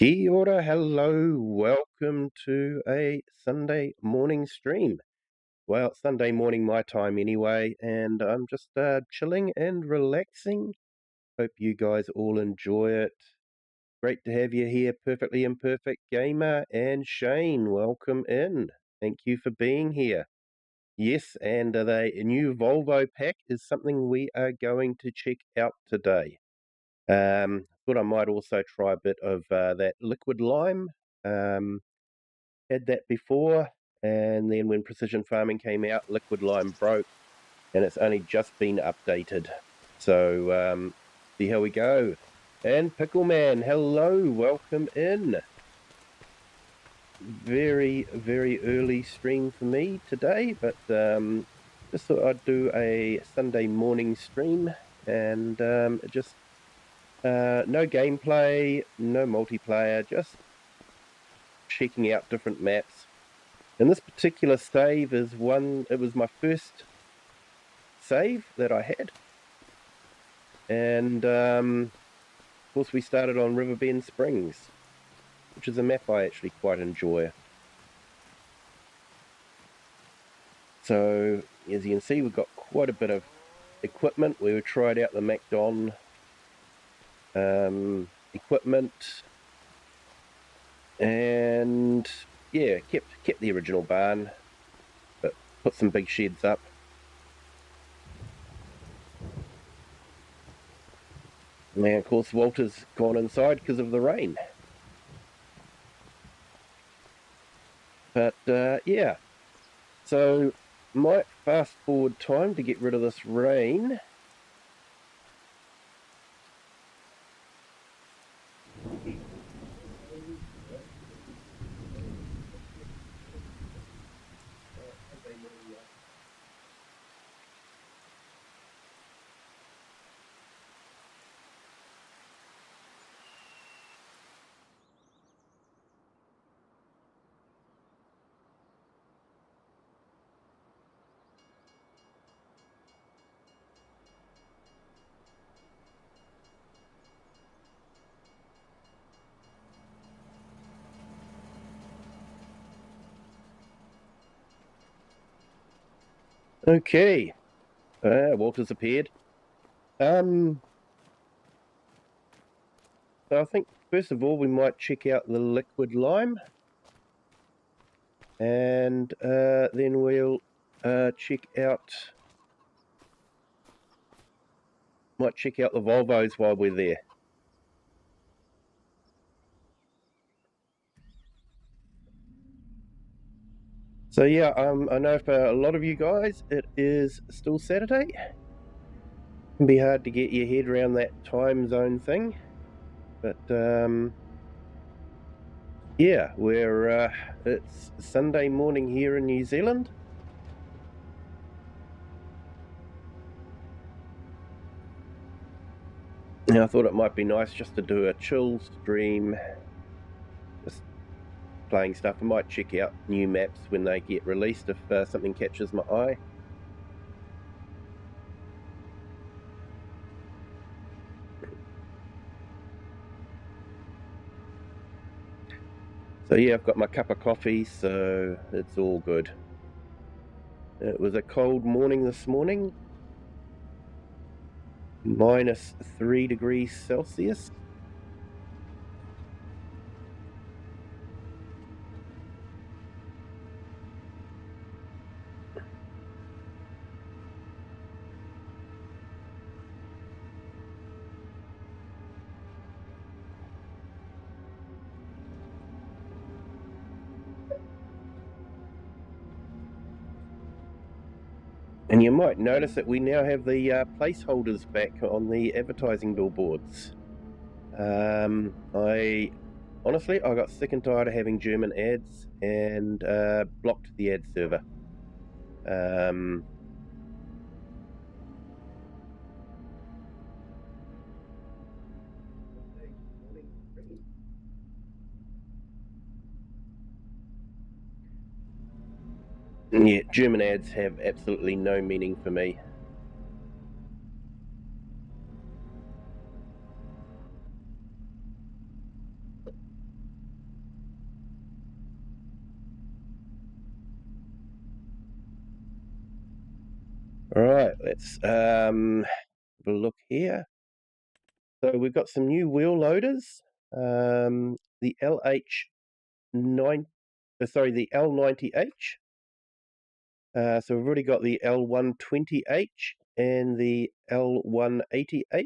Kia ora, hello, welcome to a Sunday morning stream. Well, it's Sunday morning my time anyway, and I'm just chilling and relaxing. Hope you guys all enjoy it. Great to have you here, Perfectly Imperfect Gamer, and Shane, welcome in. Thank you for being here. Yes, and the new Volvo pack is something we are going to check out today. Thought I might also try a bit of that liquid lime. Had that before, and then when precision farming came out, liquid lime broke, and it's only just been updated. So see how we go. And Pickleman, hello, welcome in. Very, very early stream for me today, but just thought I'd do a Sunday morning stream, and just no gameplay, no multiplayer, just checking out different maps. And this particular save is it was my first save that I had. And of course we started on Riverbend Springs, which is a map I actually quite enjoy. So as you can see, we've got quite a bit of equipment. We tried out the MacDon equipment, and yeah, kept the original barn, but put some big sheds up. And of course Walter's gone inside because of the rain. But yeah, so might fast forward time to get rid of this rain. Okay, Walter's appeared. So I think first of all we might check out the liquid lime, and then we'll check out the Volvos while we're there. So yeah, I know for a lot of you guys it is still Saturday. It can be hard to get your head around that time zone thing, but yeah, it's Sunday morning here in New Zealand. Now I thought it might be nice just to do a chill stream, just playing stuff. I might check out new maps when they get released if something catches my eye. So yeah, I've got my cup of coffee, so it's all good. It was a cold morning this morning, -3 degrees Celsius. And you might notice that we now have the placeholders back on the advertising billboards. I got sick and tired of having German ads and blocked the ad server. Yeah, German ads have absolutely no meaning for me. All right, let's have a look here. So we've got some new wheel loaders. The the L90H. So we've already got the L120H and the L180H.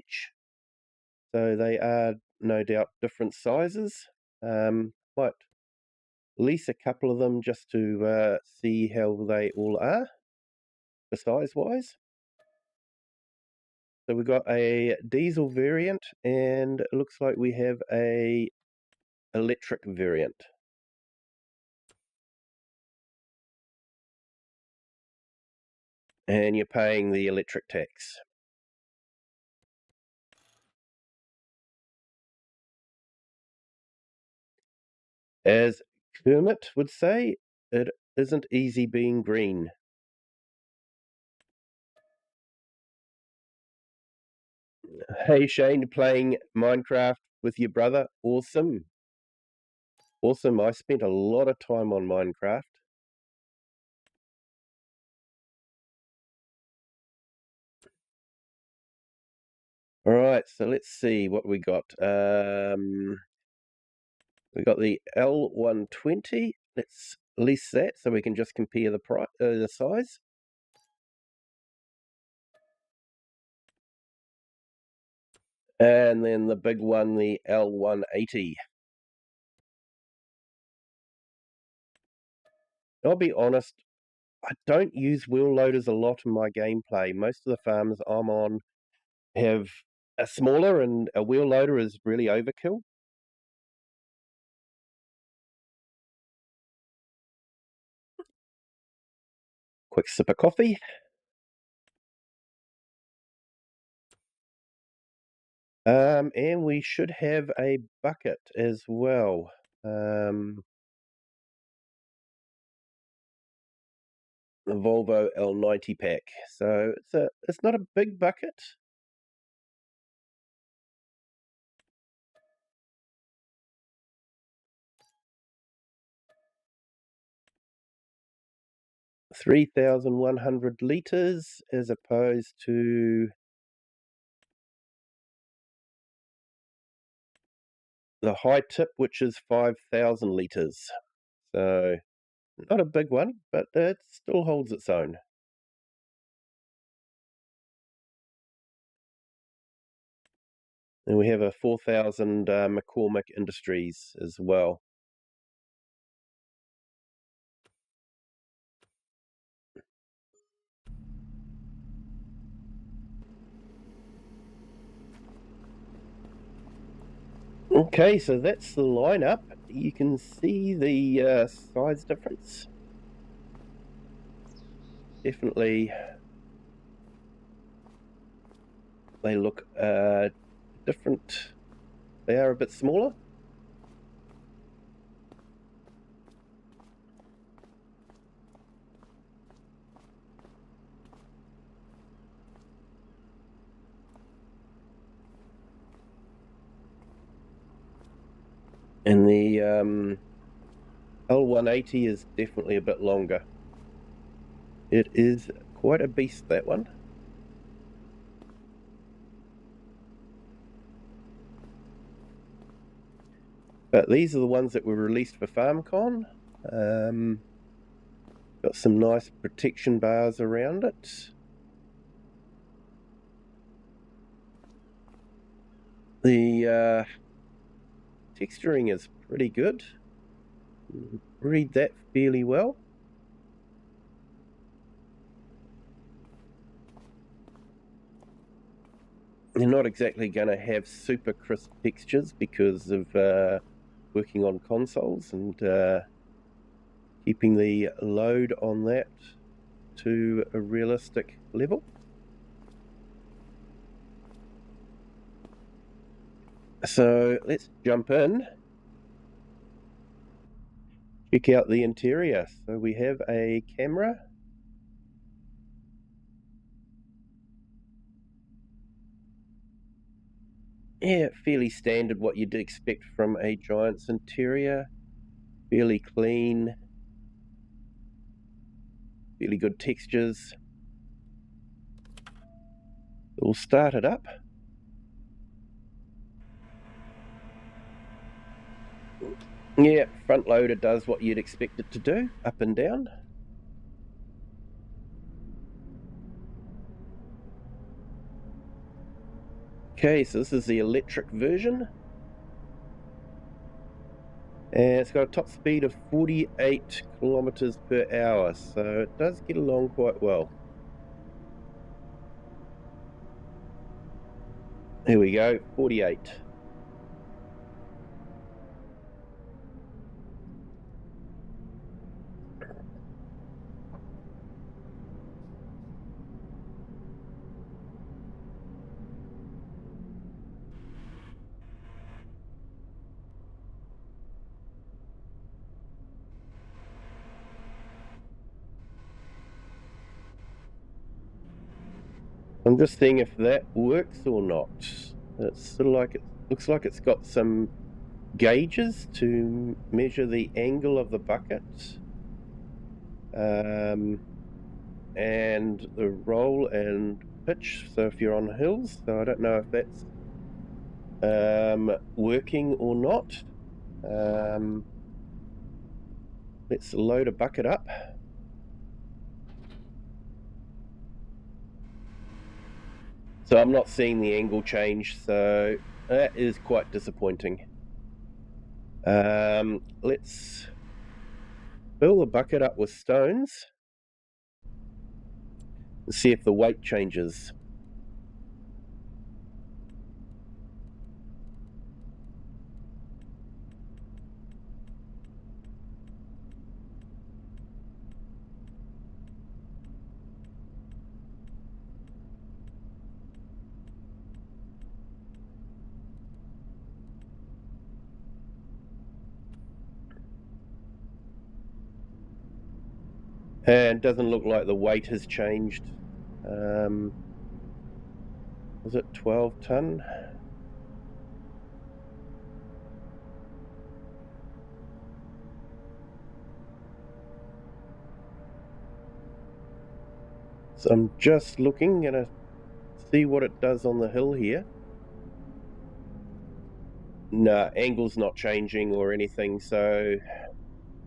So they are no doubt different sizes. Might lease a couple of them just to see how they all are, size-wise. So we've got a diesel variant, and it looks like we have a electric variant. And you're paying the electric tax. As Kermit would say, it isn't easy being green. Hey Shane, playing Minecraft with your brother? Awesome. Awesome. I spent a lot of time on Minecraft. All right, so let's see what we got. We got the L120. Let's lease that so we can just compare the size. And then the big one, the L180. I'll be honest, I don't use wheel loaders a lot in my gameplay. Most of the farms I'm on have a smaller, and a wheel loader is really overkill. Quick sip of coffee. And we should have a bucket as well. The Volvo L90 pack. So it's not a big bucket. $3,100 litres as opposed to the high tip, which is 5,000 litres. So not a big one, but it still holds its own. And we have a 4,000 McCormick Industries as well. Okay, so that's the lineup. You can see the size difference. Definitely, they look different. They are a bit smaller. And the L180 is definitely a bit longer. It is quite a beast, that one. But these are the ones that were released for FarmCon. Got some nice protection bars around it. The texturing is pretty good. Read that fairly well. They're not exactly going to have super crisp textures because of working on consoles and keeping the load on that to a realistic level. So let's jump in. Check out the interior. So we have a camera. Yeah, fairly standard what you'd expect from a Giant's interior. Fairly clean. Fairly good textures. We'll start it up. Yeah, front loader does what you'd expect it to do, up and down. Okay, so this is the electric version. And it's got a top speed of 48 kilometers per hour, so it does get along quite well. Here we go, 48. I'm just seeing if that works or not. It's sort of like, it looks like it's got some gauges to measure the angle of the bucket and the roll and pitch, so if you're on hills. So I don't know if that's working or not. Let's load a bucket up. So I'm not seeing the angle change, so that is quite disappointing. Let's fill the bucket up with stones and see if the weight changes. And it doesn't look like the weight has changed. Was it 12 ton? So I'm just looking, gonna see what it does on the hill here. No, angle's not changing or anything, so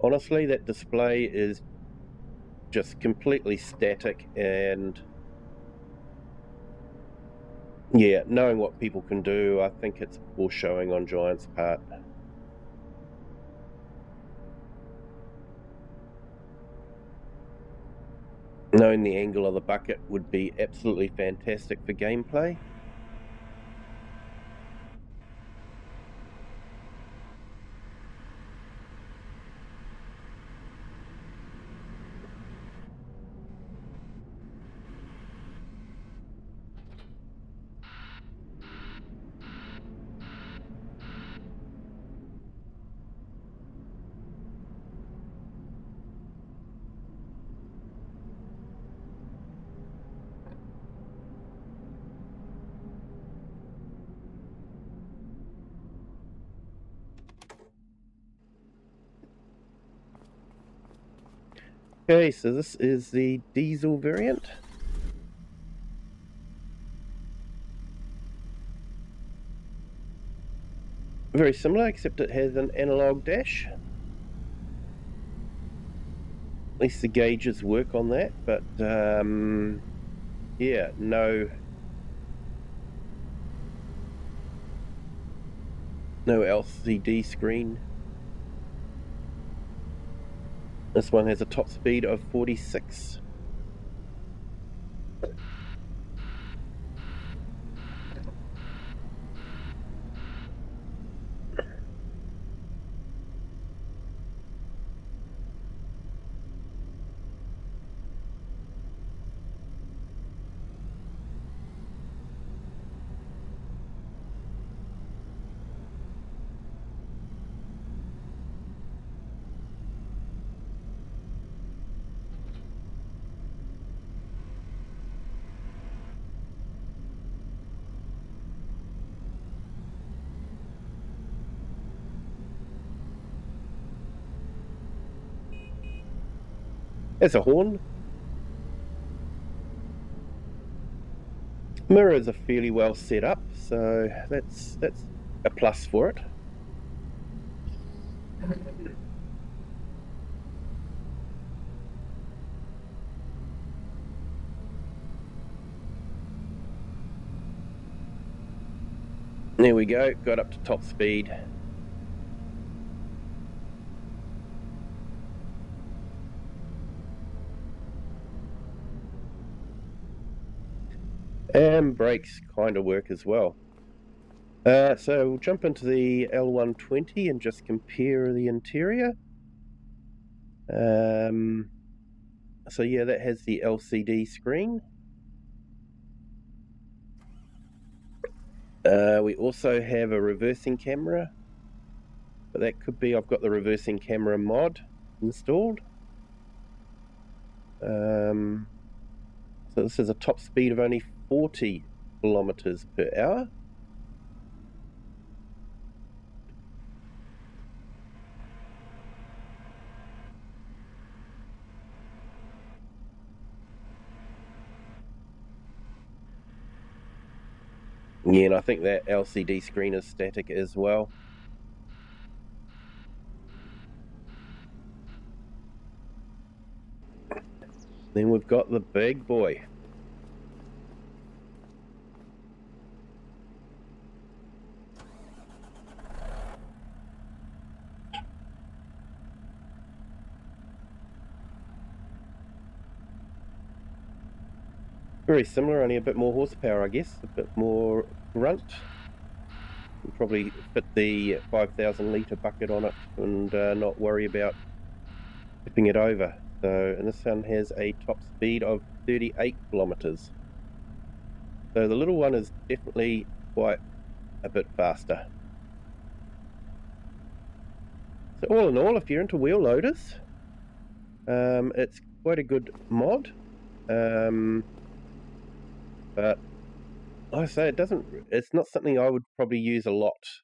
honestly that display is just completely static, and yeah, knowing what people can do, I think it's poor showing on Giant's part. Knowing the angle of the bucket would be absolutely fantastic for gameplay. Okay, so this is the diesel variant. Very similar, except it has an analog dash. At least the gauges work on that, but yeah, no LCD screen. This one has a top speed of 46. There's a horn. Mirrors are fairly well set up, so that's a plus for it. There we go, got up to top speed. And brakes kind of work as well. So we'll jump into the L120 and just compare the interior. So yeah, that has the LCD screen. We also have a reversing camera, but that could be I've got the reversing camera mod installed. So this is a top speed of only 40 kilometers per hour. Yeah, and I think that LCD screen is static as well. Then we've got the big boy. Very similar, only a bit more horsepower, I guess, a bit more grunt. We'll probably fit the 5,000 litre bucket on it and not worry about tipping it over. So, and this one has a top speed of 38 kilometers. So the little one is definitely quite a bit faster. So all in all, if you're into wheel loaders, it's quite a good mod. But like I say, it's not something I would probably use a lot.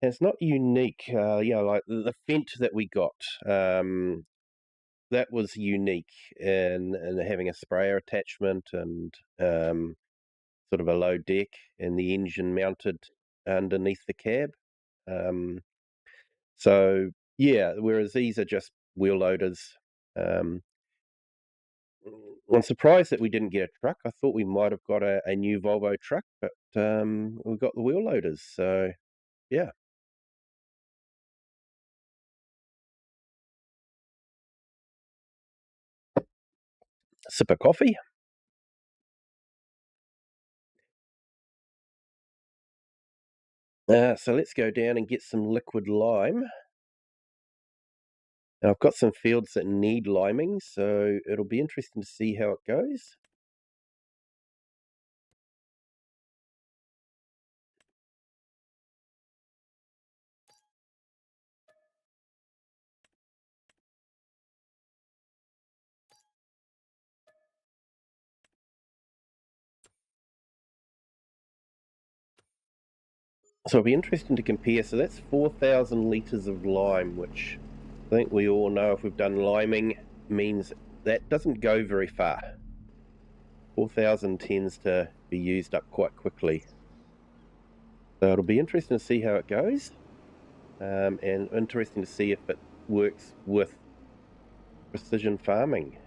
It's not unique, like the Fent that we got, that was unique in having a sprayer attachment and sort of a low deck and the engine mounted underneath the cab. So yeah, whereas these are just wheel loaders. I'm surprised that we didn't get a truck. I thought we might have got a new Volvo truck, but we've got the wheel loaders. So yeah, sip of coffee. So let's go down and get some liquid lime. Now I've got some fields that need liming, so it'll be interesting to see how it goes. So it'll be interesting to compare. So that's 4,000 litres of lime, which I think we all know if we've done liming means that doesn't go very far. 4,000 tends to be used up quite quickly. So it'll be interesting to see how it goes, and interesting to see if it works with precision farming.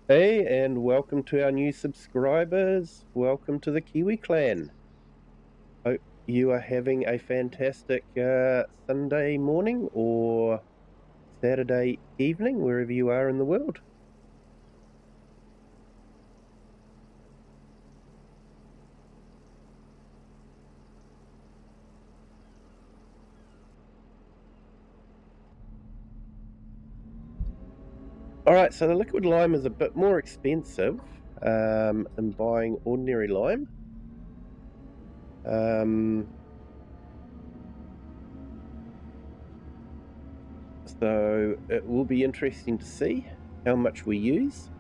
Hey, and welcome to our new subscribers. Welcome to the Kiwi clan. Hope you are having a fantastic Sunday morning or Saturday evening, wherever you are in the world. Alright, so the liquid lime is a bit more expensive than buying ordinary lime. So it will be interesting to see how much we use.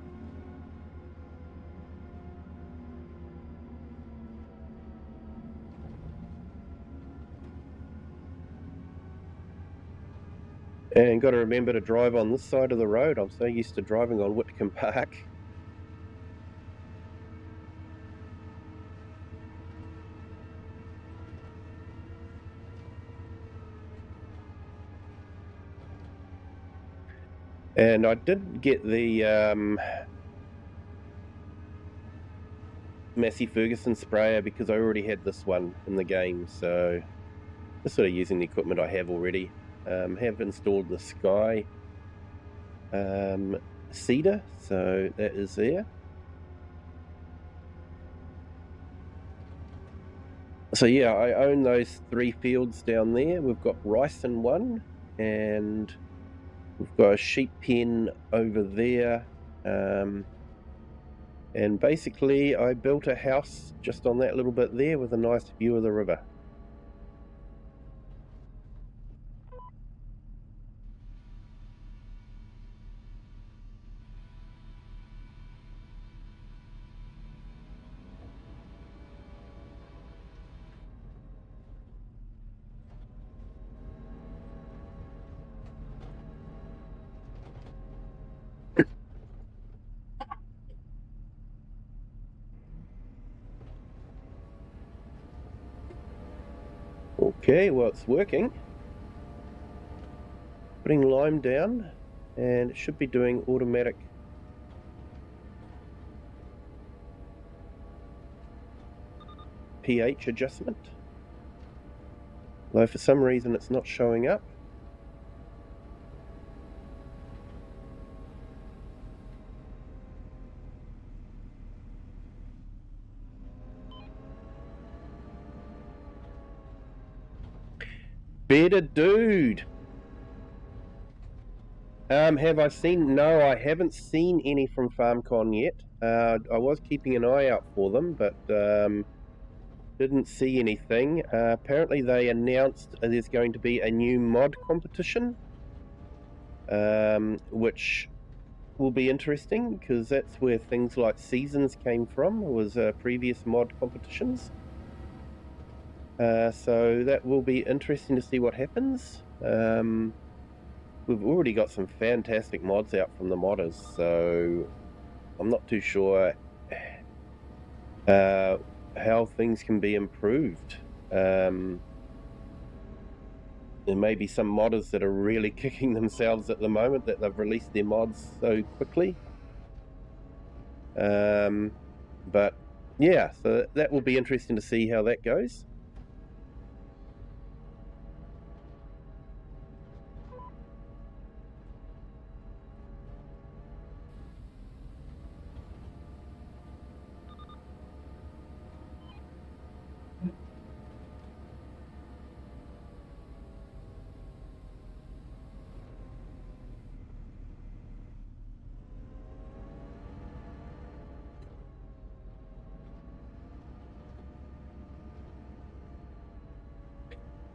And got to remember to drive on this side of the road. I'm so used to driving on Whitcomb Park. And I did get the Massey Ferguson sprayer because I already had this one in the game. So just sort of using the equipment I have already. Have installed the Sky seeder, so that is there. So yeah, I own those 3 fields down there. We've got rice in one, and we've got a sheep pen over there. And basically I built a house just on that little bit there with a nice view of the river. Okay, well, it's working. Putting lime down, and it should be doing automatic pH adjustment. Though for some reason it's not showing up. Better dude. Have I seen? No, I haven't seen any from FarmCon yet. I was keeping an eye out for them, but didn't see anything. Apparently they announced there's going to be a new mod competition, which will be interesting because that's where things like seasons came from, was previous mod competitions. So that will be interesting to see what happens. We've already got some fantastic mods out from the modders, so I'm not too sure how things can be improved. There may be some modders that are really kicking themselves at the moment that they've released their mods so quickly. But yeah, so that will be interesting to see how that goes.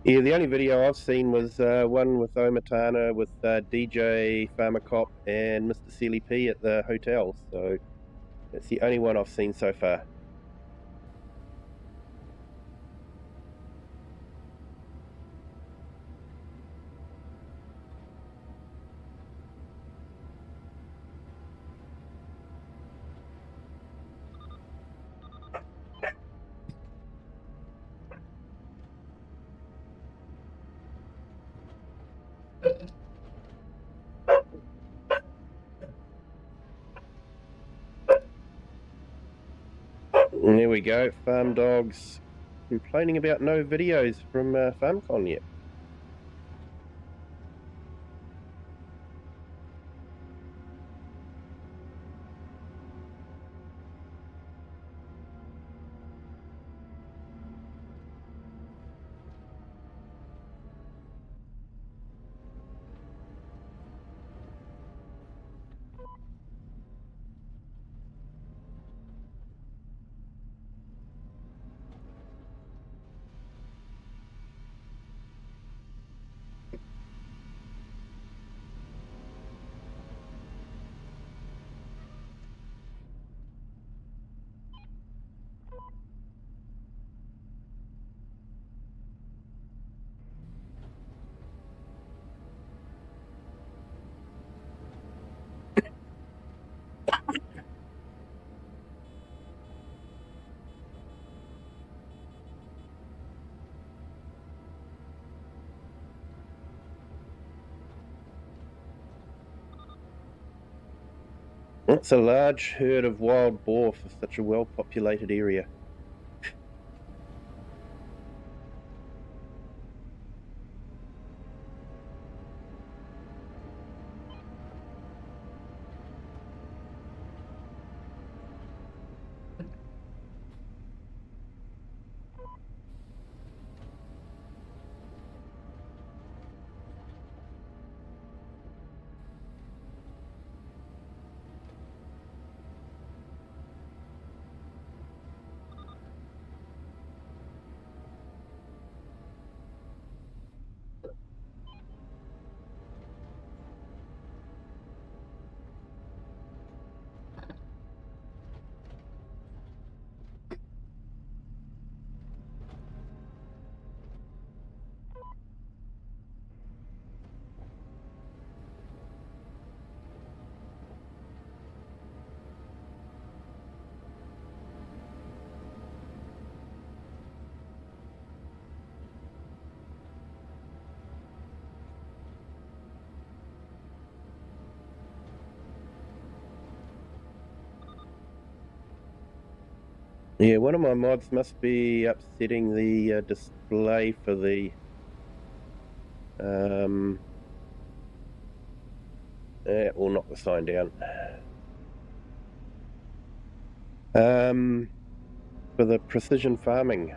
Yeah, the only video I've seen was one with Omatana with DJ Farmer Cop and Mr. Sealy P at the hotel, so that's the only one I've seen so far. And there we go, Farm Dogs complaining about no videos from FarmCon yet. It's a large herd of wild boar for such a well-populated area. Yeah, one of my mods must be upsetting the display for the we'll knock the sign down. For the precision farming.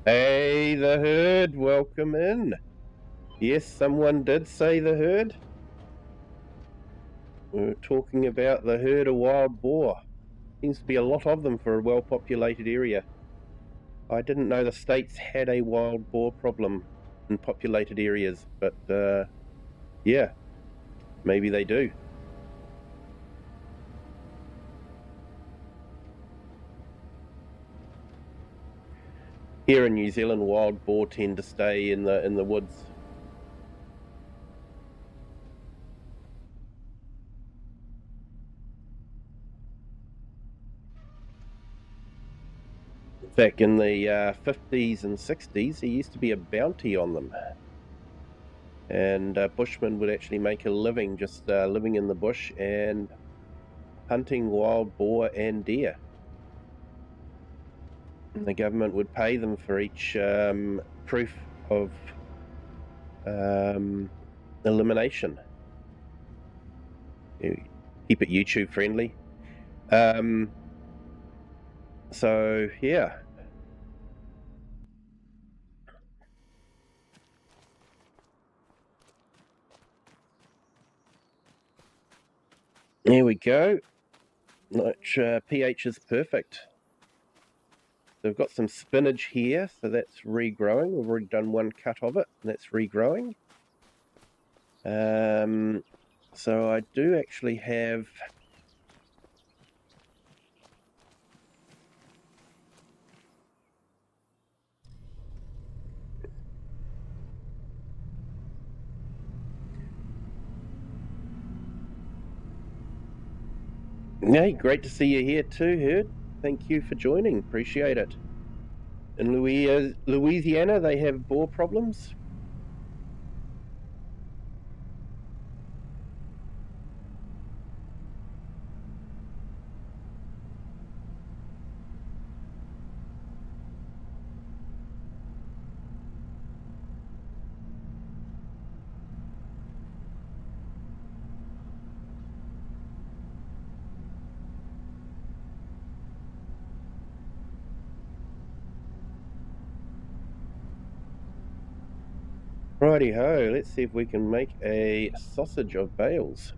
Hey, the herd, welcome in. Yes, someone did say the herd. We were talking about the herd of wild boar. Seems to be a lot of them for a well-populated area. I didn't know the States had a wild boar problem in populated areas, but yeah, maybe they do. Here in New Zealand, wild boar tend to stay in the woods. Back in the 50s and 60s, there used to be a bounty on them. And bushmen would actually make a living just living in the bush and hunting wild boar and deer. And the government would pay them for each proof of elimination. Keep it YouTube friendly. So yeah. There we go. Which pH is perfect. So we've got some spinach here, so that's regrowing. We've already done one cut of it, and that's regrowing. So I do actually have Hey, great to see you here too, Herd. Thank you for joining. Appreciate it. In Louisiana, they have boar problems. Righty ho, let's see if we can make a sausage of bales.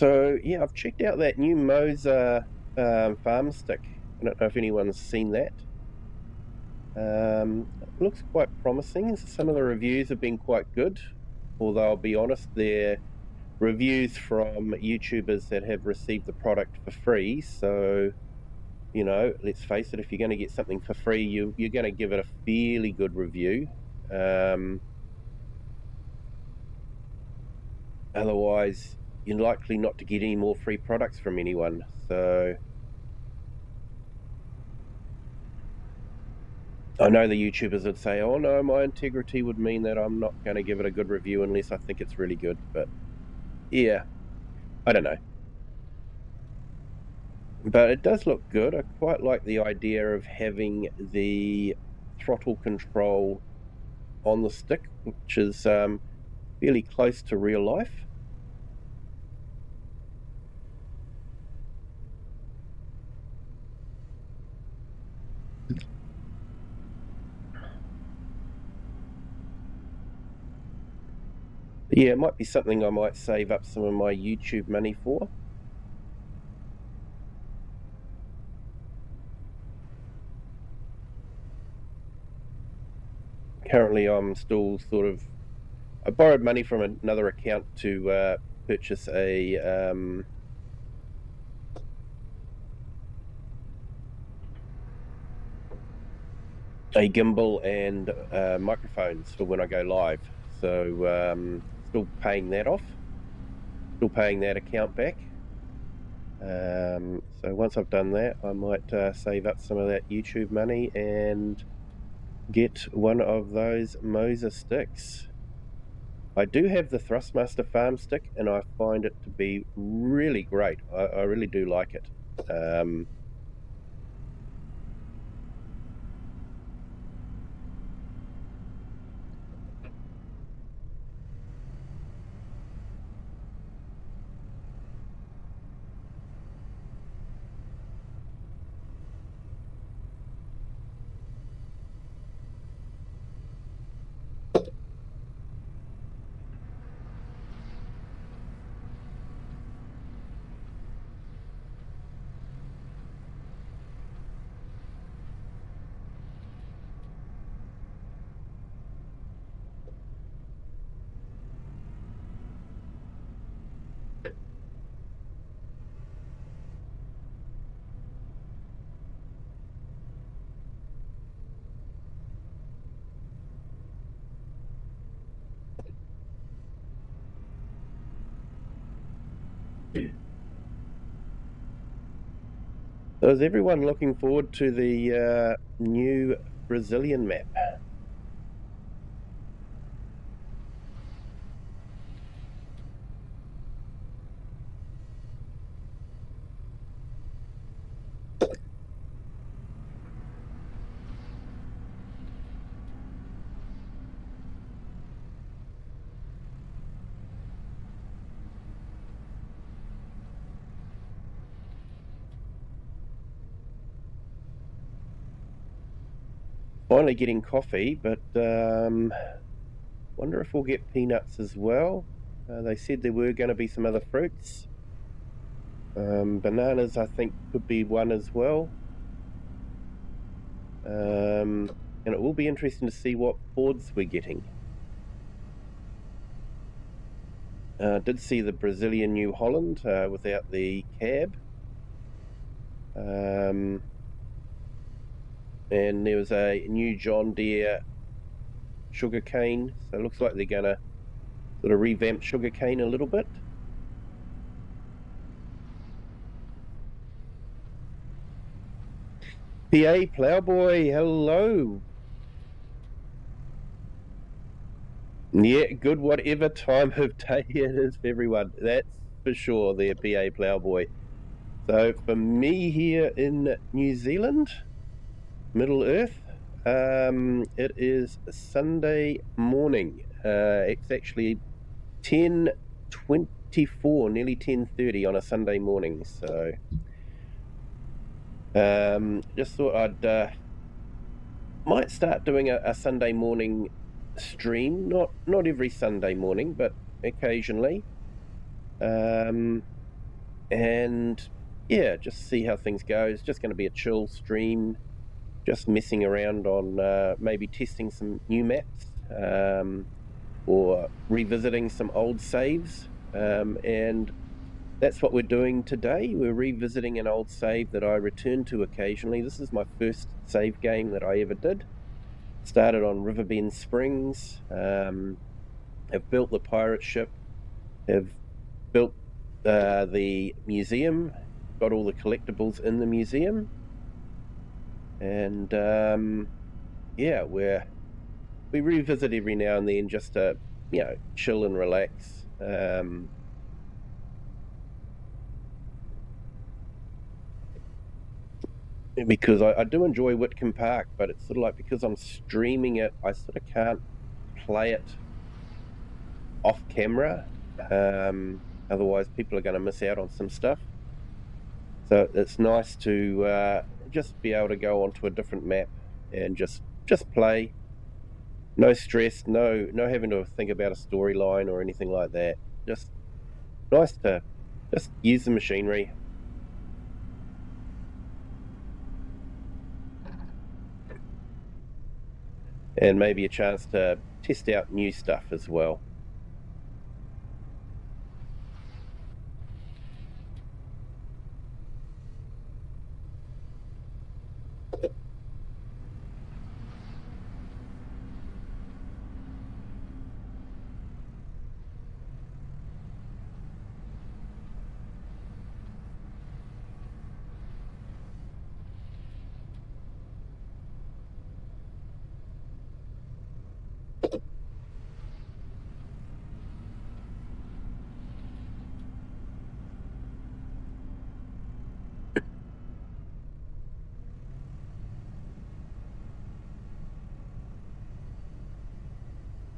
So yeah, I've checked out that new Moser farm stick. I don't know if anyone's seen that. It looks quite promising. Some of the reviews have been quite good, although I'll be honest, they're reviews from YouTubers that have received the product for free. So, you know, let's face it, if you're going to get something for free, you're going to give it a fairly good review. Otherwise, you're likely not to get any more free products from anyone. So I know the YouTubers would say, oh no, my integrity would mean that I'm not going to give it a good review unless I think it's really good. But yeah, I don't know. But it does look good. I quite like the idea of having the throttle control on the stick, which is fairly close to real life. Yeah, it might be something I might save up some of my YouTube money for. Currently, I'm still I borrowed money from another account to purchase a gimbal and microphones for when I go live. So still paying that off, still paying that account back. So once I've done that, I might save up some of that YouTube money and get one of those Moser sticks. I do have the Thrustmaster farm stick, and I find it to be really great. I really do like it. So is everyone looking forward to the new Brazilian map? Finally getting coffee, but wonder if we'll get peanuts as well. They said there were going to be some other fruits. Bananas, I think, could be one as well. And it will be interesting to see what Fords we're getting. Did see the Brazilian New Holland without the cab. And there was a new John Deere sugarcane, so it looks like they're going to sort of revamp sugarcane a little bit. PA Ploughboy, hello. Yeah, good whatever time of day it is for everyone. That's for sure, there, PA Ploughboy. So for me here in New Zealand, Middle Earth, it is Sunday morning. It's actually 10:24, nearly 10:30 on a Sunday morning. So just thought I'd might start doing a Sunday morning stream. Not every Sunday morning, but occasionally. and yeah, just see how things go. It's just going to be a chill stream, just messing around on maybe testing some new maps, or revisiting some old saves, and that's what we're doing today. We're revisiting an old save that I return to occasionally. This is my first save game that I ever did. Started on Riverbend Springs, have built the pirate ship, have built the museum, got all the collectibles in the museum, and yeah, we revisit every now and then just to chill and relax. Because I do enjoy Whitcomb Park, but it's sort of like, because I'm streaming it, I sort of can't play it off camera. Otherwise, people are going to miss out on some stuff. So it's nice to just be able to go onto a different map and just play. No stress, no having to think about a storyline or anything like that. Just nice to just use the machinery. And maybe a chance to test out new stuff as well.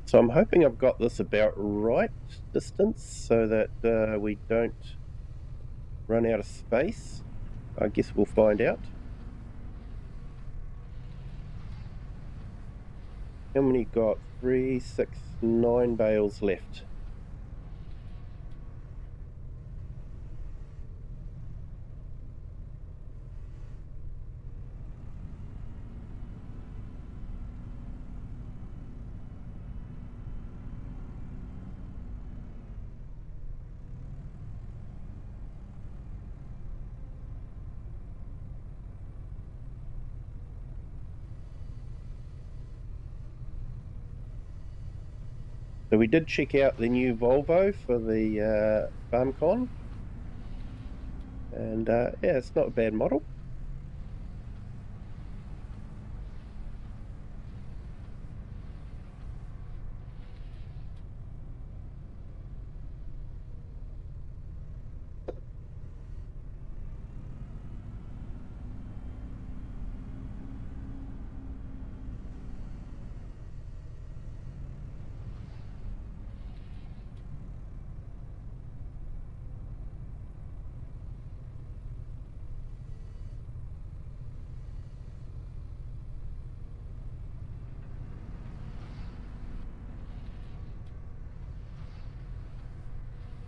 So I'm hoping I've got this about right distance so that we don't run out of space. I guess we'll find out. How many got? 3, 6, 9 bales left. So we did check out the new Volvo for the FarmCon, and yeah, it's not a bad model.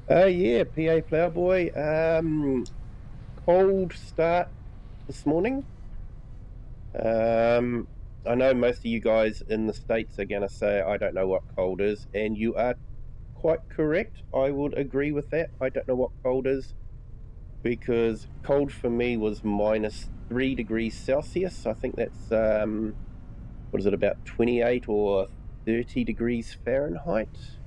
Yeah, PA Ploughboy. Cold start this morning. I know most of you guys in the States are going to say, I don't know what cold is, and you are quite correct. I would agree with that. I don't know what cold is, because cold for me was -3 degrees Celsius. I think that's, what is it, about 28 or 30 degrees Fahrenheit?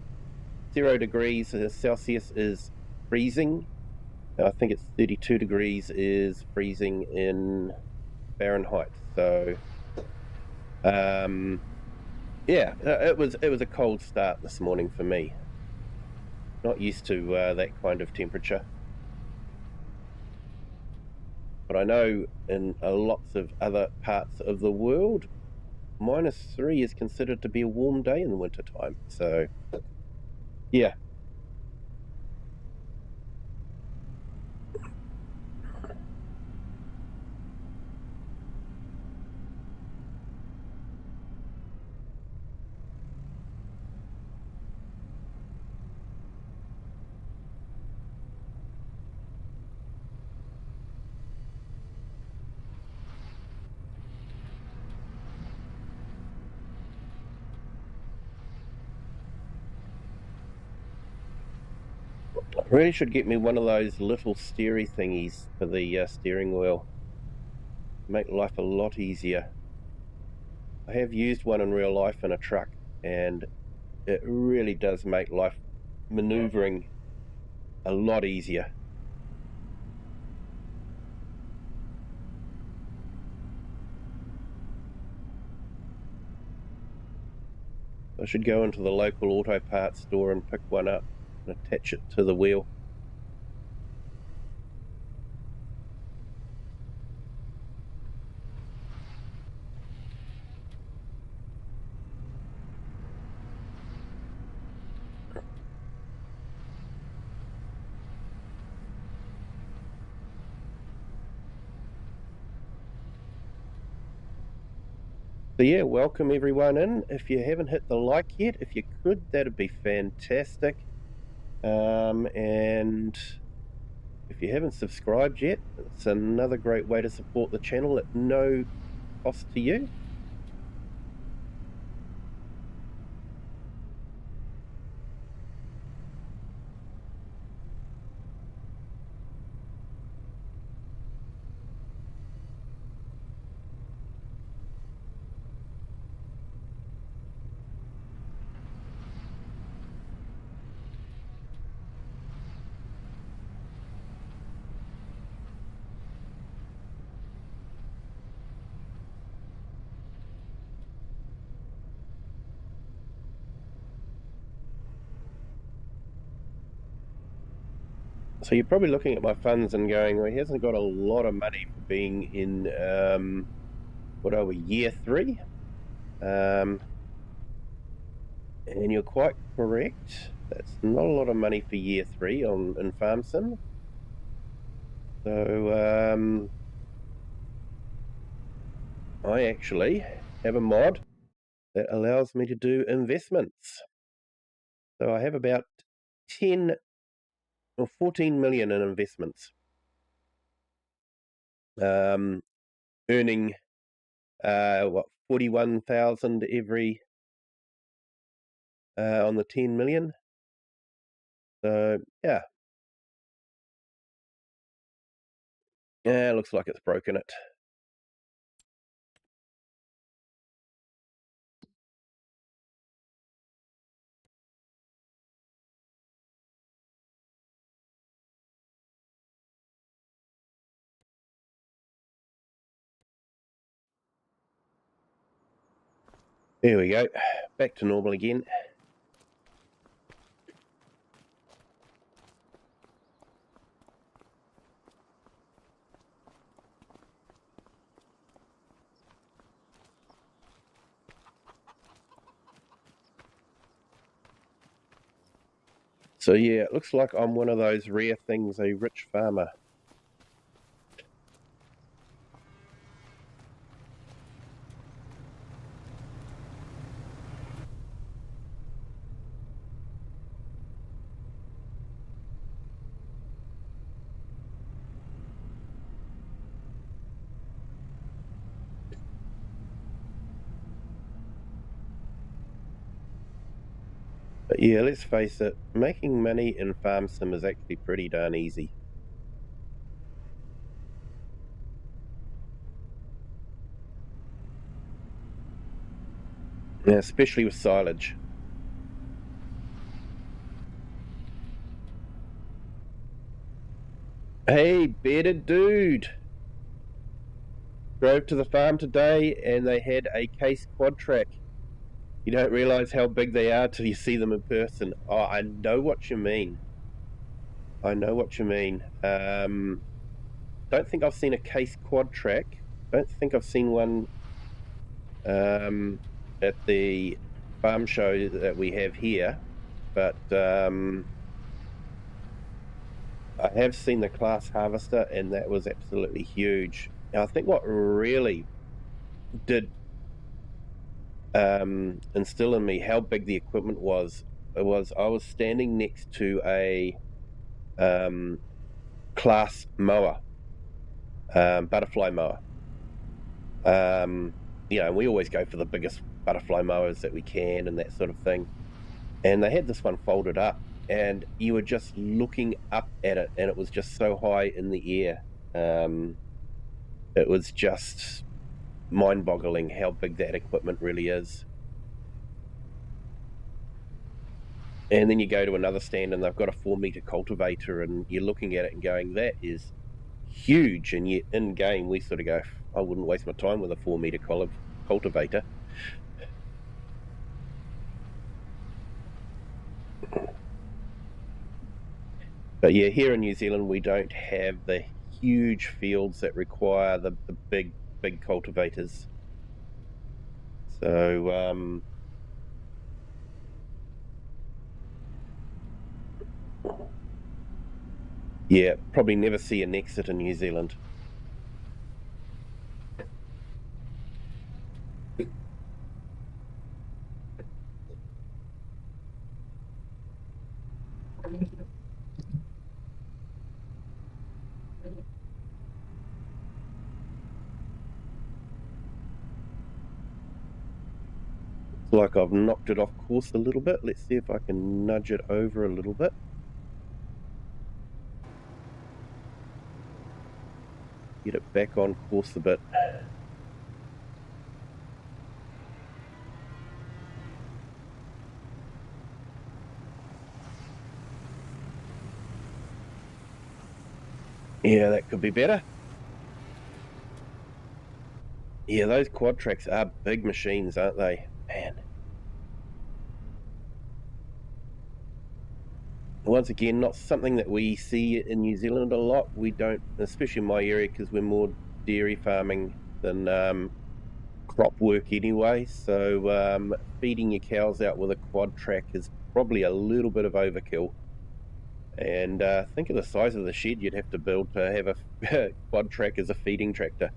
0 degrees Celsius is freezing. I think it's 32 degrees is freezing in Fahrenheit. So, yeah, it was a cold start this morning for me. Not used to that kind of temperature. But I know in lots of other parts of the world, -3 is considered to be a warm day in the winter time. So, yeah. I really should get me one of those little steery thingies for the steering wheel. Make life a lot easier. I have used one in real life in a truck, and it really does make life maneuvering a lot easier. I should go into the local auto parts store and pick one up and attach it to the wheel. So yeah, welcome everyone in. If you haven't hit the like yet, if you could, that'd be fantastic. And if you haven't subscribed yet, it's another great way to support the channel at no cost to you. So you're probably looking at my funds and going, well, he hasn't got a lot of money for being in, what are we, year 3? And you're quite correct. That's not a lot of money for year 3 in Farm Sim. So I actually have a mod that allows me to do investments. So I have about 10 or 14 million in investments, earning 41,000 every on the 10 million. So yeah, looks like it's broken it. There we go, back to normal again. So yeah, it looks like I'm one of those rare things, a rich farmer. But yeah, let's face it, making money in Farm Sim is actually pretty darn easy. Yeah, especially with silage. Hey, bearded dude! Drove to the farm today and they had a case quad track. You don't realise how big they are till you see them in person. Oh, I know what you mean. I know what you mean. Don't think I've seen a case quad track. Don't think I've seen one at the farm show that we have here, but I have seen the class harvester, and that was absolutely huge. Now, I think what really did instill in me how big the equipment was I was standing next to a class mower, butterfly mower. We always go for the biggest butterfly mowers that we can and that sort of thing. And they had this one folded up, and you were just looking up at it, and it was just so high in the air. It was just mind-boggling how big that equipment really is. And then you go to another stand and they've got a 4-meter cultivator, and you're looking at it and going, that is huge. And yet in game we sort of go, I wouldn't waste my time with a 4-meter cultivator. But yeah, here in New Zealand we don't have the huge fields that require the big cultivators. So yeah, probably never see an exit in New Zealand. It's like I've knocked it off course a little bit. Let's see if I can nudge it over a little bit. Get it back on course a bit. Yeah, that could be better. Yeah, those quad tracks are big machines, aren't they? Man. Once again, not something that we see in New Zealand a lot. We don't, especially in my area, because we're more dairy farming than crop work anyway. So feeding your cows out with a quad track is probably a little bit of overkill. And think of the size of the shed you'd have to build to have a quad track as a feeding tractor.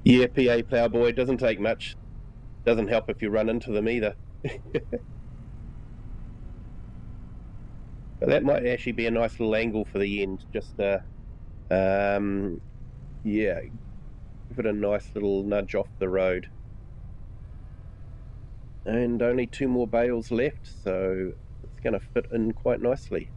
Yeah, PA ploughboy, doesn't take much. Doesn't help if you run into them either. But that might actually be a nice little angle for the end. Just yeah, give it a nice little nudge off the road. And only 2 more bales left, so it's going to fit in quite nicely.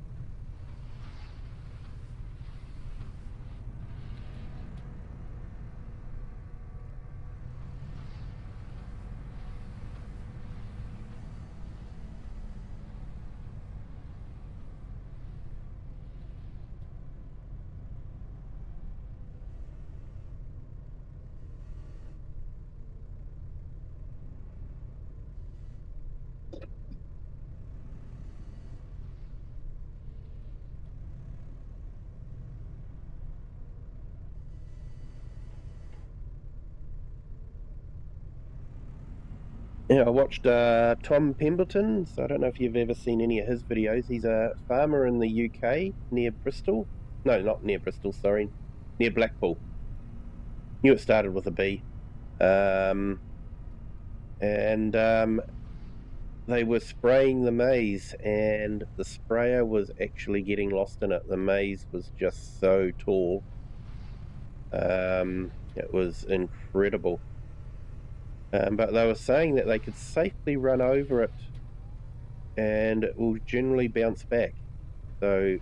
Yeah, I watched Tom Pemberton. So I don't know if you've ever seen any of his videos. He's a farmer in the UK near Bristol. No, not near Bristol, sorry. Near Blackpool. Knew it started with a B. And they were spraying the maize, and the sprayer was actually getting lost in it. The maize was just so tall. It was incredible. But they were saying that they could safely run over it and it will generally bounce back. So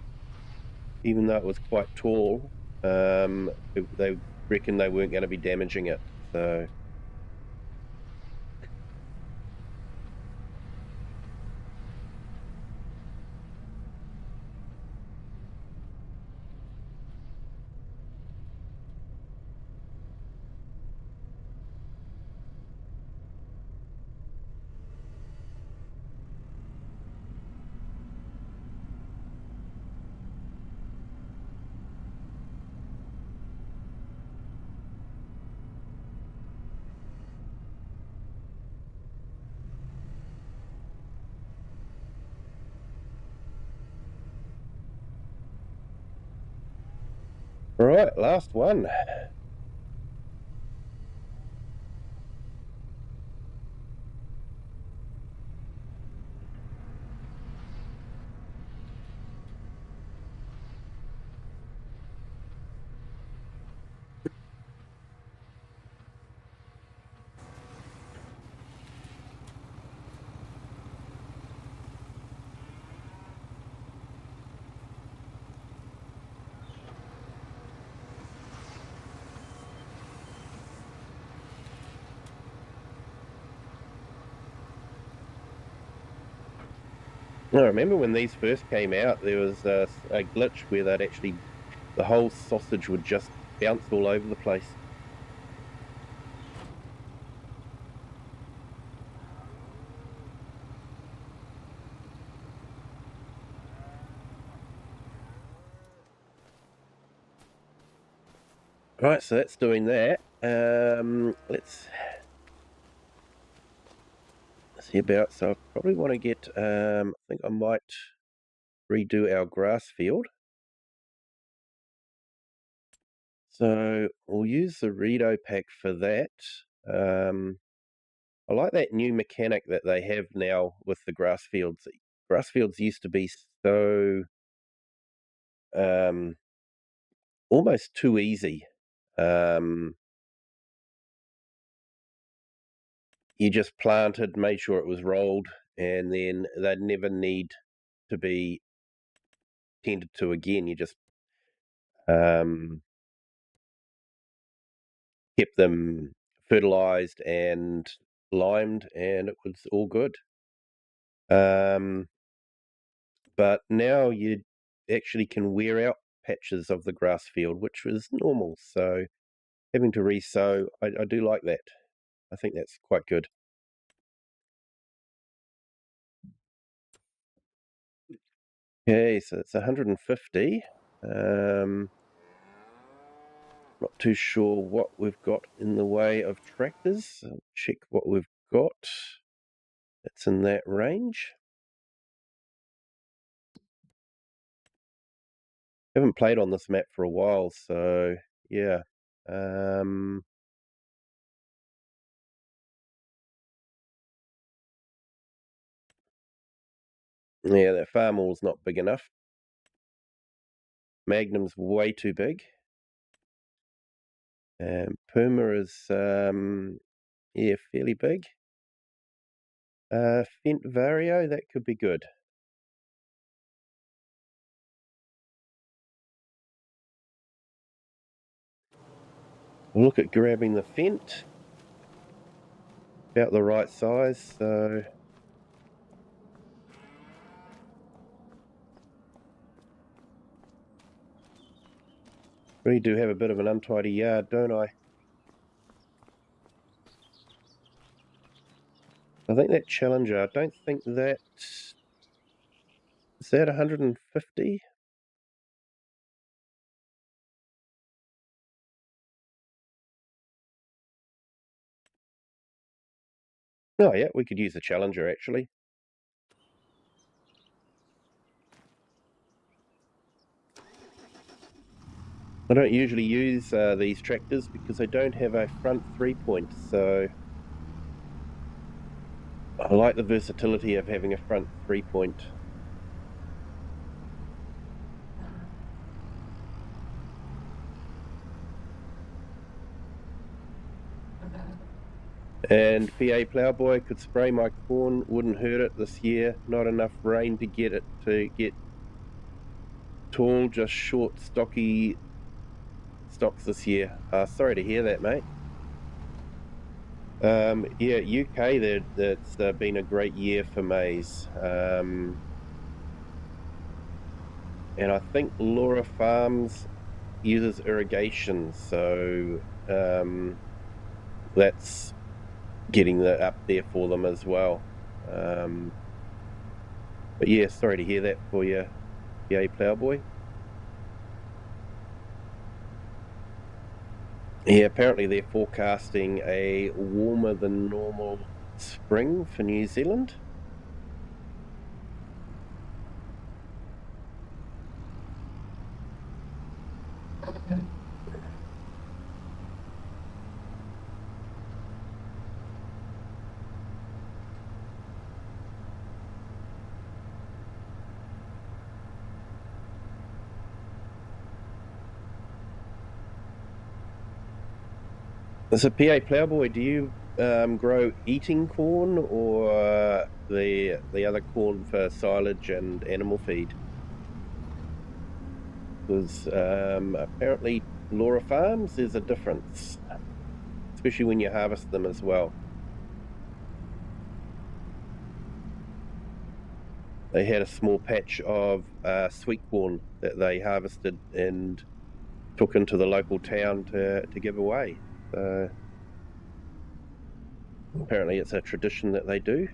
even though it was quite tall, they reckon they weren't going to be damaging it. So all right, last one. I remember when these first came out, there was a glitch where the whole sausage would just bounce all over the place. Right, so that's doing that. Let's see about. So I probably want to get. I think I might redo our grass field. So we'll use the Redo pack for that. I like that new mechanic that they have now with the grass fields. Grass fields used to be so almost too easy. You just planted, made sure it was rolled, and then they'd never need to be tended to again. You just kept them fertilized and limed, and it was all good. But now you actually can wear out patches of the grass field, which was normal. So having to re-sow, I do like that. I think that's quite good. Okay, so it's 150. Not too sure what we've got in the way of tractors. I'll check what we've got. It's in that range. Haven't played on this map for a while, so yeah. Yeah, that farm wall's not big enough. Magnum's way too big. And Puma is, yeah, fairly big. Fent Vario, that could be good. We'll look at grabbing the Fent. About the right size, so really do have a bit of an untidy yard, don't I? I think that Challenger, I don't think that... Is that 150? Oh yeah, we could use the Challenger actually. I don't usually use these tractors because they don't have a front 3-point, so I like the versatility of having a front 3-point. And PA Ploughboy could spray my corn, wouldn't hurt it this year. Not enough rain to get tall, just short, stocky stocks this year. Sorry to hear that, mate. Yeah, UK, that's been a great year for maize. And I think Laura Farms uses irrigation, so that's getting up there for them as well. But yeah, sorry to hear that for you, PA Ploughboy. Yeah, apparently they're forecasting a warmer than normal spring for New Zealand. So PA Ploughboy, do you grow eating corn or the other corn for silage and animal feed? Because apparently Laura Farms, there's a difference, especially when you harvest them as well. they had a small patch of sweet corn that they harvested and took into the local town to give away. So apparently it's a tradition that they do.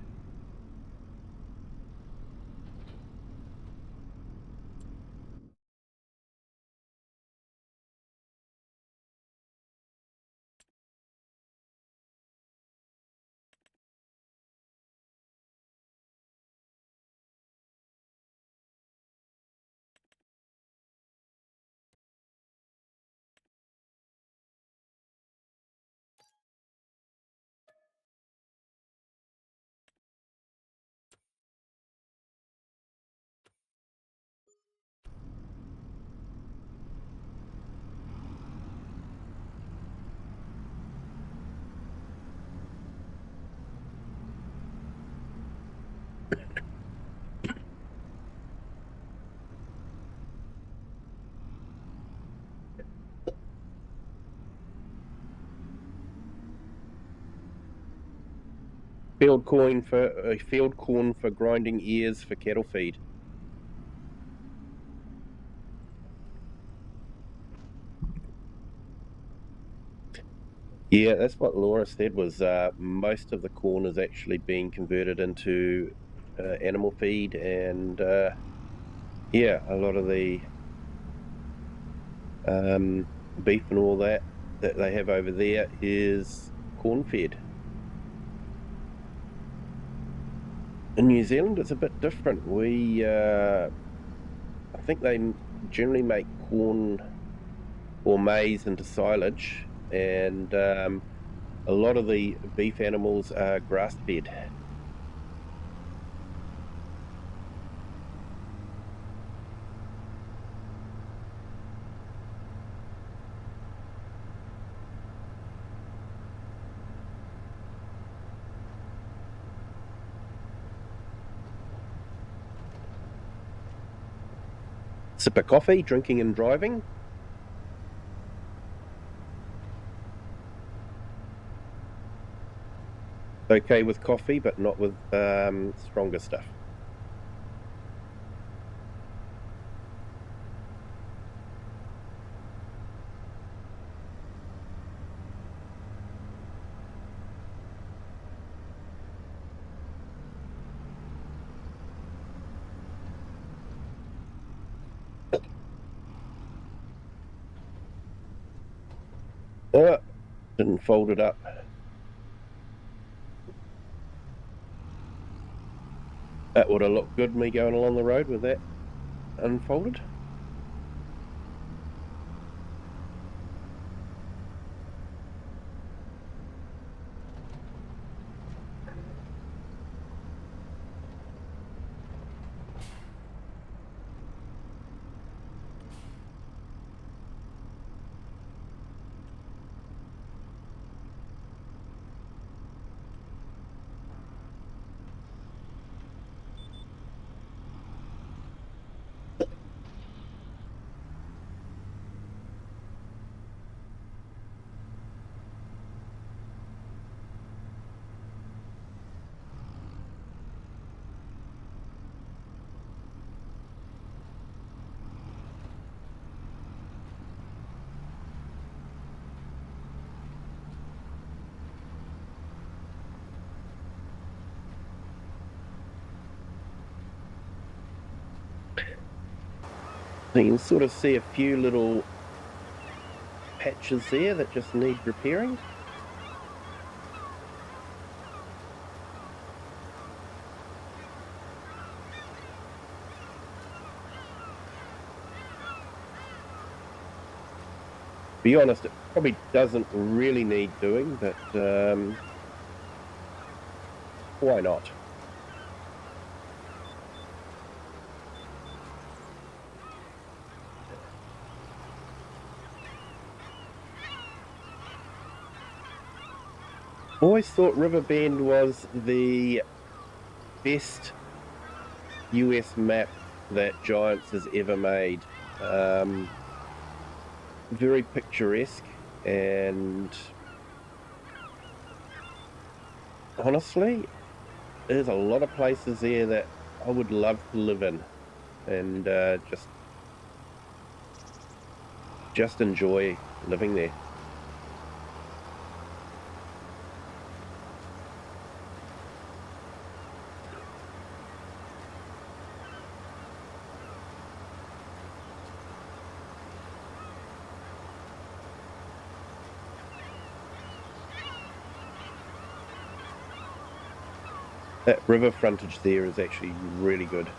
Field corn for grinding ears for cattle feed. Yeah, that's what Laura said. Was most of the corn is actually being converted into animal feed, and yeah, a lot of the beef and all that they have over there is corn fed. In New Zealand, it's a bit different. I think they generally make corn or maize into silage, and a lot of the beef animals are grass fed. Sip of coffee, drinking and driving. Okay with coffee, but not with stronger stuff. Didn't fold it up. That would have looked good, me going along the road with that unfolded. So you can sort of see a few little patches there that just need repairing. Be honest, it probably doesn't really need doing, but why not? Always thought Riverbend was the best US map that Giants has ever made. Very picturesque, and honestly, there's a lot of places there that I would love to live in, and just enjoy living there. That river frontage there is actually really good.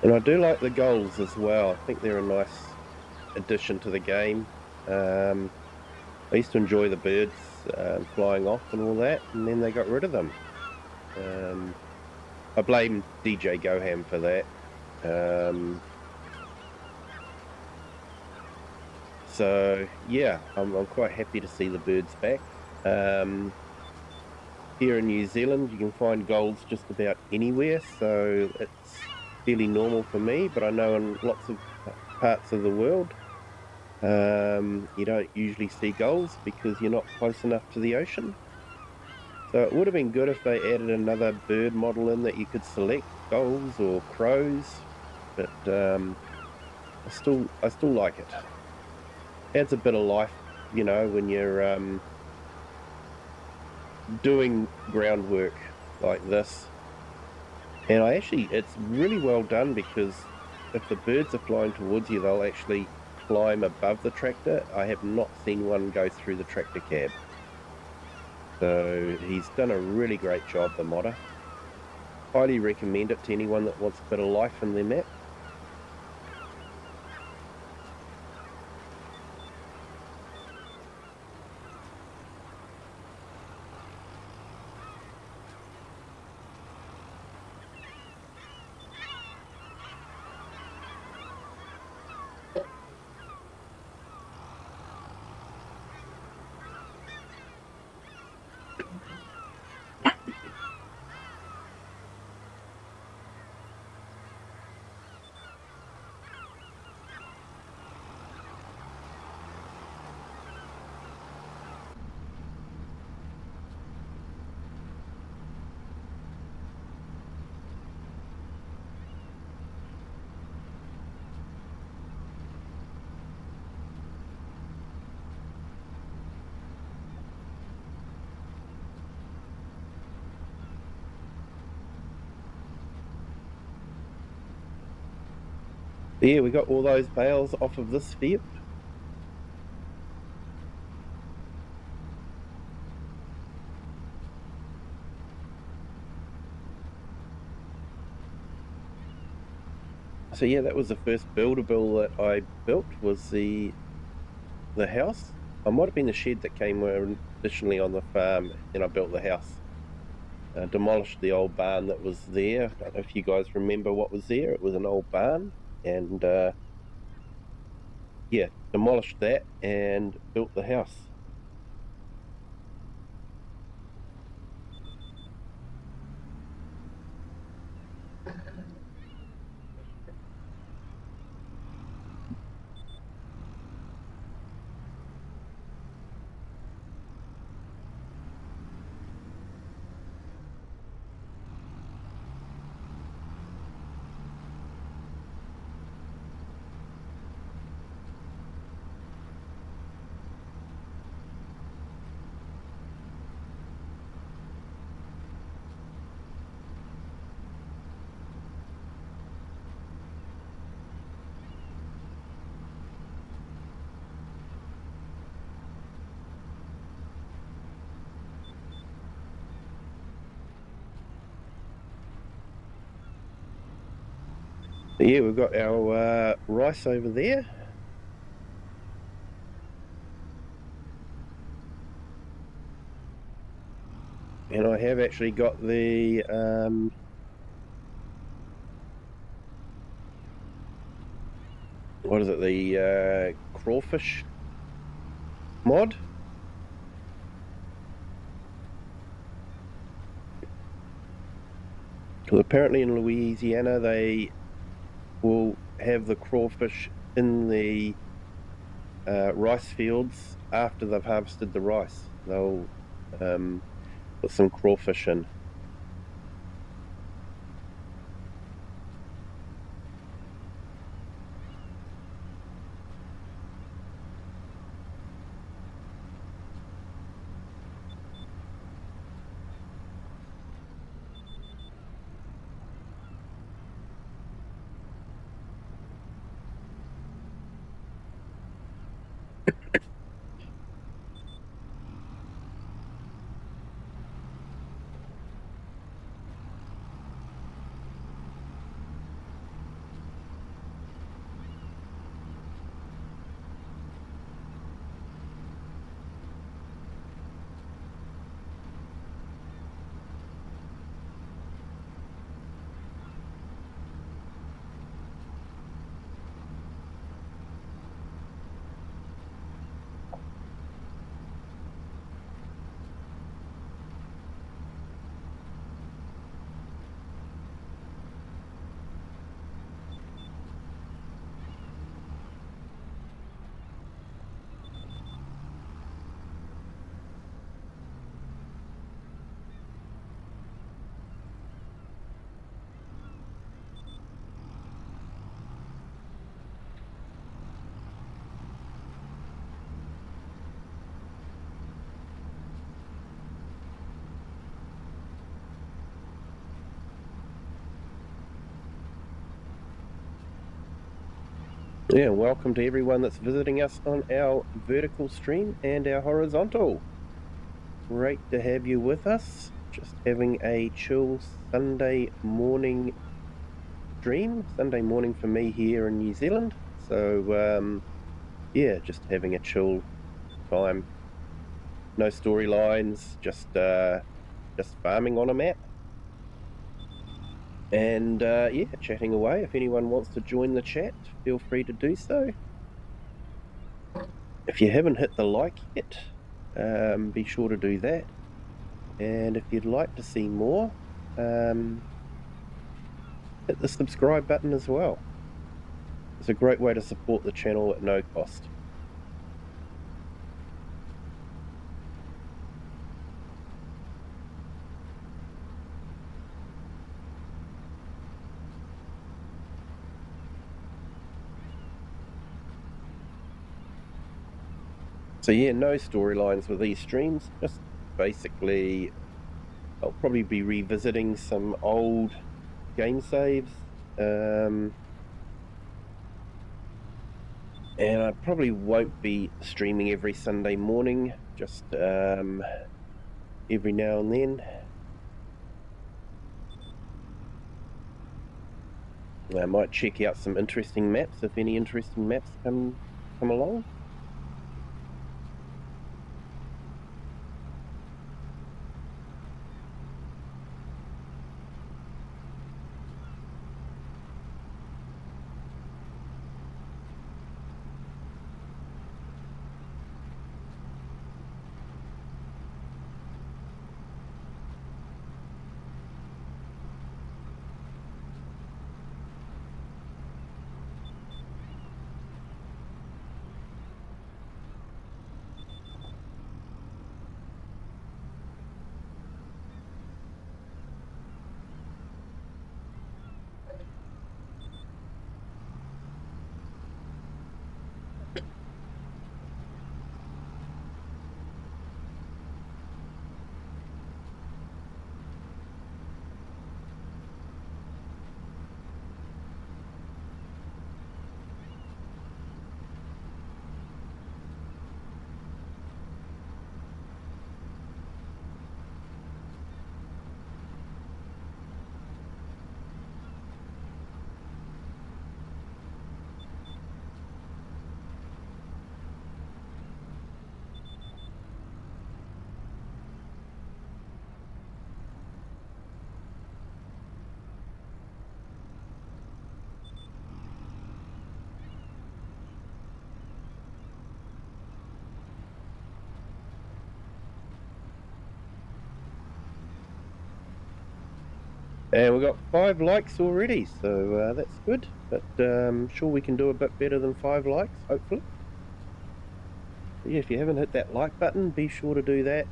And I do like the gulls as well. I think they're a nice addition to the game. I used to enjoy the birds flying off and all that, and then they got rid of them. Um, I blame DJ Goham for that. So yeah, I'm quite happy to see the birds back. Here in New Zealand, you can find gulls just about anywhere, so it's fairly normal for me. But I know in lots of parts of the world, you don't usually see gulls because you're not close enough to the ocean. So it would have been good if they added another bird model in that you could select gulls or crows, but I still like it. Adds a bit of life, when you're doing groundwork like this. And it's really well done because if the birds are flying towards you, they'll actually climb above the tractor. I have not seen one go through the tractor cab. So he's done a really great job, the modder. Highly recommend it to anyone that wants a bit of life in their map. Yeah, we got all those bales off of this field. So yeah, that was the first buildable that I built, was the house. I might have been the shed that came additionally on the farm, and I built the house. Demolished the old barn that was there. I don't know if you guys remember what was there. It was an old barn, and yeah, demolished that and built the house. Yeah, we've got our rice over there. And I have actually got the what is it, the crawfish mod. Because apparently in Louisiana they will have the crawfish in the rice fields after they've harvested the rice. They'll put some crawfish in. Yeah, welcome to everyone that's visiting us on our vertical stream and our horizontal. Great to have you with us. Just having a chill Sunday morning stream. Sunday morning for me here in New Zealand. So yeah, just having a chill time. No storylines, just farming on a map. And yeah, chatting away. If anyone wants to join the chat, feel free to do so. If you haven't hit the like yet, be sure to do that. And if you'd like to see more, hit the subscribe button as well. It's a great way to support the channel at no cost. So yeah, no storylines with these streams, just basically I'll probably be revisiting some old game saves. And I probably won't be streaming every Sunday morning, just every now and then. I might check out some interesting maps if any interesting maps come along. And we've got 5 likes already, so that's good. But I'm sure we can do a bit better than 5 likes, hopefully. But yeah, if you haven't hit that like button, be sure to do that.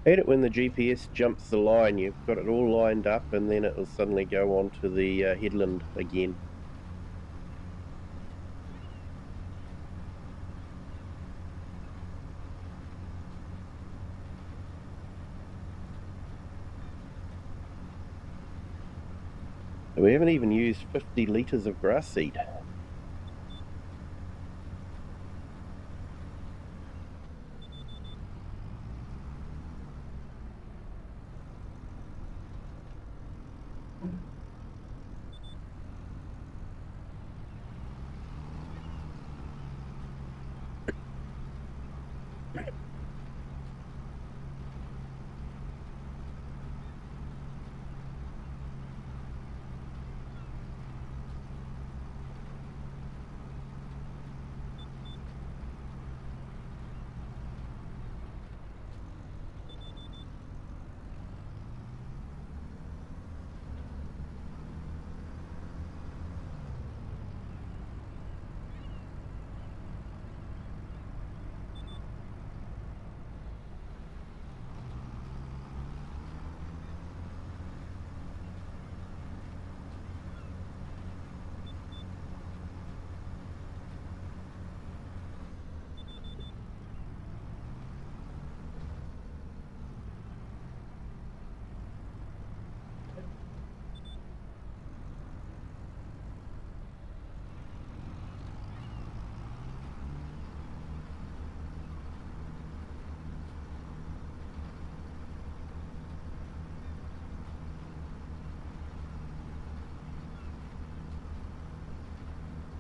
Hate it when the GPS jumps the line. You've got it all lined up and then it'll suddenly go on to the headland again. We haven't even used 50 litres of grass seed.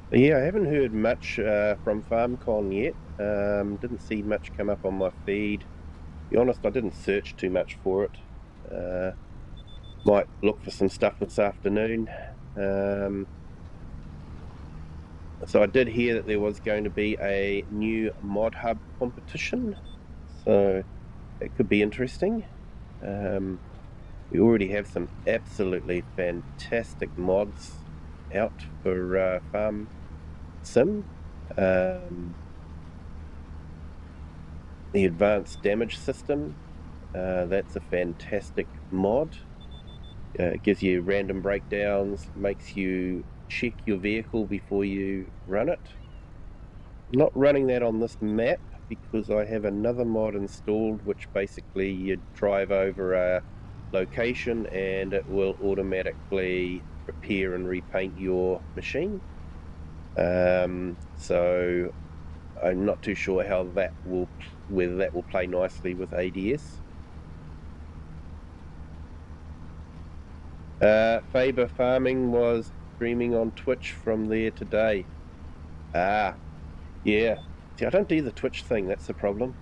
Yeah, I haven't heard much from FarmCon yet. Didn't see much come up on my feed. To be honest, I didn't search too much for it. Might look for some stuff this afternoon. So I did hear that there was going to be a new Mod Hub competition, so it could be interesting. We already have some absolutely fantastic mods out for Farm Sim. The advanced damage system, that's a fantastic mod. It gives you random breakdowns, makes you check your vehicle before you run it. I'm not running that on this map because I have another mod installed which basically you drive over a location and it will automatically repair and repaint your machine. So I'm not too sure whether that will play nicely with ADS. Faber Farming was streaming on Twitch from there today. Ah, yeah. See, I don't do the Twitch thing, that's the problem.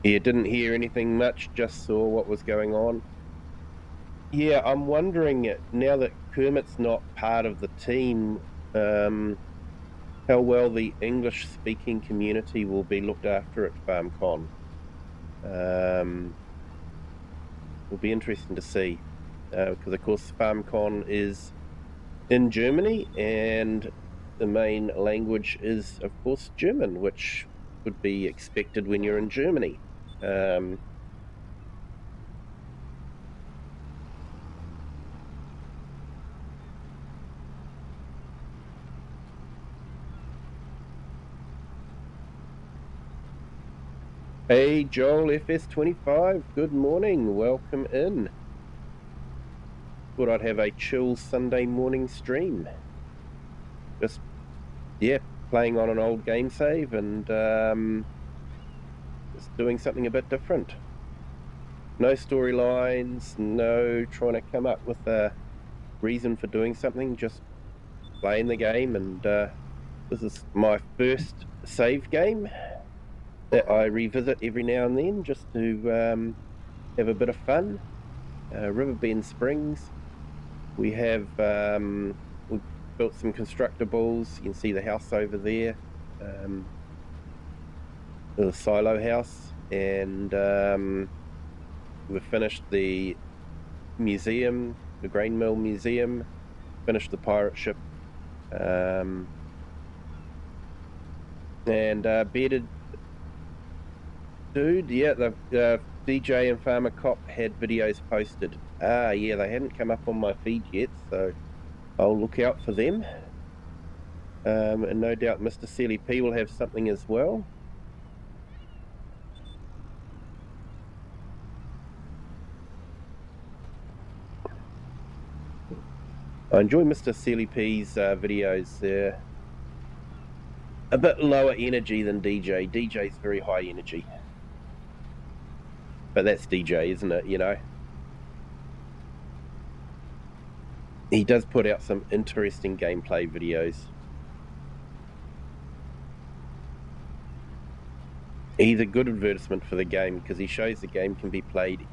Yeah, didn't hear anything much, just saw what was going on. Yeah, I'm wondering now that Kermit's not part of the team, how well the English-speaking community will be looked after at FarmCon. Will be interesting to see, because of course FarmCon is in Germany, and the main language is, of course, German, which would be expected when you're in Germany. Hey, Joel FS25, good morning, welcome in. Thought I'd have a chill Sunday morning stream. Just, yeah, playing on an old game save and just doing something a bit different. No storylines, no trying to come up with a reason for doing something, just playing the game. And this is my first save game that I revisit every now and then just to have a bit of fun. Riverbend Springs. We have we've built some constructibles. You can see the house over there, the silo house, and we've finished the museum, the grain mill museum, finished the pirate ship, and bearded dude, yeah, the DJ and Farmer Cop had videos posted. Yeah, they hadn't come up on my feed yet, so I'll look out for them. And no doubt Mr. CLP will have something as well. I enjoy Mr. CLP's videos. They're a bit lower energy than DJ. DJ's very high energy. But that's DJ, isn't it, you know? He does put out some interesting gameplay videos. He's a good advertisement for the game because he shows the game can be played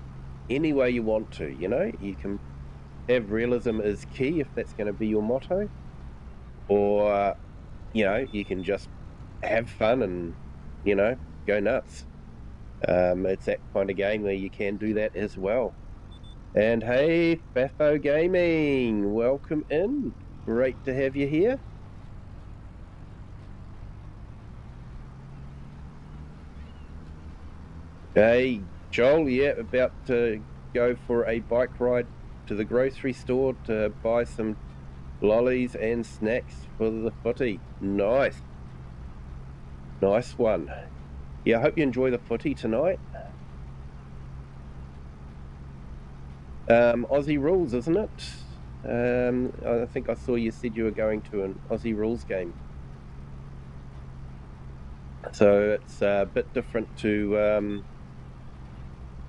any way you want to, you know? You can have realism is key if that's going to be your motto. Or, you know, you can just have fun and, you know, go nuts. It's that kind of game where you can do that as well. And hey, Faffo Gaming, welcome in. Great to have you here. Hey, Joel, yeah, about to go for a bike ride to the grocery store to buy some lollies and snacks for the footy. Nice. Nice one. Yeah, I hope you enjoy the footy tonight. Aussie rules, isn't it? I think I saw you said you were going to an Aussie rules game. So it's a bit different to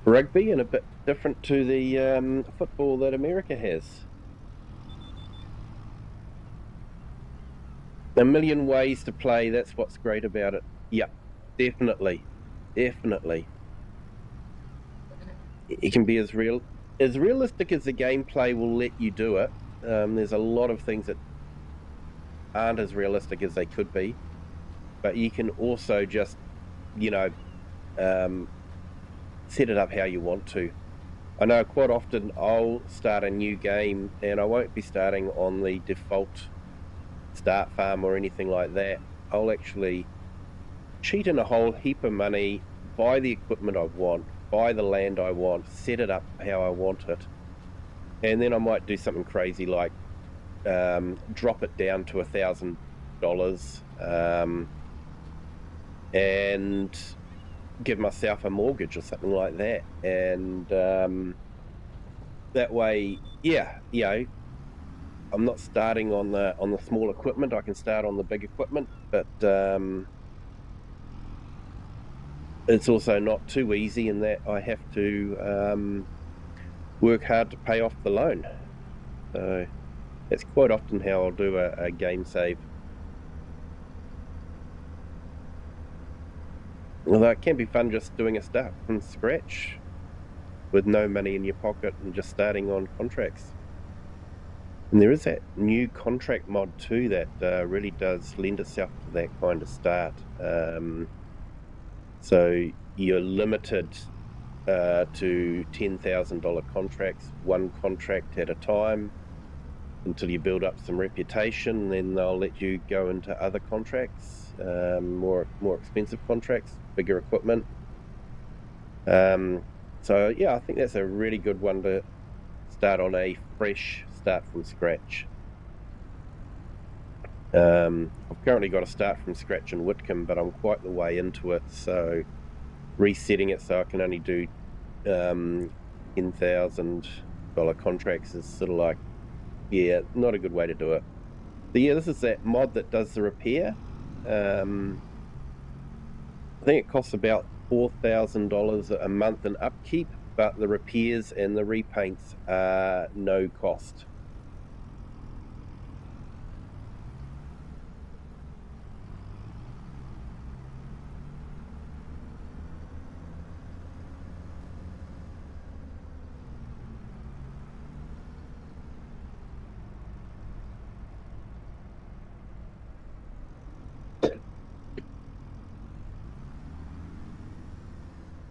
rugby and a bit different to the football that America has. A million ways to play, that's what's great about it. Yeah, definitely. Definitely. It can be as realistic as the gameplay will let you do it. There's a lot of things that aren't as realistic as they could be, but you can also just, you know, set it up how you want to. I know quite often I'll start a new game and I won't be starting on the default start farm or anything like that. I'll actually cheat in a whole heap of money, buy the equipment I want, buy the land I want, set it up how I want it, and then I might do something crazy like drop it down to $1,000 and give myself a mortgage or something like that, and that way, yeah, you know, I'm not starting on the small equipment. I can start on the big equipment, but it's also not too easy in that I have to work hard to pay off the loan. So that's quite often how I'll do a game save. Although it can be fun just doing a start from scratch with no money in your pocket and just starting on contracts. And there is that new contract mod too that really does lend itself to that kind of start. So you're limited to $10,000 contracts, one contract at a time, until you build up some reputation. Then they'll let you go into other contracts, more expensive contracts, bigger equipment. So yeah, I think that's a really good one to start on a fresh start from scratch. I've currently got a start from scratch in Whitcomb, but I'm quite the way into it, so resetting it so I can only do $10,000 contracts is sort of like, yeah, not a good way to do it. But yeah, this is that mod that does the repair. I think it costs about $4,000 a month in upkeep, but the repairs and the repaints are no cost.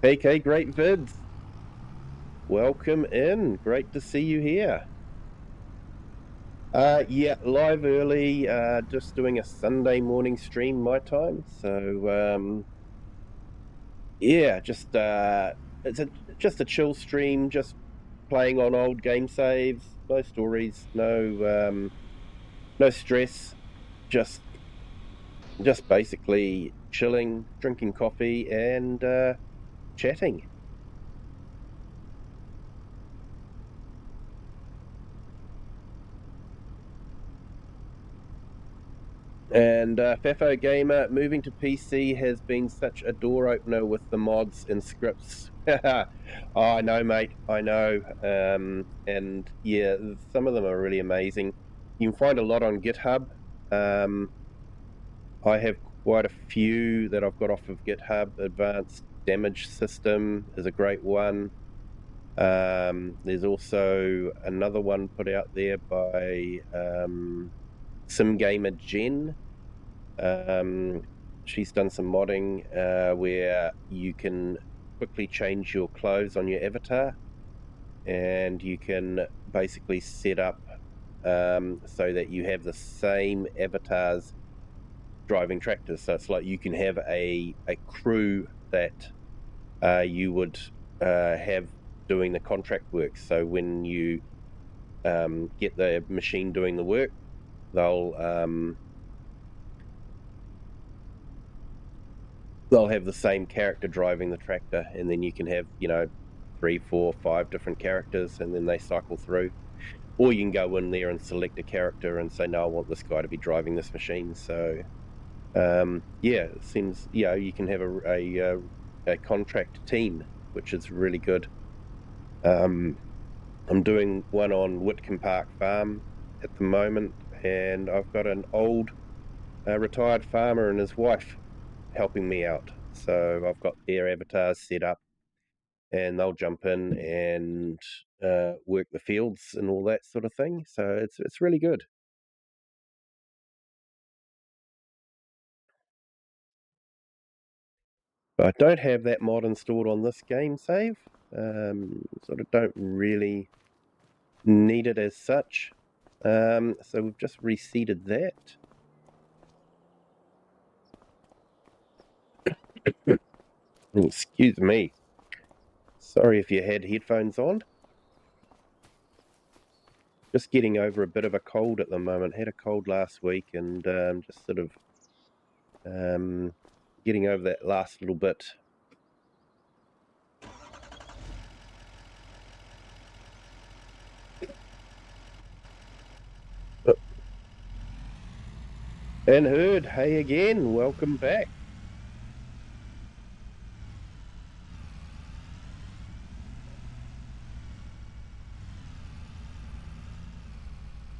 PK, great vids. Welcome in. Great to see you here. Yeah, live early, just doing a Sunday morning stream my time. So yeah, just it's a chill stream, just playing on old game saves, no stories, no stress, just basically chilling, drinking coffee and chatting. And Fefo Gamer, moving to PC has been such a door opener with the mods and scripts. Oh, I know, mate. I know. And yeah, some of them are really amazing. You can find a lot on GitHub. I have quite a few that I've got off of GitHub. Advanced Damage System is a great one. There's also another one put out there by Sim Gamer Jen. She's done some modding where you can quickly change your clothes on your avatar, and you can basically set up so that you have the same avatars driving tractors. So it's like you can have a crew that you would have doing the contract work. So when you get the machine doing the work, they'll have the same character driving the tractor, and then you can have 3, 4, 5 different characters, and then they cycle through. Or you can go in there and select a character and say, no, I want this guy to be driving this machine. So yeah, it seems you can have a contract team, which is really good. I'm doing one on Whitcomb Park Farm at the moment, and I've got an old retired farmer and his wife helping me out. So I've got their avatars set up, and they'll jump in and work the fields and all that sort of thing. So it's really good. But I don't have that mod installed on this game save. Sort of don't really need it as such. So we've just reseeded that. Excuse me. Sorry if you had headphones on. Just getting over a bit of a cold at the moment. Had a cold last week, and just sort of getting over that last little bit. And Herd, hey again, welcome back.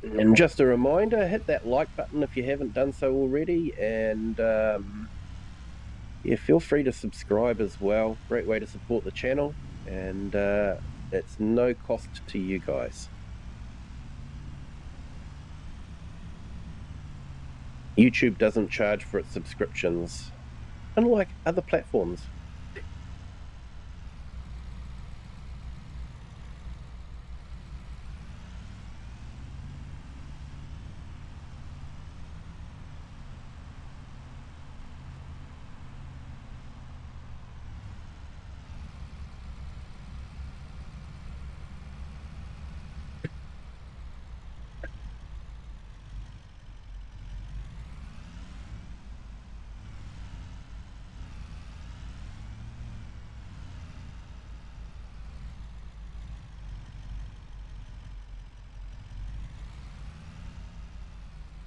And just a reminder, hit that like button if you haven't done so already, and yeah, feel free to subscribe as well. Great way to support the channel, and it's no cost to you guys. YouTube doesn't charge for its subscriptions, unlike other platforms.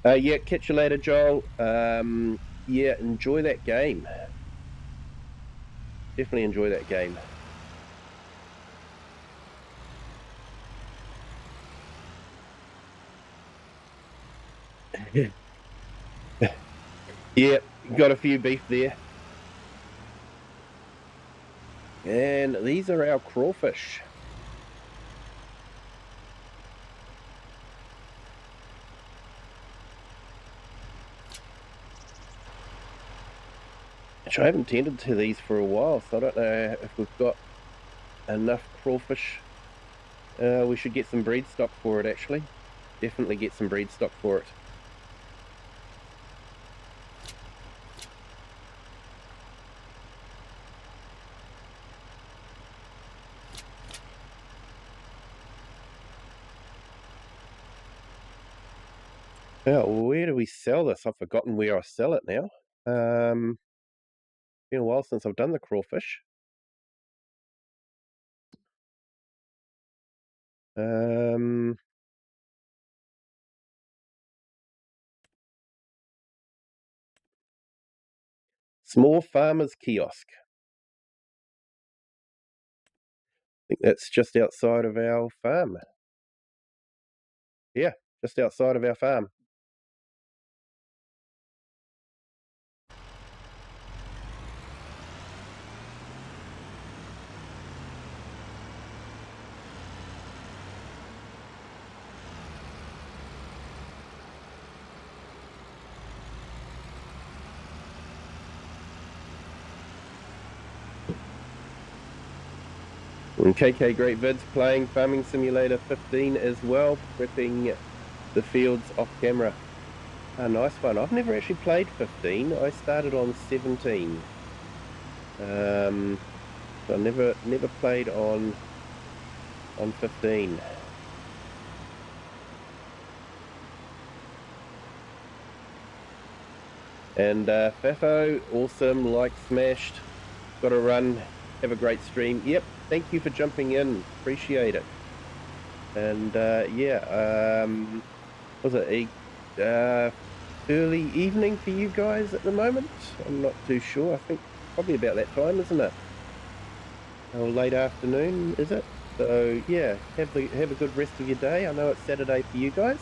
Yeah, catch you later, Joel. Yeah, enjoy that game. Definitely enjoy that game. Yeah, got a few beef there. And these are our crawfish. Which I haven't tended to these for a while, so I don't know if we've got enough crawfish. We should get some breed stock for it, actually. Definitely get some breed stock for it. Oh, where do we sell this? I've forgotten where I sell it now. Been a while since I've done the crawfish. Small Farmers Kiosk. I think that's just outside of our farm. Yeah, just outside of our farm. And KK Great Vids playing Farming Simulator 15 as well, prepping the fields off camera. A nice one. I've never actually played 15. I started on 17. I never played on 15. And Fafo, awesome, like smashed. Got to run. Have a great stream. Yep, thank you for jumping in. Appreciate it. And yeah, was it early evening for you guys at the moment? I'm not too sure. I think probably about that time, isn't it? Or late afternoon, is it? So yeah, have a good rest of your day. I know it's Saturday for you guys.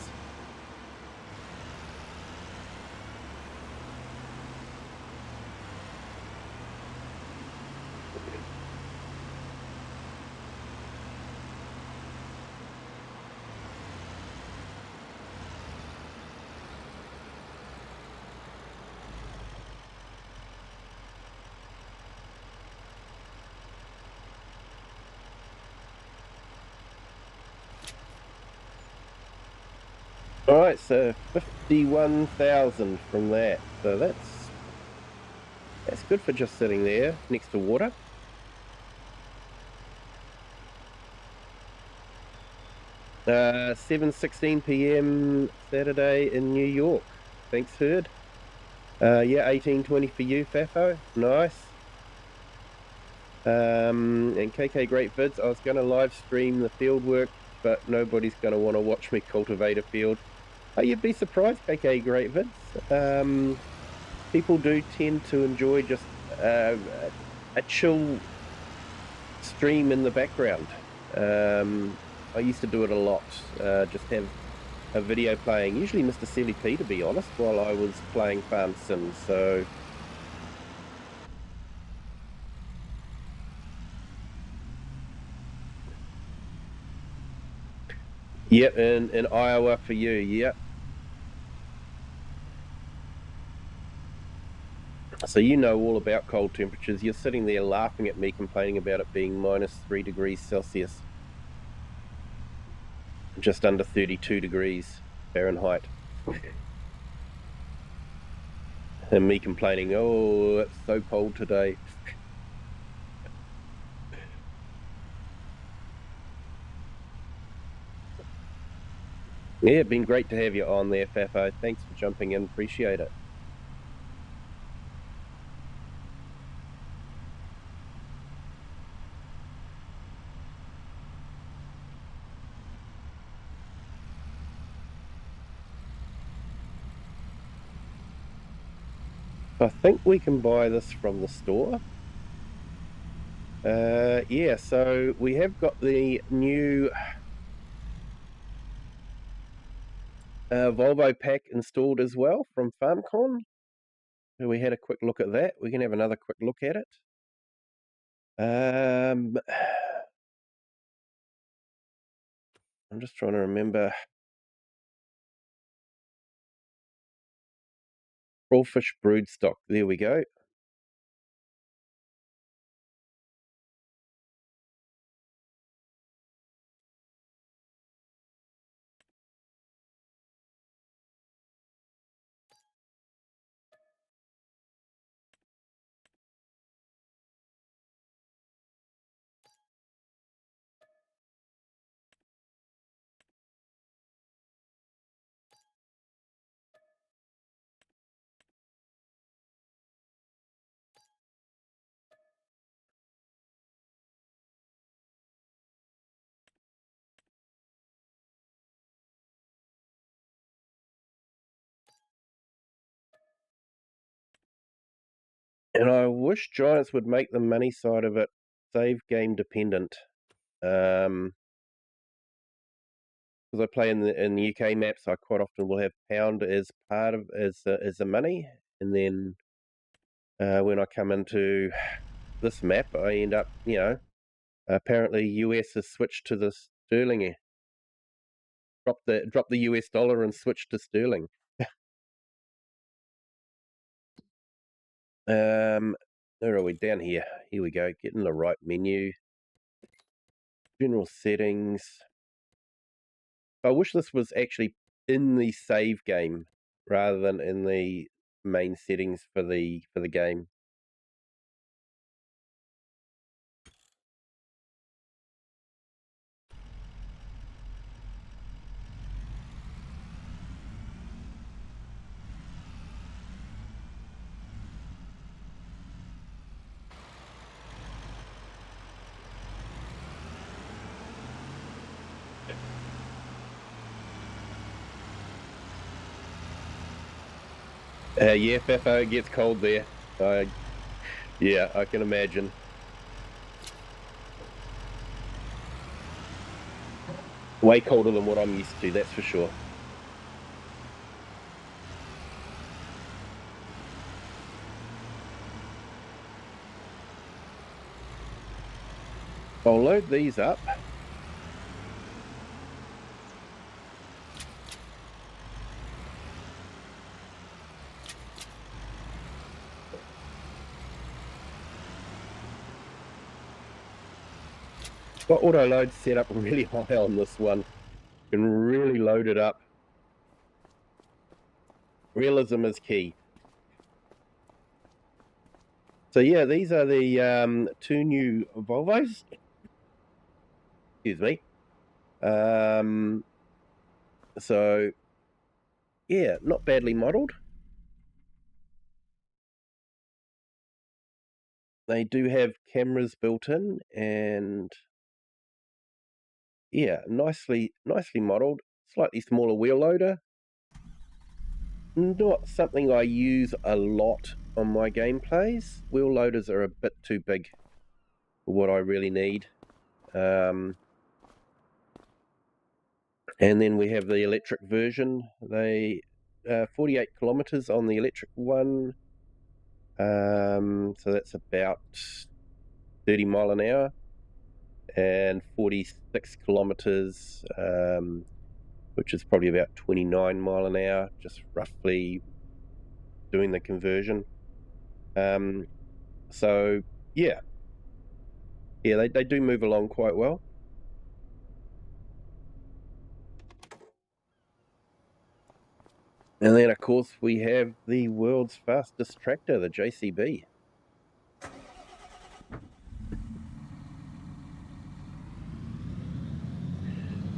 All right, so 51,000 from that. So that's good for just sitting there next to water. 7:16 p.m. Saturday in New York. Thanks, Herd. Yeah, 18:20 for you, Fafo. Nice. And KK Great Vids. I was going to live stream the field work, but nobody's going to want to watch me cultivate a field. Oh, you'd be surprised, KK Great Vids. People do tend to enjoy just a chill stream in the background. I used to do it a lot, just have a video playing, usually Mr. Silly P, to be honest, while I was playing Farm Sims, so... Yep, in Iowa for you, yep. So you know all about cold temperatures. You're sitting there laughing at me complaining about it being -3 degrees Celsius. Just under 32 degrees Fahrenheit. And me complaining, oh, it's so cold today. Yeah, been great to have you on there, Fafo. Thanks for jumping in. Appreciate it. I think we can buy this from the store. Yeah, so we have got the new Volvo pack installed as well from FarmCon. So we had a quick look at that. We can have another quick look at it. I'm just trying to remember. Crawfish broodstock. There we go. And I wish Giants would make the money side of it save game dependent. Because I play in the UK maps, I quite often will have pound as part of as the money, and then when I come into this map, I end up, apparently US has switched to the sterling. Drop the US dollar and switch to sterling. Where are we? Down here. Here we go. Getting the right menu. General settings. I wish this was actually in the save game rather than in the main settings for the game. Yeah, Fefo, it gets cold there. Yeah, I can imagine. Way colder than what I'm used to, that's for sure. I'll load these up. Got auto load set up really high on this one. You can really load it up. Realism is key. So yeah, these are the two new Volvos. Excuse me. So yeah, not badly modelled. They do have cameras built in, and yeah, nicely modelled. Slightly smaller wheel loader. Not something I use a lot on my gameplays. Wheel loaders are a bit too big for what I really need. And then we have the electric version. They 48 kilometers on the electric one. So that's about 30 mile an hour, and 46 kilometers, which is probably about 29 mile an hour, just roughly doing the conversion. So yeah, they do move along quite well. And then, of course, we have the world's fastest tractor, the JCB.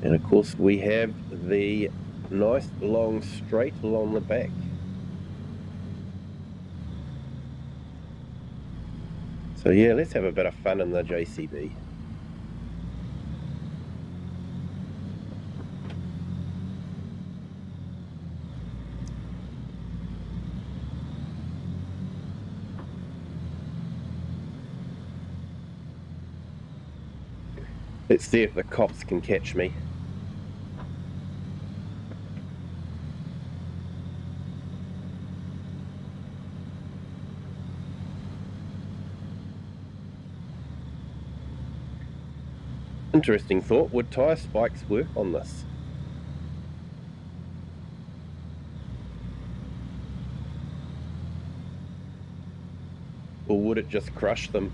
And, of course, we have the nice long straight along the back. So, yeah, let's have a bit of fun in the JCB. Let's see if the cops can catch me. Interesting thought, would tyre spikes work on this? Or would it just crush them?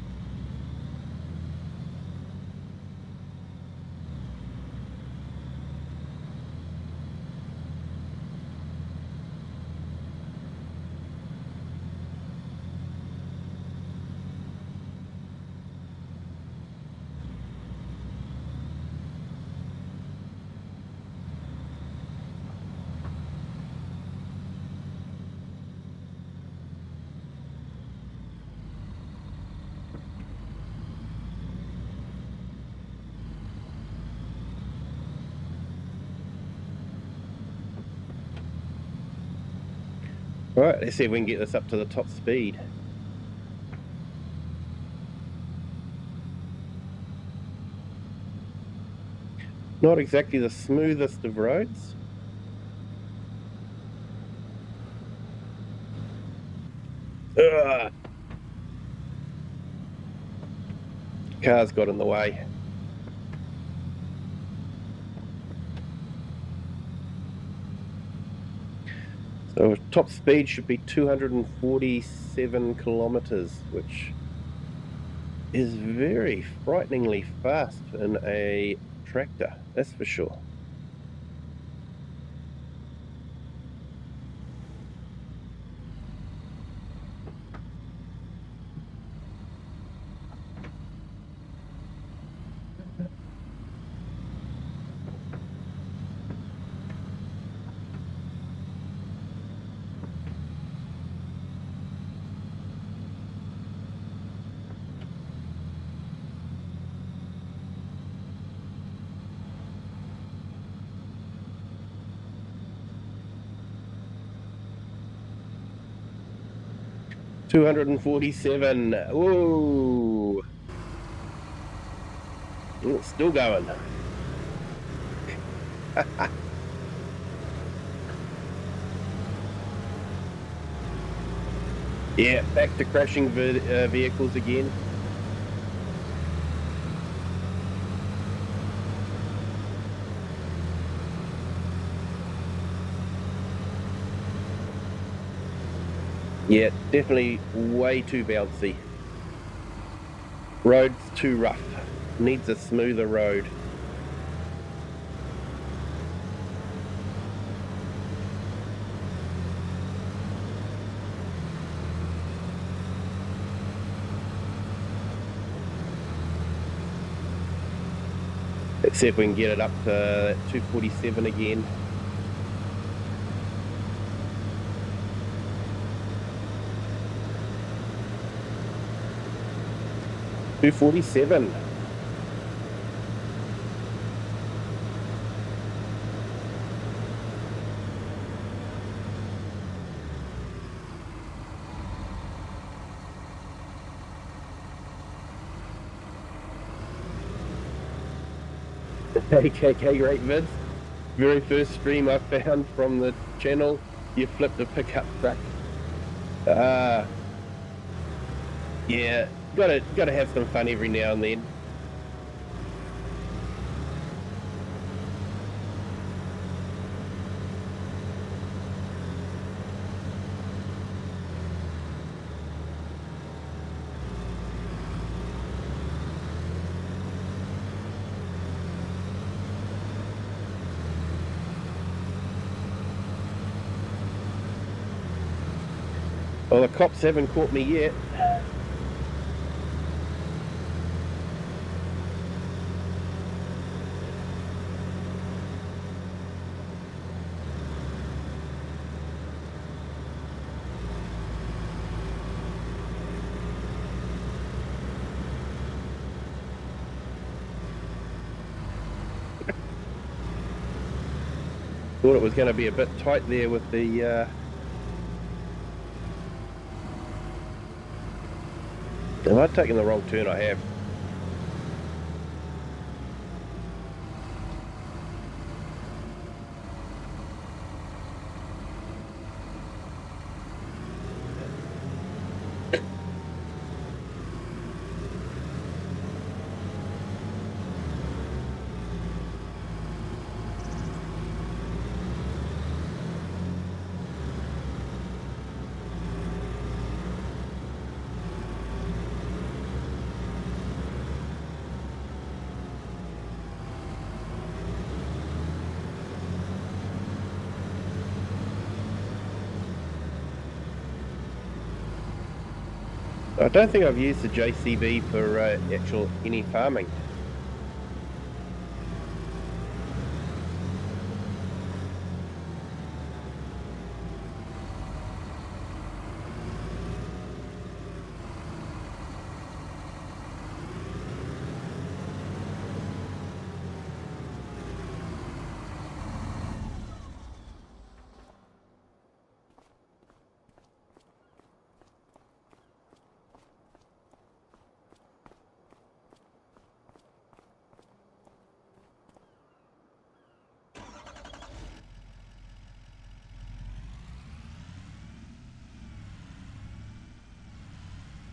Alright, let's see if we can get this up to the top speed. Not exactly the smoothest of roads. Ugh. Cars got in the way. So top speed should be 247 kilometers, which is very frighteningly fast in a tractor, that's for sure. $247. Whoa! It's still going. Yeah, back to crashing vehicles again. Yeah, definitely way too bouncy. Road's too rough. Needs a smoother road. Let's see if we can get it up to 247 again. $247. KKK great vids. Very first stream I found from the channel, you flipped a pickup truck. Yeah, gotta have some fun every now and then. Well, the cops haven't caught me yet. Thought it was going to be a bit tight there with the Have I taken the wrong turn? I have. I don't think I've used the JCB for actual any farming.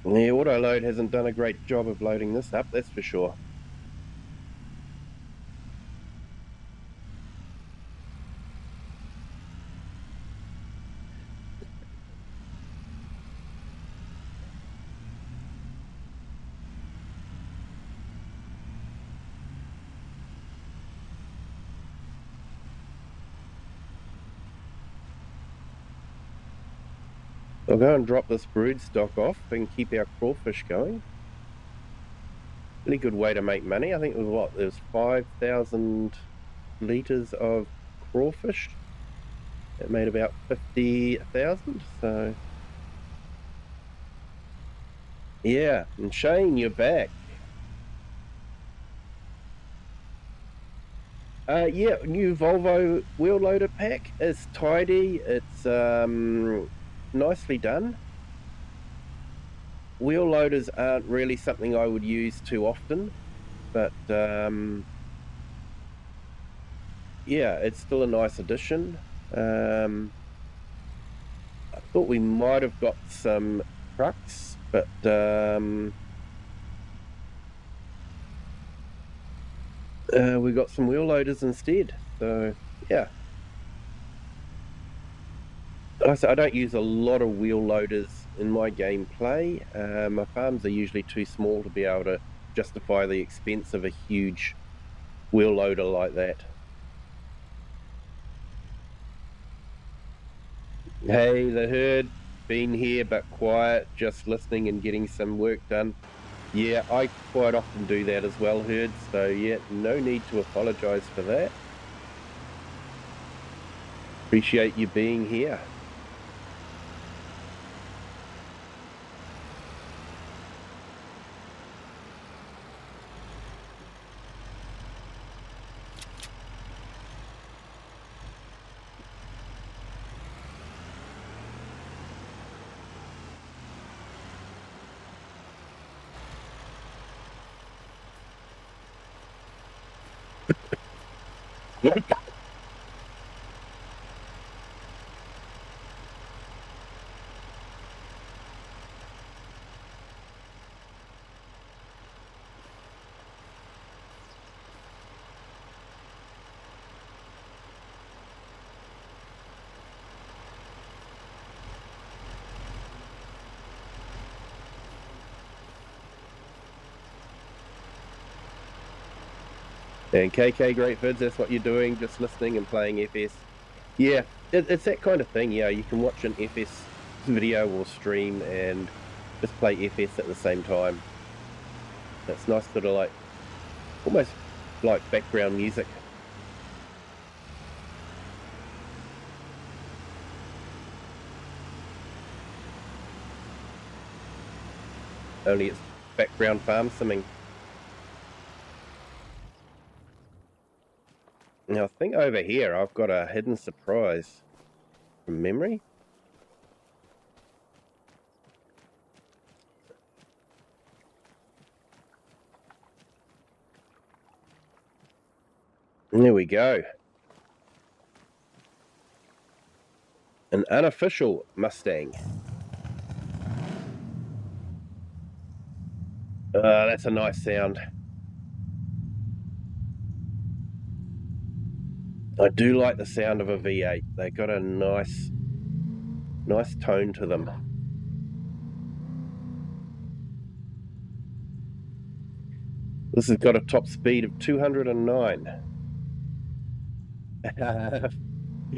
The auto load hasn't done a great job of loading this up, that's for sure. I'll go and drop this brood stock off and keep our crawfish going. Really good way to make money. I think it was what? There's 5,000 litres of crawfish. It made about 50,000. So yeah, and Shane, you're back. Yeah, new Volvo wheel loader pack. It's tidy. It's nicely done. Wheel loaders aren't really something I would use too often, but yeah, it's still a nice addition. I thought we might have got some trucks, but we got some wheel loaders instead. So yeah, I don't use a lot of wheel loaders in my gameplay. My farms are usually too small to be able to justify the expense of a huge wheel loader like that. Hey, the herd, been here but quiet, just listening and getting some work done. Yeah, I quite often do that as well, herd, so yeah, no need to apologise for that. Appreciate you being here. And KK Great Vids, that's what you're doing, just listening and playing FS. Yeah, it's that kind of thing. Yeah, you can watch an FS video or stream and just play FS at the same time. That's nice, sort of like, almost like background music. Only it's background farm simming. Now I think over here I've got a hidden surprise from memory. And there we go. An unofficial Mustang. That's a nice sound. I do like the sound of a V8. They got a nice tone to them. This has got a top speed of 209.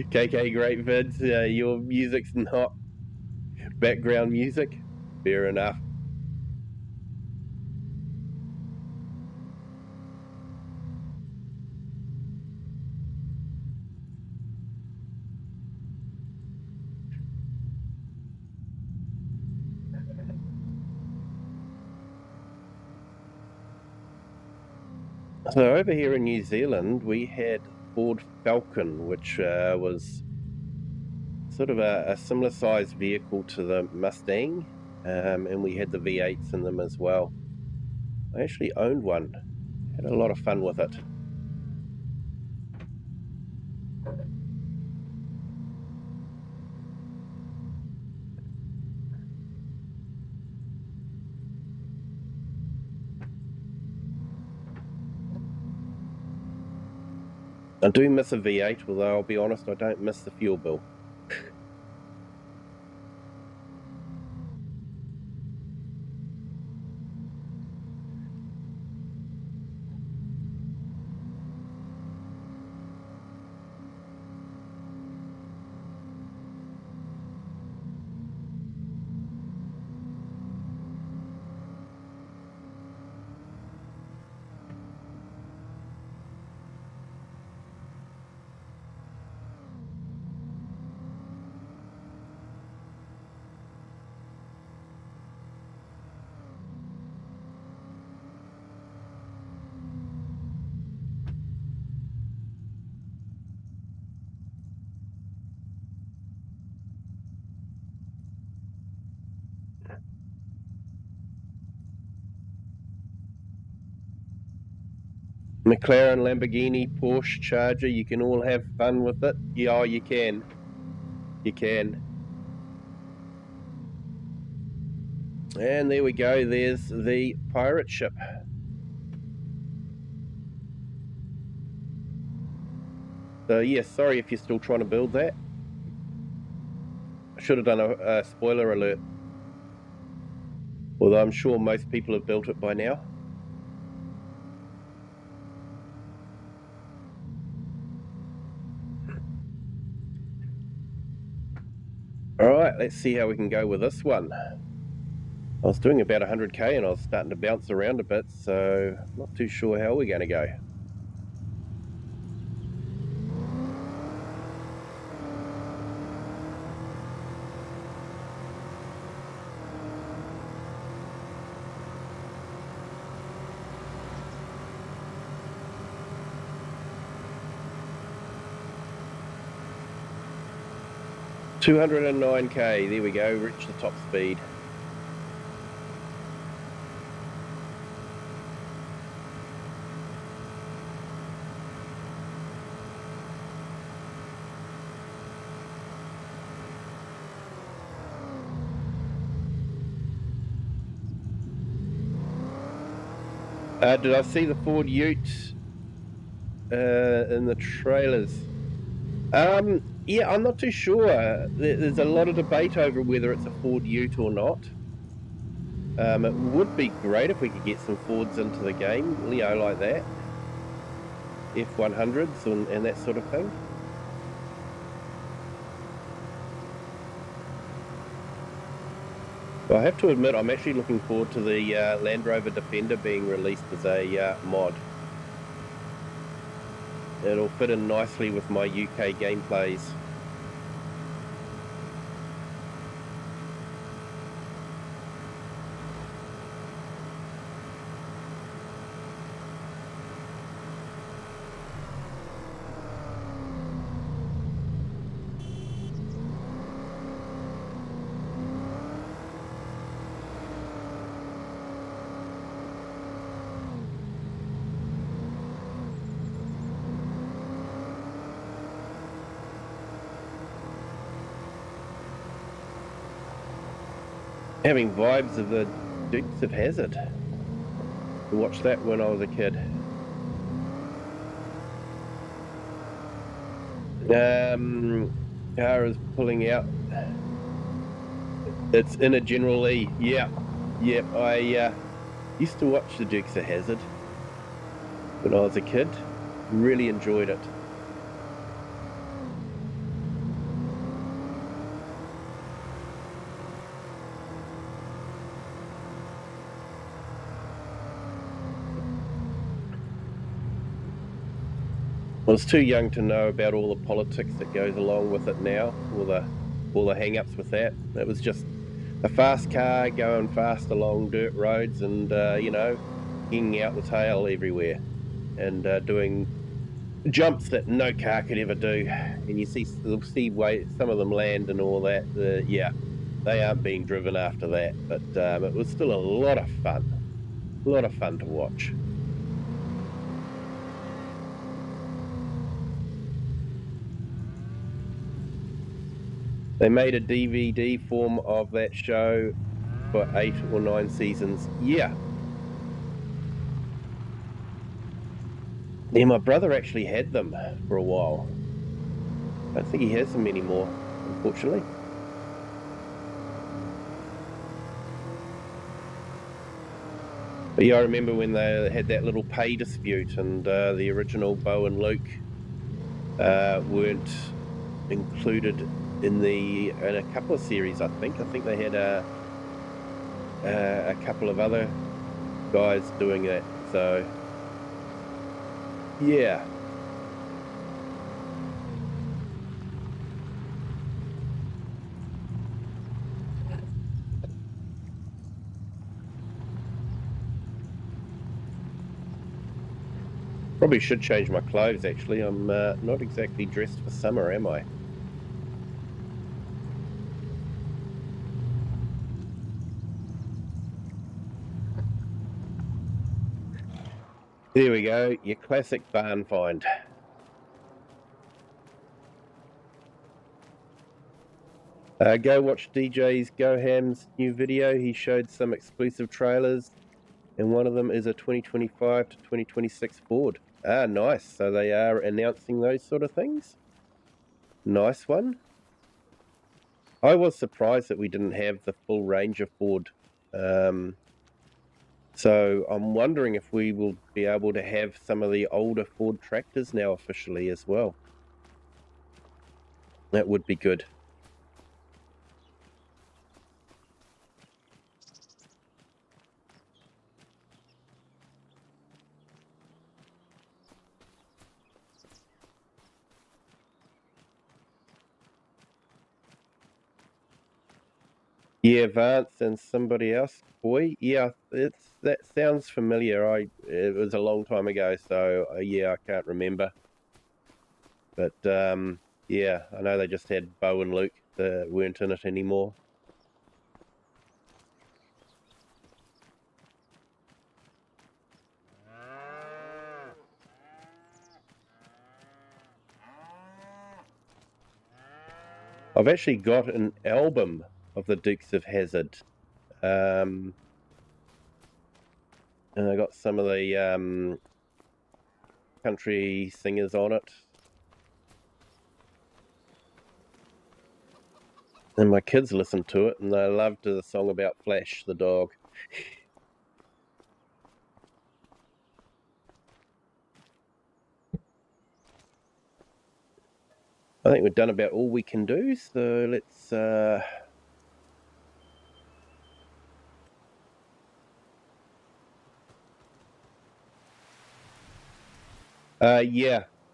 KK Great Vids, your music's not background music. Fair enough. So over here in New Zealand, we had Ford Falcon, which was sort of a similar sized vehicle to the Mustang, and we had the V8s in them as well. I actually owned one, had a lot of fun with it. I do miss a V8, although I'll be honest, I don't miss the fuel bill. McLaren, Lamborghini, Porsche, Charger, you can all have fun with it. Yeah, you can. You can. And there we go, there's the pirate ship. So yeah, sorry if you're still trying to build that. I should have done a spoiler alert. Although I'm sure most people have built it by now. Alright, let's see how we can go with this one. I was doing about 100k and I was starting to bounce around a bit, so I'm not too sure how we're going to go. $209k, there we go, reach the top speed. Did I see the Ford Ute in the trailers? Yeah, I'm not too sure. There's a lot of debate over whether it's a Ford Ute or not. It would be great if we could get some Fords into the game, like that. F100s and that sort of thing. But I have to admit, I'm actually looking forward to the Land Rover Defender being released as a mod. It'll fit in nicely with my UK gameplays. Having vibes of the Dukes of Hazzard. I watched that when I was a kid. Car is pulling out. It's in a General E. Yeah. I used to watch the Dukes of Hazzard when I was a kid. Really enjoyed it. I was too young to know about all the politics that goes along with it now, all the hang-ups with that. It was just a fast car going fast along dirt roads and, hanging out the tail everywhere. and doing jumps that no car could ever do. And you see some of them land and all that. Yeah, they aren't being driven after that, but it was still a lot of fun. A lot of fun to watch. They made a DVD form of that show for 8 or 9 seasons. Yeah. Yeah, my brother actually had them for a while. I don't think he has them anymore, unfortunately. But yeah, I remember when they had that little pay dispute and the original Bo and Luke weren't included in a couple of series. I think they had a couple of other guys doing it. So yeah. Probably should change my clothes, actually. I'm not exactly dressed for summer, am I? There we go, your classic barn find. Go watch DJ's GoHam's new video. He showed some exclusive trailers, and one of them is a 2025 to 2026 Ford. Ah, nice. So they are announcing those sort of things. Nice one. I was surprised that we didn't have the full range of Ford. So I'm wondering if we will be able to have some of the older Ford tractors now officially as well. That would be good. Yeah, Vance and somebody else. Boy, yeah, that sounds familiar. It was a long time ago, so yeah, I can't remember. But yeah, I know they just had Bo and Luke that weren't in it anymore. I've actually got an album of the Dukes of Hazzard. And I got some of the country singers on it. And my kids listened to it, and they loved the song about Flash, the dog. I think we've done about all we can do, so let's...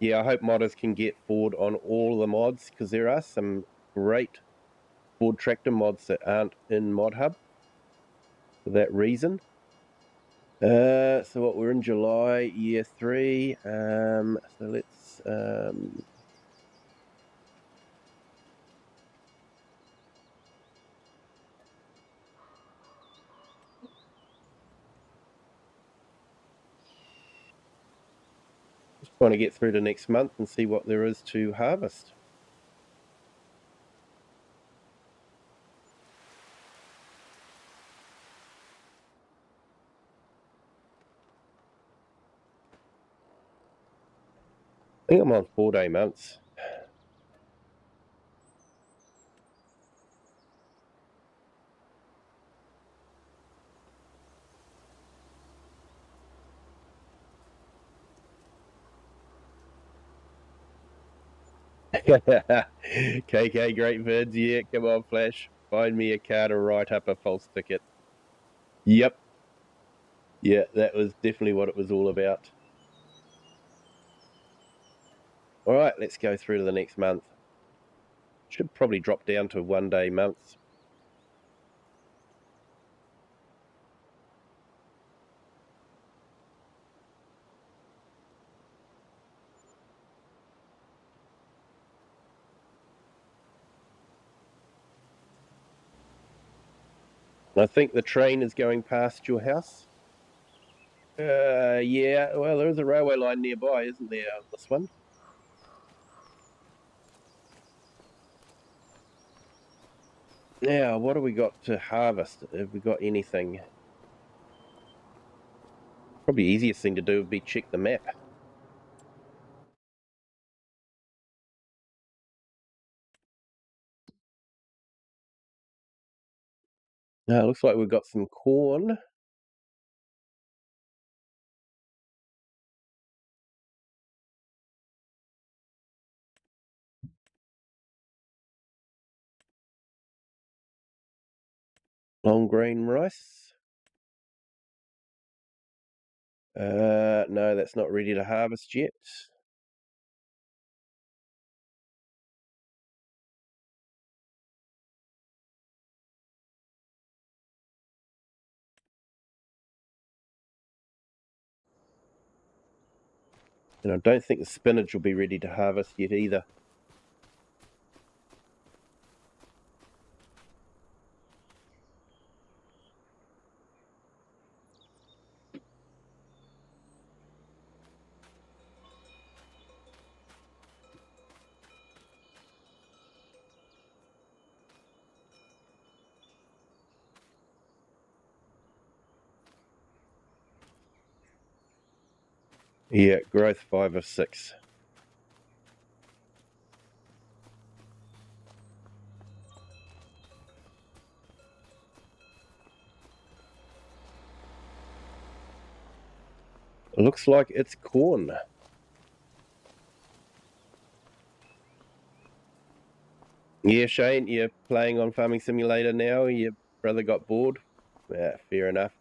yeah, I hope modders can get Ford on all the mods, because there are some great Ford tractor mods that aren't in Mod Hub for that reason. So what, we're in July, year 3. So let's... just trying to get through to next month and see what there is to harvest. I think I'm on 4-day months. KK, great vids. Yeah, come on, Flash. Find me a car to write up a false ticket. Yep. Yeah, that was definitely what it was all about. All right, let's go through to the next month. Should probably drop down to 1-day months. I think the train is going past your house. Yeah, well, there is a railway line nearby, isn't there, on this one? Now, what have we got to harvest? Have we got anything? Probably easiest thing to do would be check the map. Now, it looks like we've got some corn. Long grain rice. No, that's not ready to harvest yet. And I don't think the spinach will be ready to harvest yet either. Yeah, growth 5 of 6. Looks like it's corn. Yeah, Shane, you're playing on Farming Simulator now. Your brother got bored. Yeah, fair enough.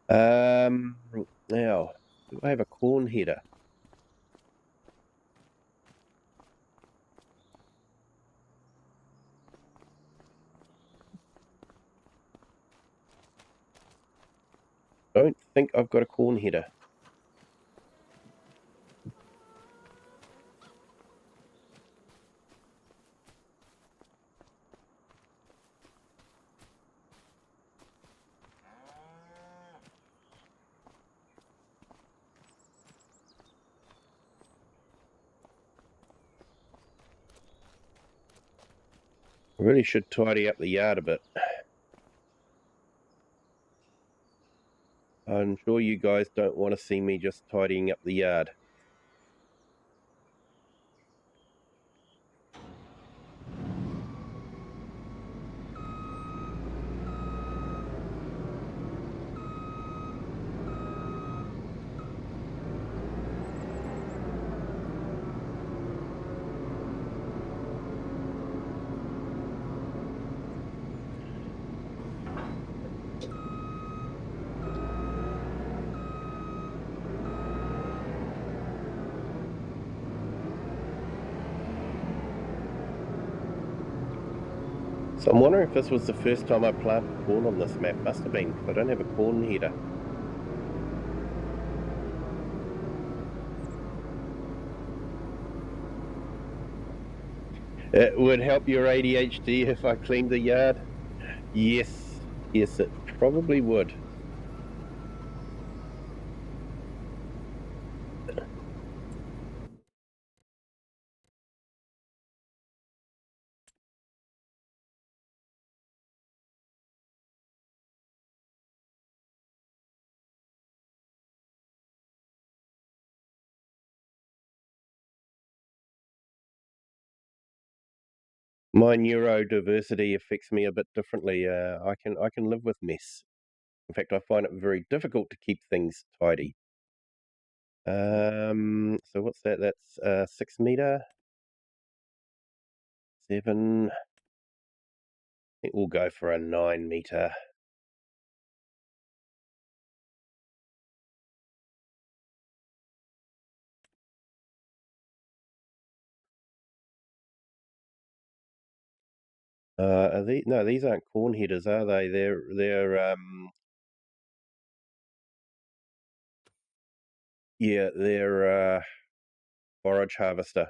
Now, do I have a corn header? Don't think I've got a corn header. I really should tidy up the yard a bit. I'm sure you guys don't want to see me just tidying up the yard. So I'm wondering if this was the first time I planted corn on this map. Must have been, because I don't have a corn header. It would help your ADHD if I cleaned the yard. Yes, yes, it probably would. My neurodiversity affects me a bit differently. I can live with mess. In fact, I find it very difficult to keep things tidy. So what's that? That's 6 meter, 7. I think we'll go for a 9 meter. Are these, no, these aren't corn headers, are they? They're forage harvester.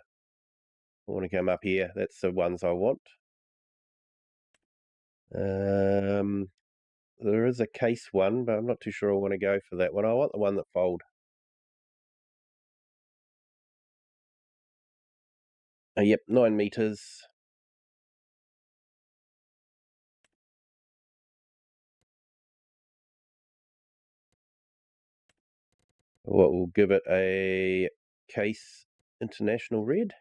I want to come up here. That's the ones I want. There is a case one, but I'm not too sure I want to go for that one. I want the one that fold. Yep, 9 meters. What will give it a case international red.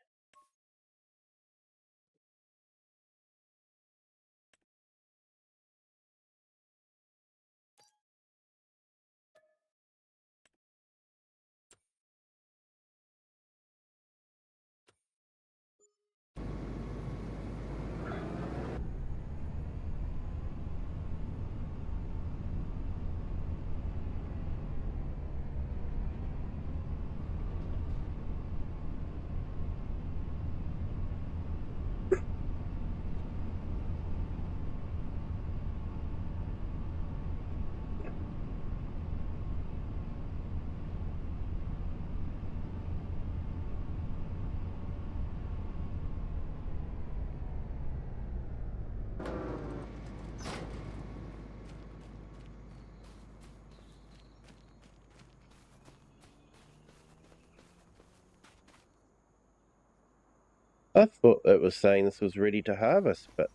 I thought it was saying this was ready to harvest, but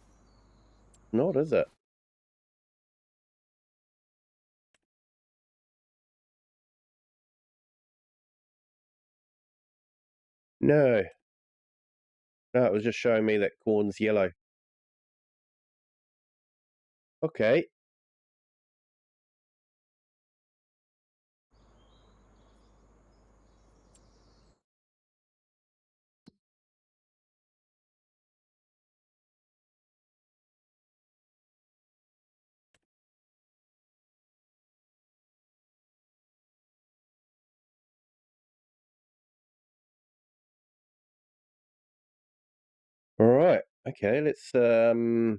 not, is it? No. No, it was just showing me that corn's yellow. Okay. All right. Okay, let's no,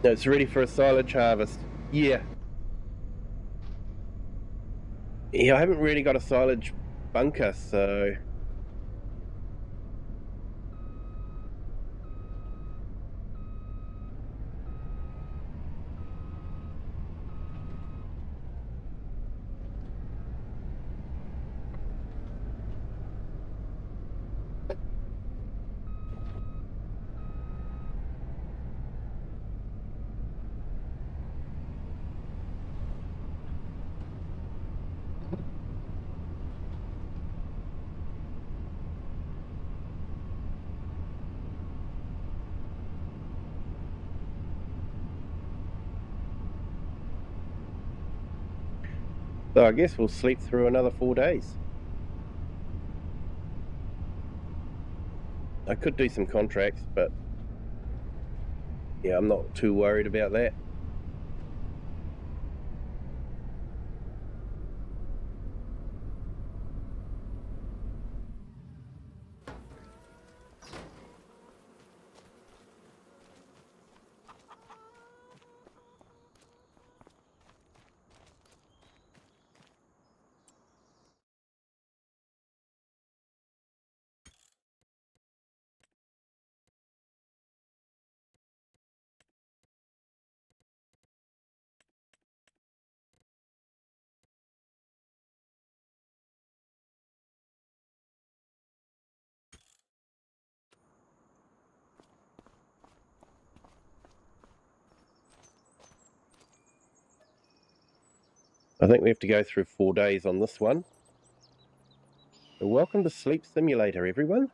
it's ready for a silage harvest. Yeah. Yeah, I haven't really got a silage bunker, so I guess we'll sleep through another 4 days. I could do some contracts, but yeah, I'm not too worried about that. I think we have to go through 4 days on this one. So welcome to Sleep Simulator, everyone.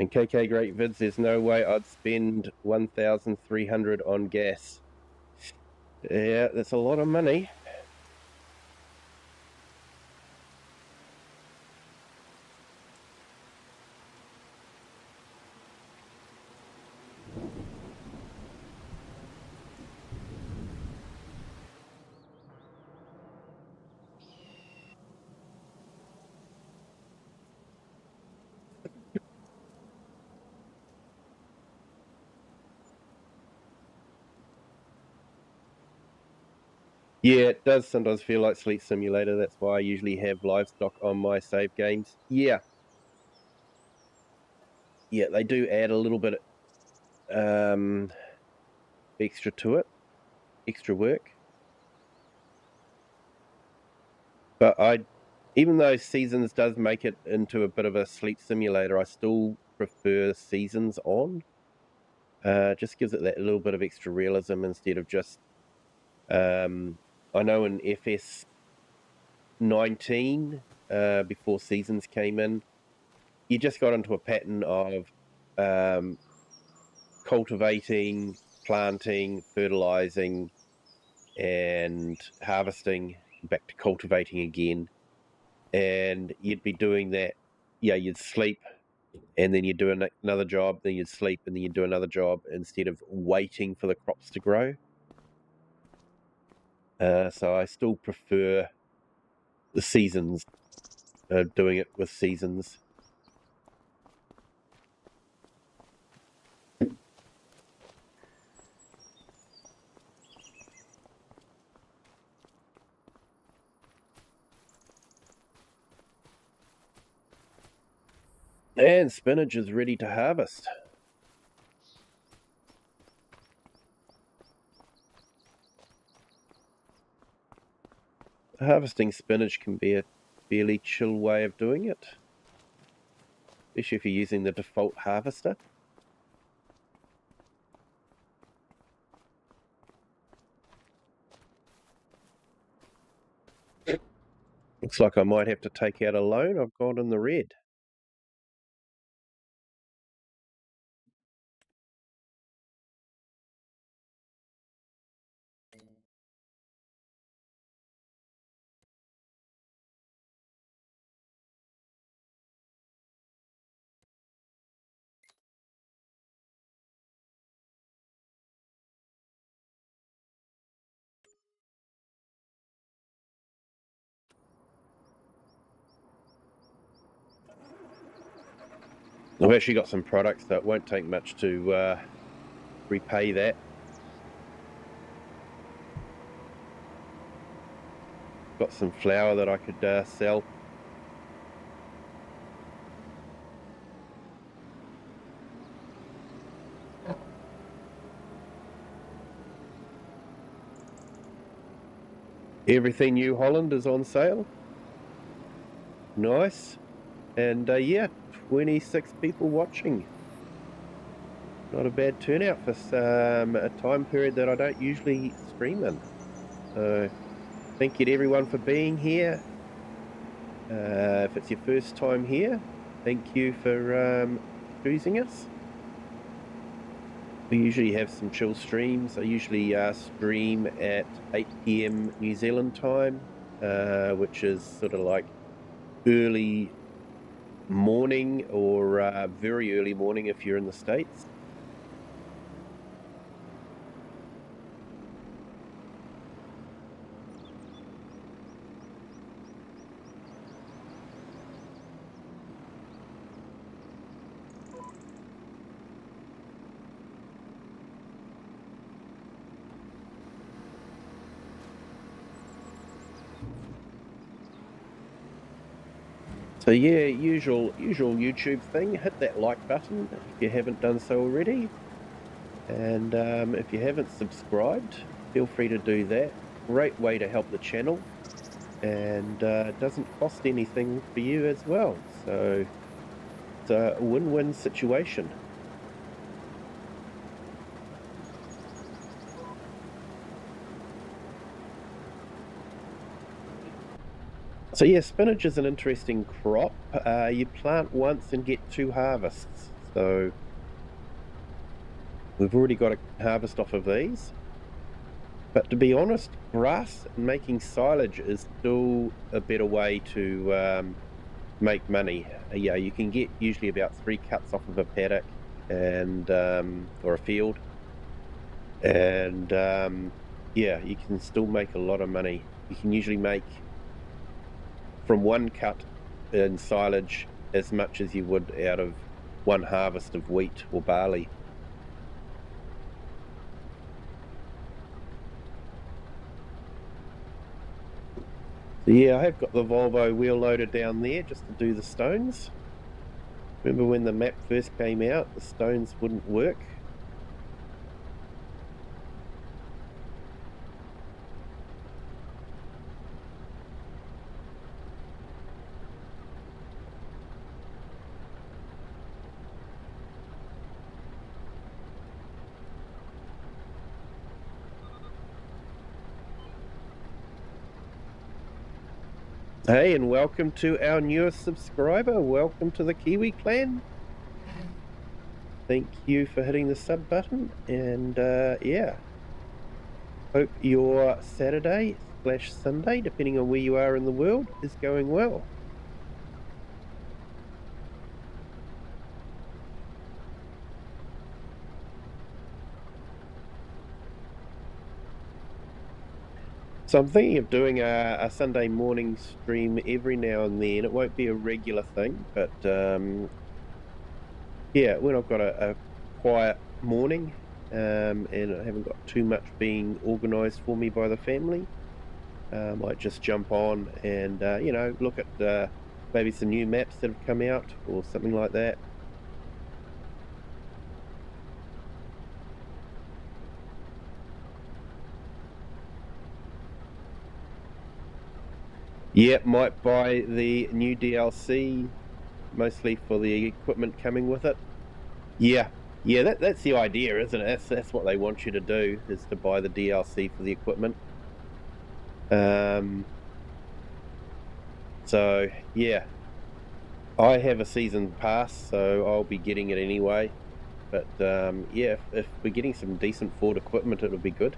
And KK Great Vids, there's no way I'd spend 1,300 on gas. Yeah, that's a lot of money. Yeah, it does sometimes feel like Sleep Simulator. That's why I usually have livestock on my save games. Yeah, they do add a little bit extra to it, extra work. But even though Seasons does make it into a bit of a sleep simulator, I still prefer Seasons on. Just gives it that little bit of extra realism instead of just. I know in FS 19, before Seasons came in, you just got into a pattern of cultivating, planting, fertilizing, and harvesting, back to cultivating again. And you'd be doing that. Yeah, you'd sleep, and then you'd do another job, then you'd sleep, and then you'd do another job instead of waiting for the crops to grow. So I still prefer the seasons, doing it with seasons. And spinach is ready to harvest. Harvesting spinach can be a fairly chill way of doing it, especially if you're using the default harvester. Looks like I might have to take out a loan. I've gone in the red. I've actually got some products that won't take much to repay that. Got some flour that I could sell. Everything New Holland is on sale. Nice. And yeah, 26 people watching. Not a bad turnout for a time period that I don't usually stream in. So thank you to everyone for being here. If it's your first time here, thank you for choosing us. We usually have some chill streams. I usually stream at 8 PM New Zealand time, which is sort of like early morning or very early morning if you're in the States. So yeah, usual YouTube thing. Hit that like button if you haven't done so already, and if you haven't subscribed, feel free to do that. Great way to help the channel, and it doesn't cost anything for you as well. So it's a win-win situation. So yeah, spinach is an interesting crop. You plant once and get 2 harvests. So we've already got a harvest off of these. But to be honest, grass and making silage is still a better way to make money. Yeah, you can get usually about 3 cuts off of a paddock and or a field, and yeah, you can still make a lot of money. You can usually make from 1 cut in silage as much as you would out of 1 harvest of wheat or barley. So yeah, I have got the Volvo wheel loader down there just to do the stones. Remember when the map first came out, the stones wouldn't work? Hey, and welcome to our newest subscriber. Welcome to the Kiwi clan. Thank you for hitting the sub button, and yeah, hope your Saturday/Sunday, depending on where you are in the world, is going well. So I'm thinking of doing a Sunday morning stream every now and then. It won't be a regular thing, but yeah, when I've got a quiet morning and I haven't got too much being organised for me by the family, I might just jump on and you know, look at maybe some new maps that have come out or something like that. Yeah, might buy the new DLC, mostly for the equipment coming with it. Yeah, that's the idea, isn't it? That's what they want you to do, is to buy the DLC for the equipment. So yeah, I have a season pass, so I'll be getting it anyway. But yeah, if we're getting some decent Ford equipment, it'll be good.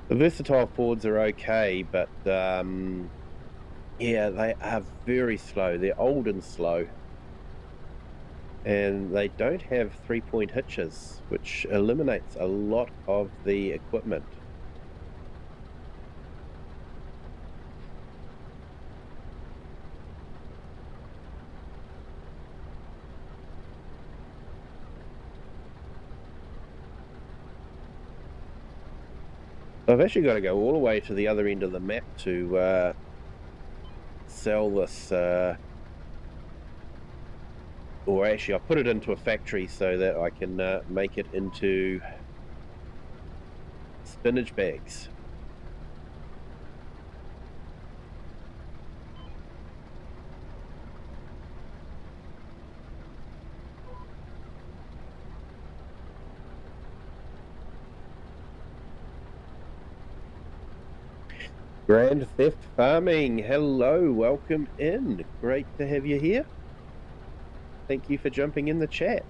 The versatile Fords are okay, but yeah, they are very slow. They're old and slow, and they don't have 3-point hitches, which eliminates a lot of the equipment. I've actually got to go all the way to the other end of the map to sell this, or actually I'll put it into a factory so that I can make it into spinach bags. Grand Theft Farming, hello, welcome in. Great to have you here. Thank you for jumping in the chat.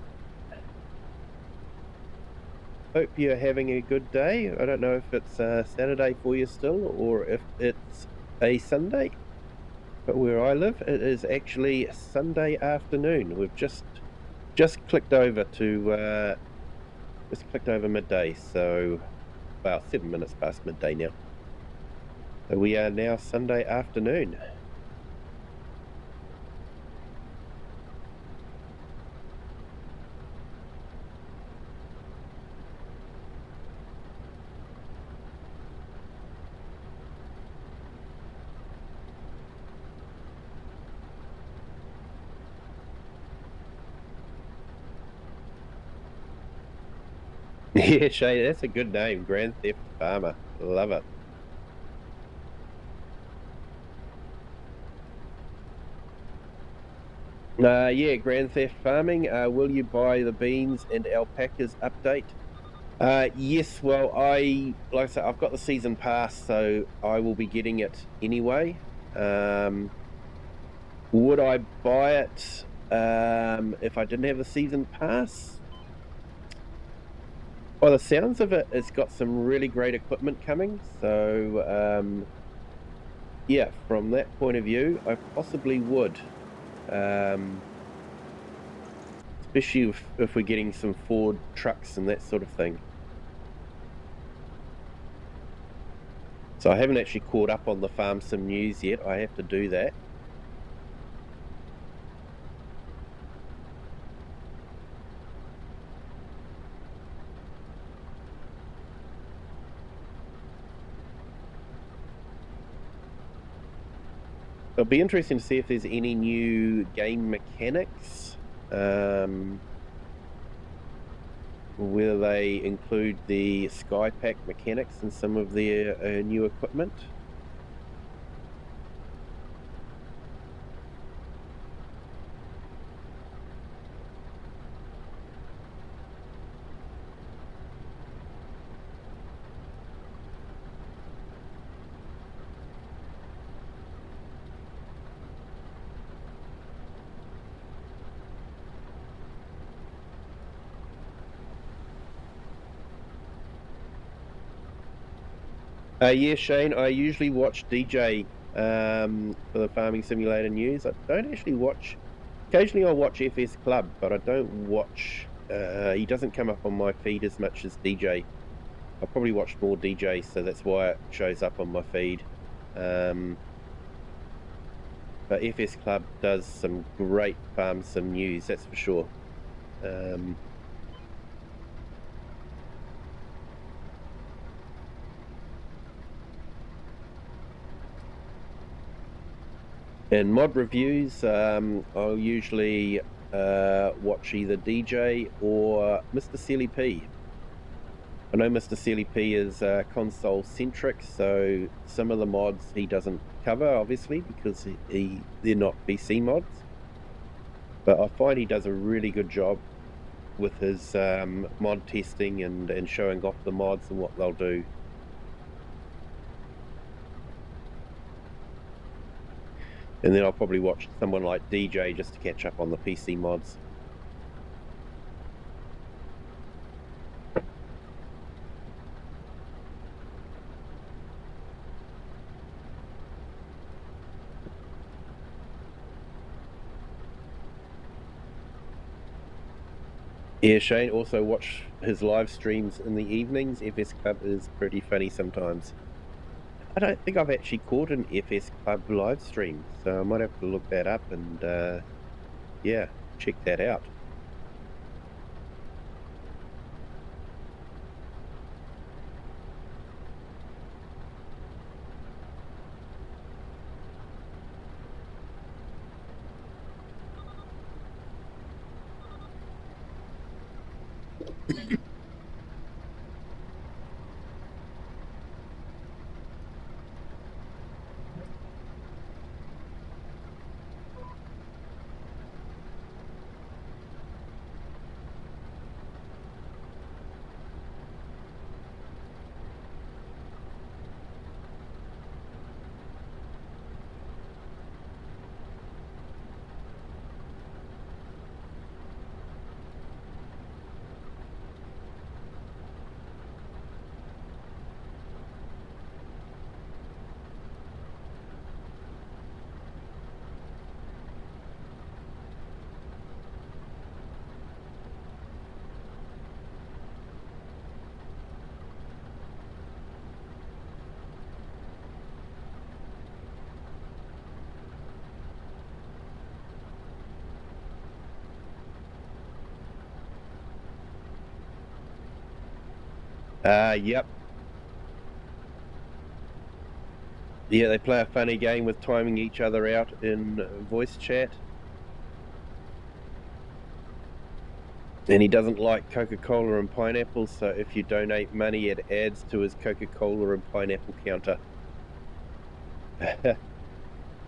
Hope you're having a good day. I don't know if it's Saturday for you still or if it's a Sunday, but where I live it is actually Sunday afternoon. We've just clicked over to midday, so about 7 minutes past midday now. So we are now Sunday afternoon. Yeah, Shay, that's a good name, Grand Theft Farmer. Love it. Yeah, Grand Theft Farming. Will you buy the beans and alpacas update? Yes, well, like I said, I've got the season pass, so I will be getting it anyway. Would I buy it? If I didn't have the season pass, by the sounds of it, it's got some really great equipment coming. So, yeah, from that point of view, I possibly would. Especially if we're getting some Ford trucks and that sort of thing. So I haven't actually caught up on the Farm Sim news yet. I have to do that. It'll be interesting to see if there's any new game mechanics, whether they include the Sky Pack mechanics in some of their new equipment. Yeah, Shane, I usually watch DJ for the Farming Simulator news. I don't actually watch, occasionally I'll watch FS Club, but I don't watch, he doesn't come up on my feed as much as DJ. I probably watch more DJ, so that's why it shows up on my feed. But FS Club does some great Farm Sim news, that's for sure. And mod reviews, I'll usually watch either DJ or Mr. Sealy P. I know Mr. Sealy P is console centric, so some of the mods he doesn't cover, obviously, because they're not PC mods. But I find he does a really good job with his mod testing and showing off the mods and what they'll do. And then I'll probably watch someone like DJ just to catch up on the PC mods. Yeah, Shane, also watch his live streams in the evenings. FS Club is pretty funny sometimes. I don't think I've actually caught an FS Club live stream, so I might have to look that up and, yeah, check that out. Yep. Yeah, they play a funny game with timing each other out in voice chat. And he doesn't like Coca-Cola and pineapple, so if you donate money, it adds to his Coca-Cola and pineapple counter.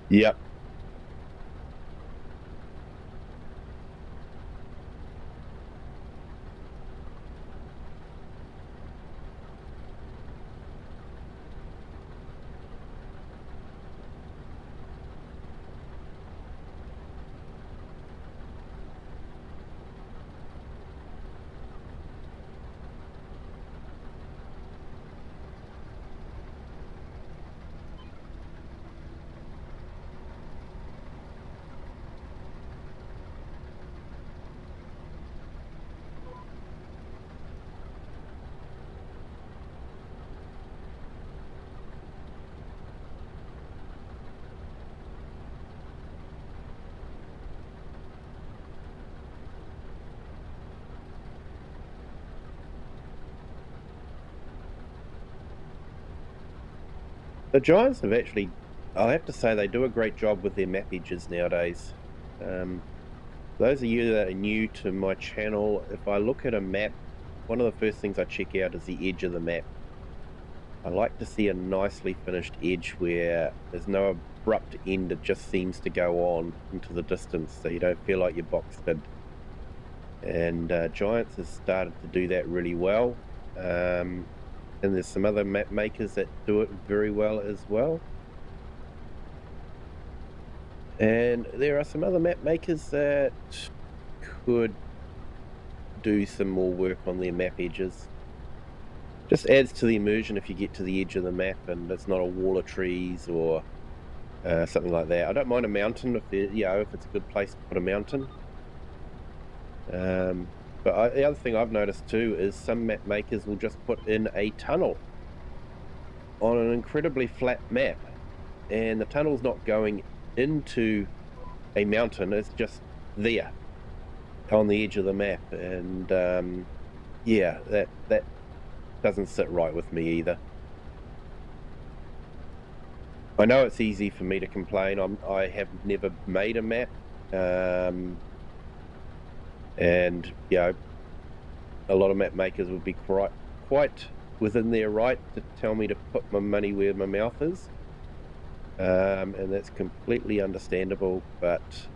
Yep. The Giants have actually, I'll have to say, they do a great job with their map edges nowadays. Those of you that are new to my channel, if I look at a map, one of the first things I check out is the edge of the map. I like to see a nicely finished edge where there's no abrupt end, it just seems to go on into the distance, so you don't feel like you're boxed in. And Giants has started to do that really well. And there's some other map makers that do it very well as well. And there are some other map makers that could do some more work on their map edges. Just adds to the immersion if you get to the edge of the map and it's not a wall of trees or something like that. I don't mind a mountain if it's a good place to put a mountain. But the other thing I've noticed too is some map makers will just put in a tunnel on an incredibly flat map, and the tunnel's not going into a mountain, it's just there on the edge of the map, and yeah, that doesn't sit right with me either. I know it's easy for me to complain. I have never made a map, and a lot of map makers would be quite within their right to tell me to put my money where my mouth is, and that's completely understandable, but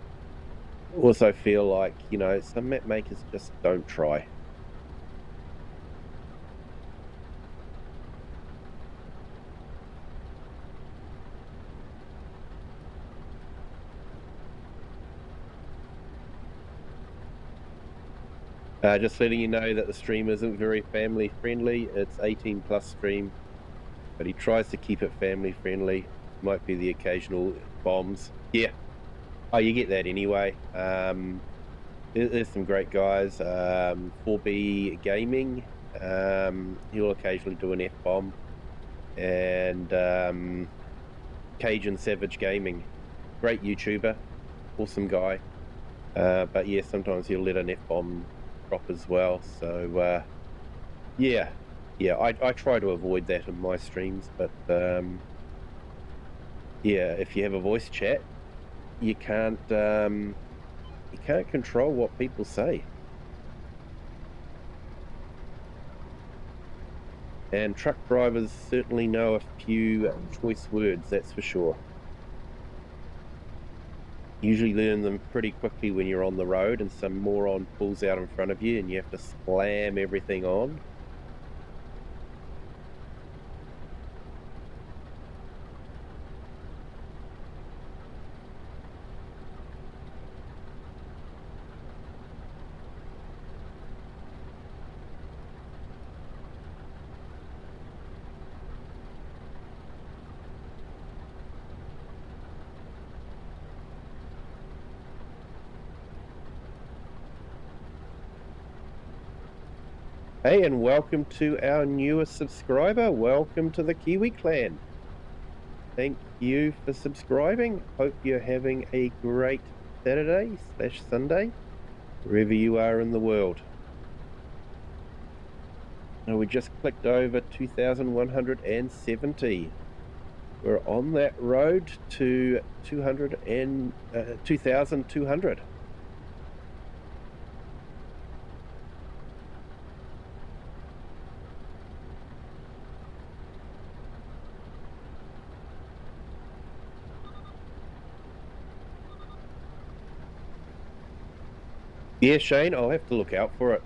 also feel like, some map makers just don't try. Just letting you know that the stream isn't very family friendly. It's 18 plus stream, but he tries to keep it family friendly. Might be the occasional bombs. Yeah. Oh, you get that anyway. There's some great guys. 4B Gaming, he'll occasionally do an F-bomb. And Cajun Savage Gaming, great YouTuber, awesome guy. But yeah, sometimes he'll let an F-bomb drop as well. So yeah, I try to avoid that in my streams, but yeah, if you have a voice chat, you can't control what people say. And truck drivers certainly know a few choice words, that's for sure. Usually learn them pretty quickly when you're on the road and some moron pulls out in front of you and you have to slam everything on. Hey, and welcome to our newest subscriber. Welcome to the Kiwi clan. Thank you for subscribing. Hope you're having a great Saturday/Sunday, wherever you are in the world. Now, we just clicked over 2,170. We're on that road to 2,200. Yeah, Shane, I'll have to look out for it.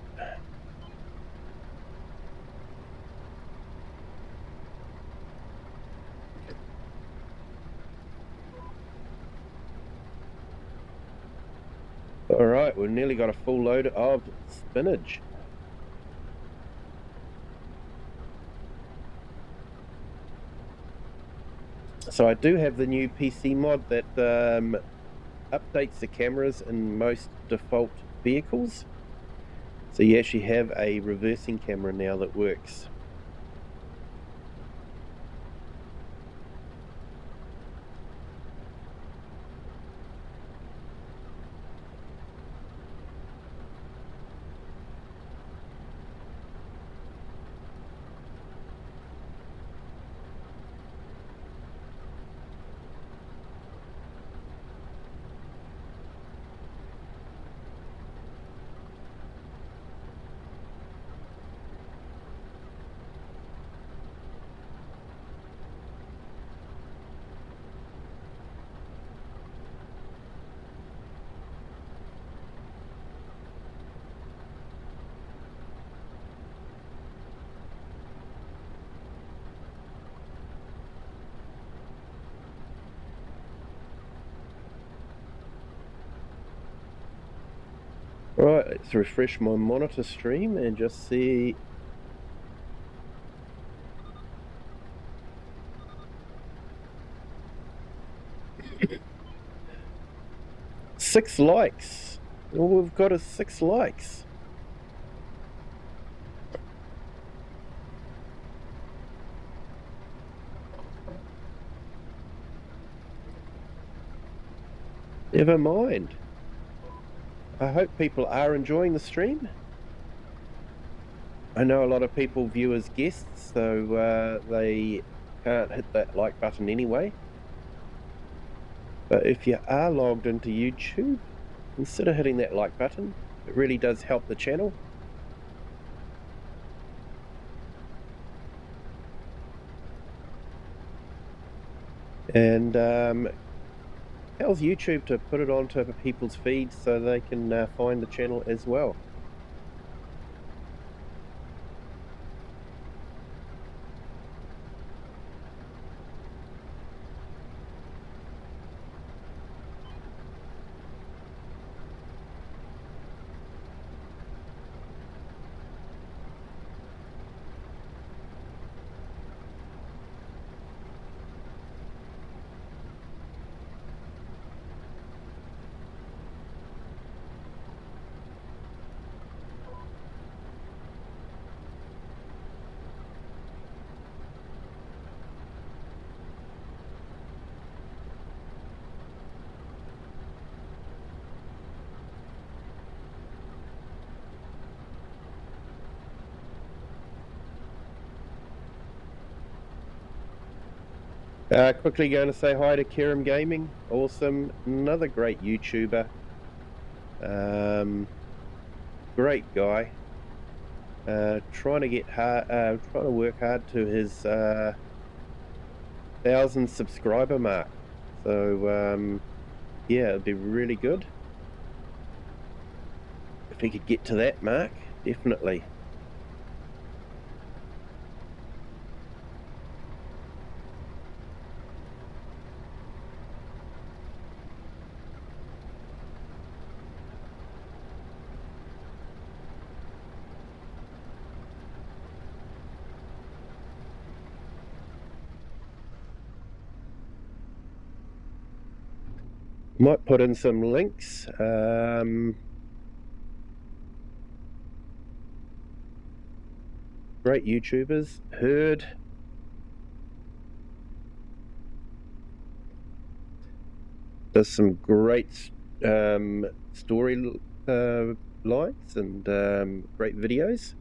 All right, we've nearly got a full load of spinach. So I do have the new PC mod that updates the cameras in most default vehicles. So you actually have a reversing camera now that works. Right, let's refresh my monitor stream and just see. Six likes. All we've got is 6 likes. Never mind. I hope people are enjoying the stream. I know a lot of people view as guests, so they can't hit that like button anyway. But if you are logged into YouTube, consider hitting that like button. It really does help the channel. And tells YouTube to put it onto people's feeds so they can find the channel as well. Quickly going to say hi to Kerem Gaming. Awesome. Another great YouTuber. Great guy. Trying to work hard to his 1,000 subscriber mark. So yeah, it'd be really good if he could get to that mark. Definitely. Might put in some links. Great YouTubers. Heard. Does some great story lines and great videos.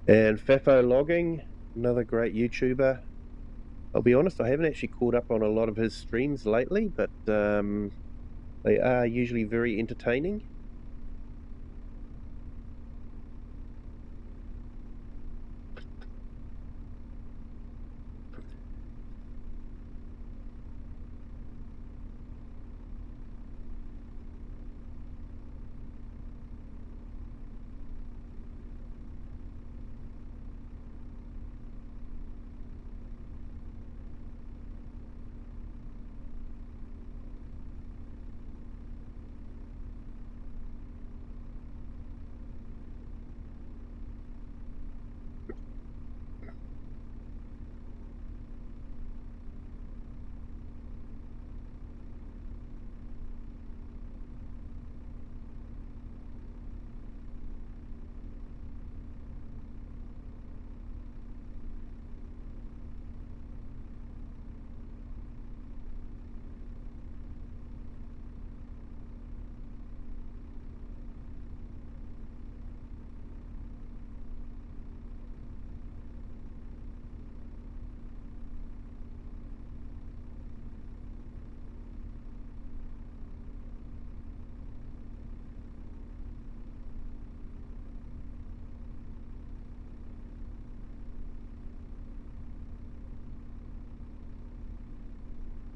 And Fafo Logging, another great YouTuber. I'll be honest, I haven't actually caught up on a lot of his streams lately, but they are usually very entertaining.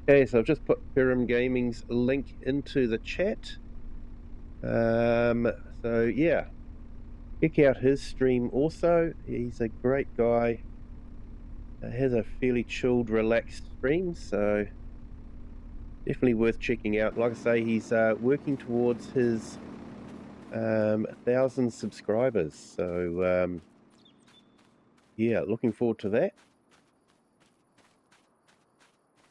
Okay, so I've just put Kerem Gaming's link into the chat. So yeah, Check out his stream also. He's a great guy. Has a fairly chilled, relaxed stream, so definitely worth checking out. Like I say, he's working towards his 1,000 subscribers, so yeah, looking forward to that.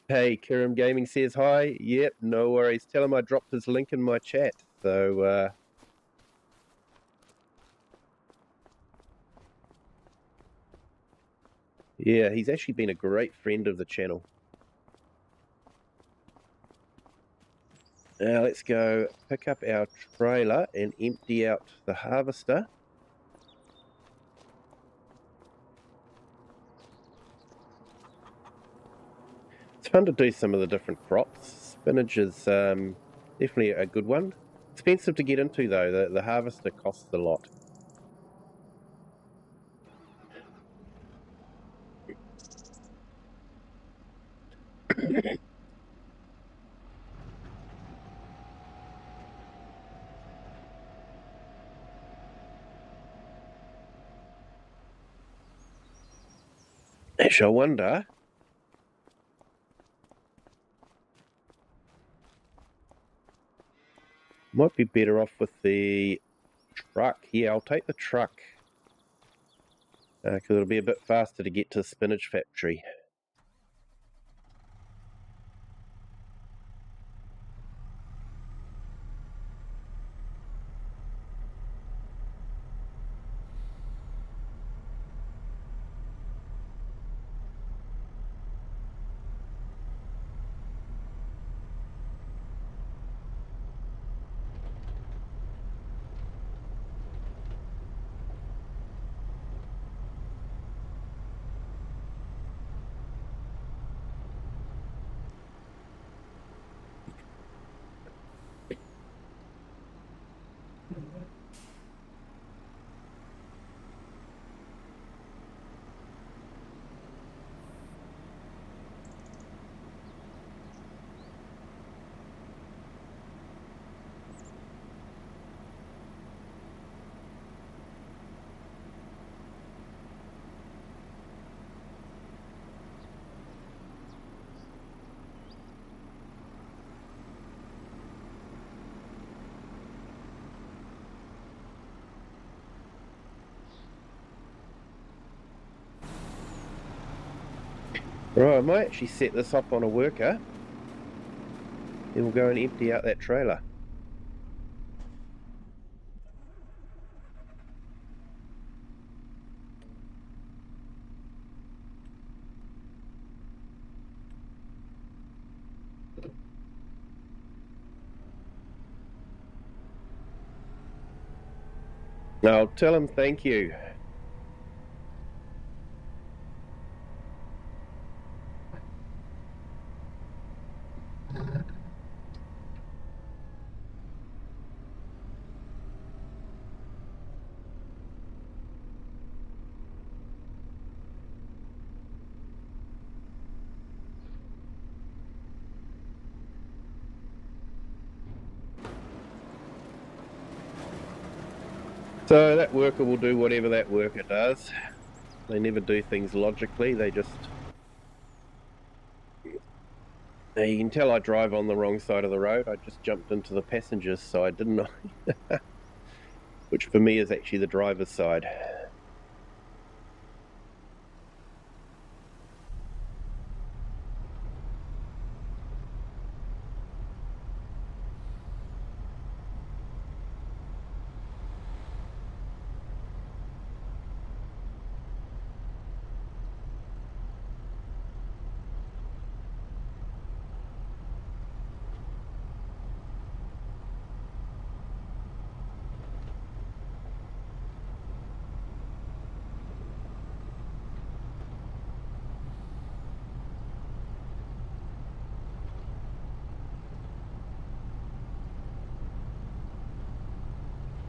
Hey, Kirim Gaming says hi. Yep, no worries. Tell him I dropped his link in my chat. So yeah, he's actually been a great friend of the channel. Now let's go pick up our trailer and empty out the harvester. It's fun to do some of the different crops. Spinach is definitely a good one. Expensive to get into though. The harvester costs a lot. Actually, I wonder. Might be better off with the truck. Yeah, I'll take the truck. Because it'll be a bit faster to get to the spinach factory. Right, I might actually set this up on a worker. Then we'll go and empty out that trailer. I'll tell him thank you. So that worker will do whatever that worker does. They never do things logically, they just... Now you can tell I drive on the wrong side of the road. I just jumped into the passenger's side, didn't I? Which for me is actually the driver's side.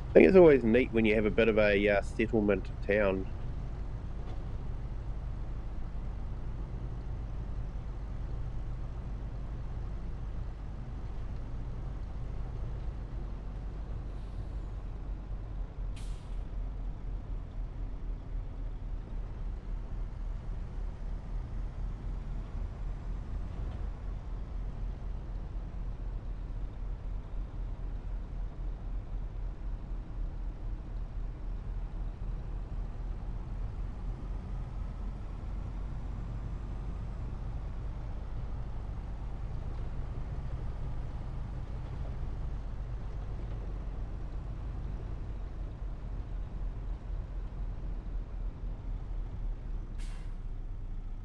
I think it's always neat when you have a bit of a settlement town.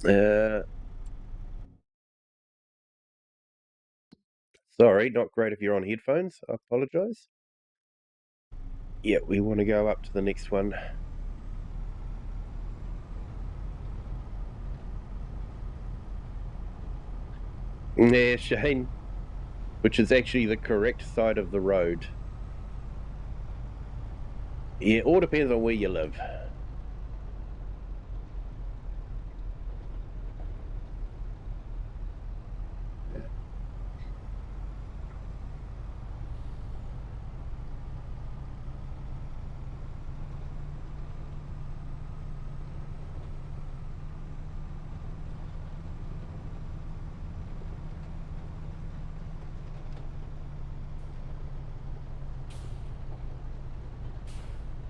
Sorry, not great if you're on headphones. I apologise. Yeah, we want to go up to the next one. Yeah, Shane, which is actually the correct side of the road. Yeah, all depends on where you live.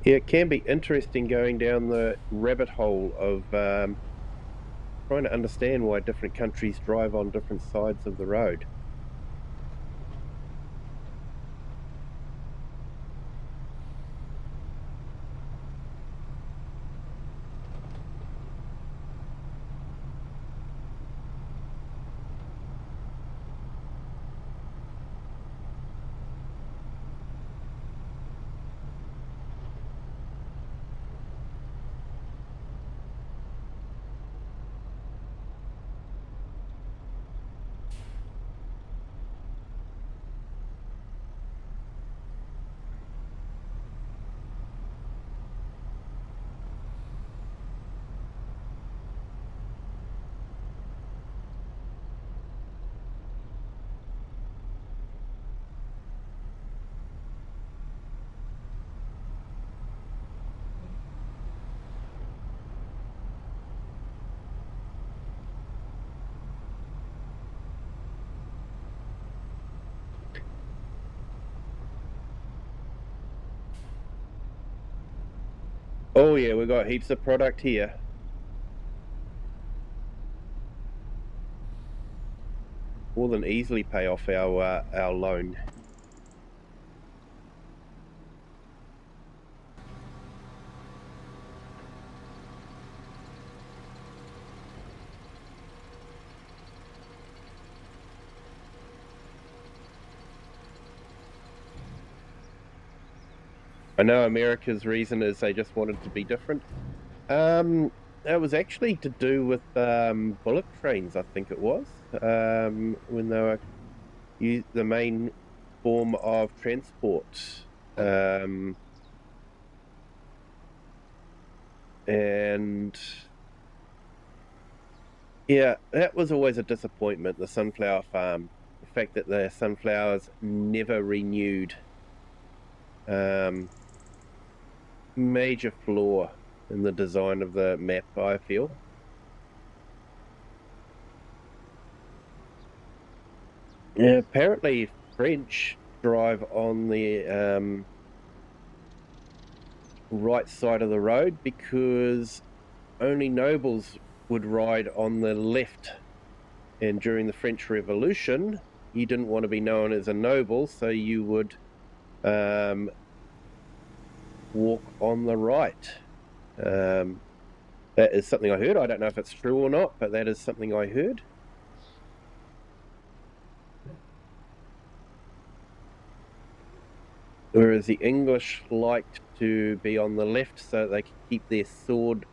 Yeah, it can be interesting going down the rabbit hole of trying to understand why different countries drive on different sides of the road. Oh yeah, we've got heaps of product here. More than easily pay off our loan. I know America's reason is they just wanted to be different. It was actually to do with bullock trains, I think it was, when they were the main form of transport. And yeah, that was always a disappointment, the sunflower farm. The fact that the sunflowers never renewed. Major flaw in the design of the map, I feel. Yeah, apparently French drive on the right side of the road because only nobles would ride on the left. And during the French Revolution, you didn't want to be known as a noble, so you would walk on the right. That is something I heard. I don't know if it's true or not, but that is something I heard. Whereas the English liked to be on the left so they could keep their sword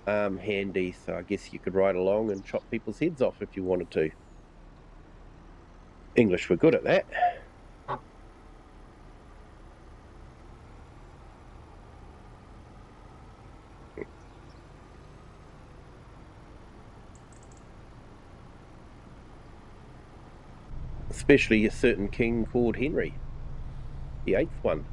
handy. So I guess you could ride along and chop people's heads off if you wanted to. English were good at that. Especially a certain king called Henry, the eighth one.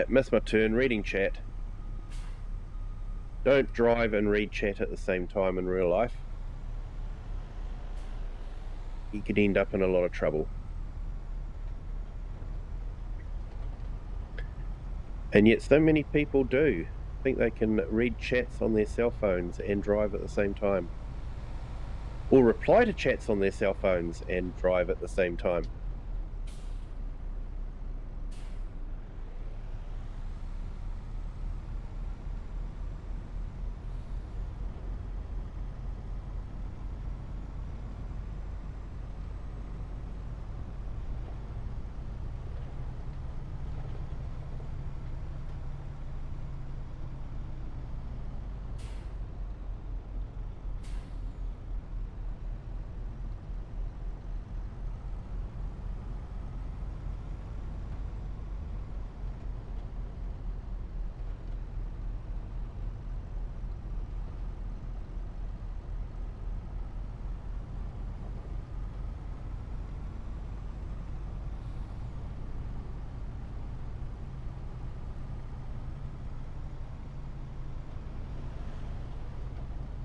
Missed my turn reading chat. Don't drive and read chat at the same time in real life. You could end up in a lot of trouble. And yet so many people do think they can read chats on their cell phones and drive at the same time. Or reply to chats on their cell phones and drive at the same time.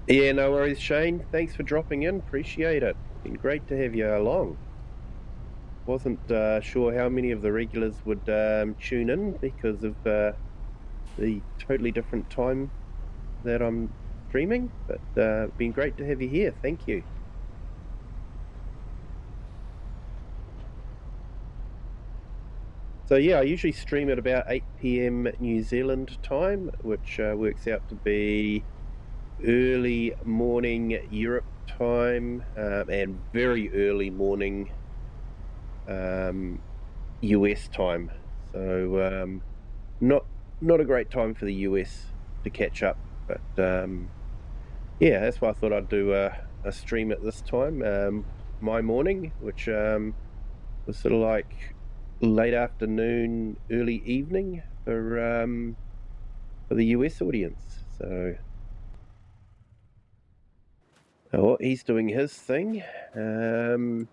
Yeah, no worries, Shane. Thanks for dropping in. Appreciate it. Been great to have you along. Wasn't sure how many of the regulars would tune in because of the totally different time that I'm streaming, but been great to have you here. Thank you. So yeah, I usually stream at about 8 p.m. New Zealand time, which works out to be early morning Europe time and very early morning US time. So not a great time for the US to catch up, but yeah, that's why I thought I'd do a stream at this time, my morning, which was sort of like late afternoon, early evening for the US audience. So oh, he's doing his thing. So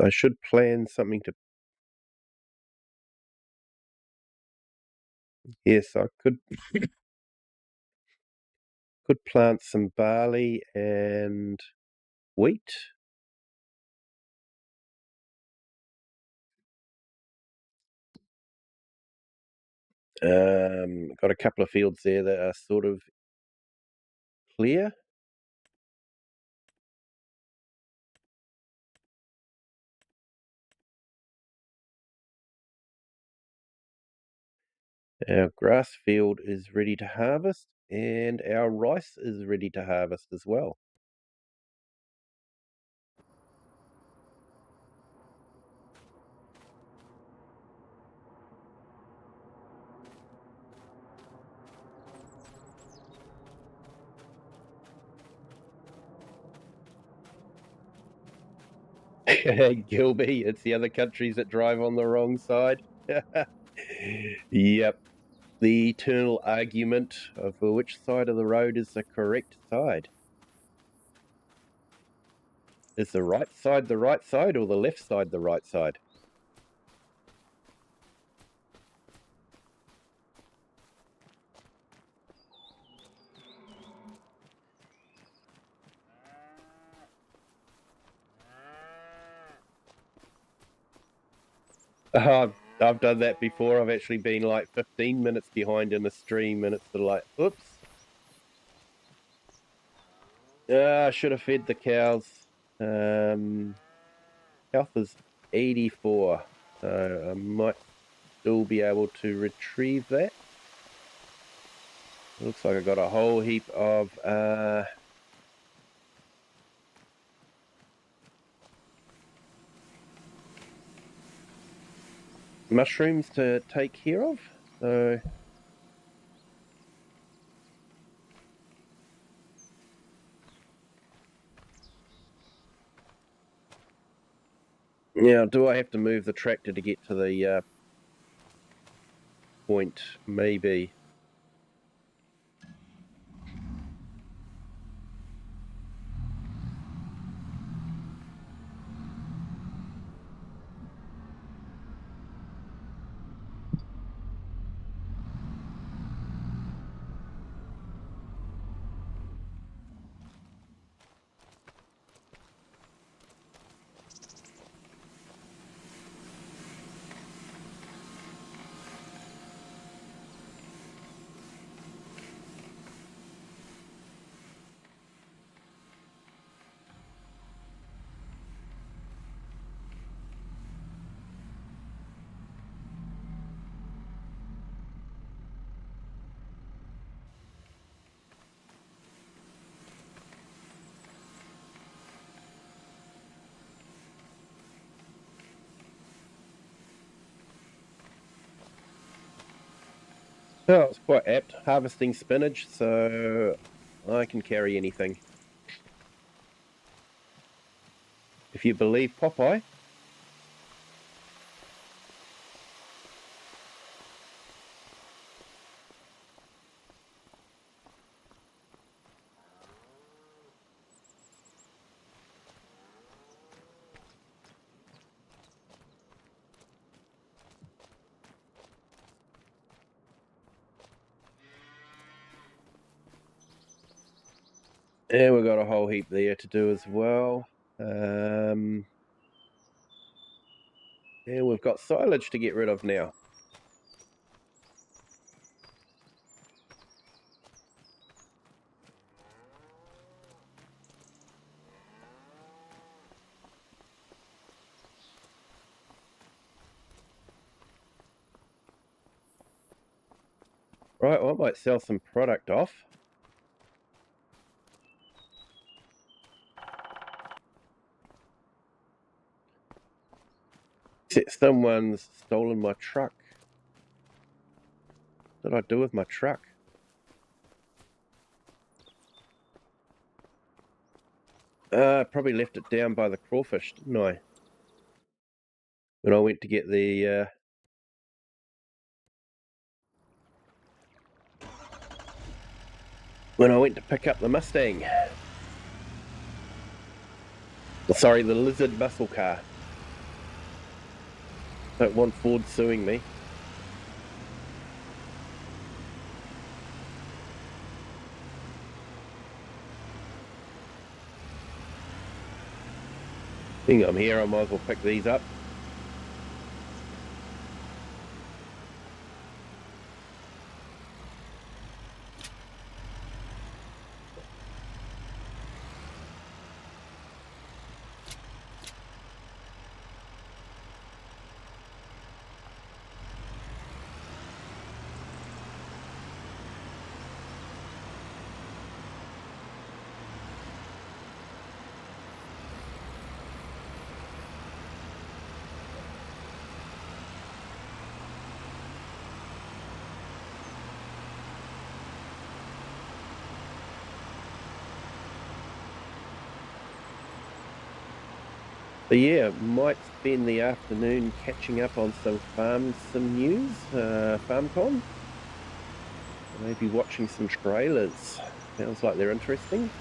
I should plan something to. Yes, I could plant some barley and wheat. Got a couple of fields there that are sort of clear. Our grass field is ready to harvest, and our rice is ready to harvest as well. Gilby, it's the other countries that drive on the wrong side. Yep. The eternal argument of which side of the road is the correct side. Is the right side or the left side the right side? I've done that before. I've actually been like 15 minutes behind in a stream, and it's sort of like, oops. I should have fed the cows. Health is 84, so I might still be able to retrieve that. Looks like I got a whole heap of mushrooms to take care of. So now, do I have to move the tractor to get to the point? Maybe. Oh, it's quite apt. Harvesting spinach, so I can carry anything. If you believe Popeye. And we've got a whole heap there to do as well. And we've got silage to get rid of now. Right, well, I might sell some product off. Someone's stolen my truck. What did I do with my truck? Probably left it down by the crawfish, didn't I? When I went to get the... when I went to pick up the Mustang. Sorry, the Lizard muscle car. Don't want Ford suing me. Being I'm here, I might as well pick these up. But yeah, might spend the afternoon catching up on some farm news, FarmCon. Maybe watching some trailers. Sounds like they're interesting.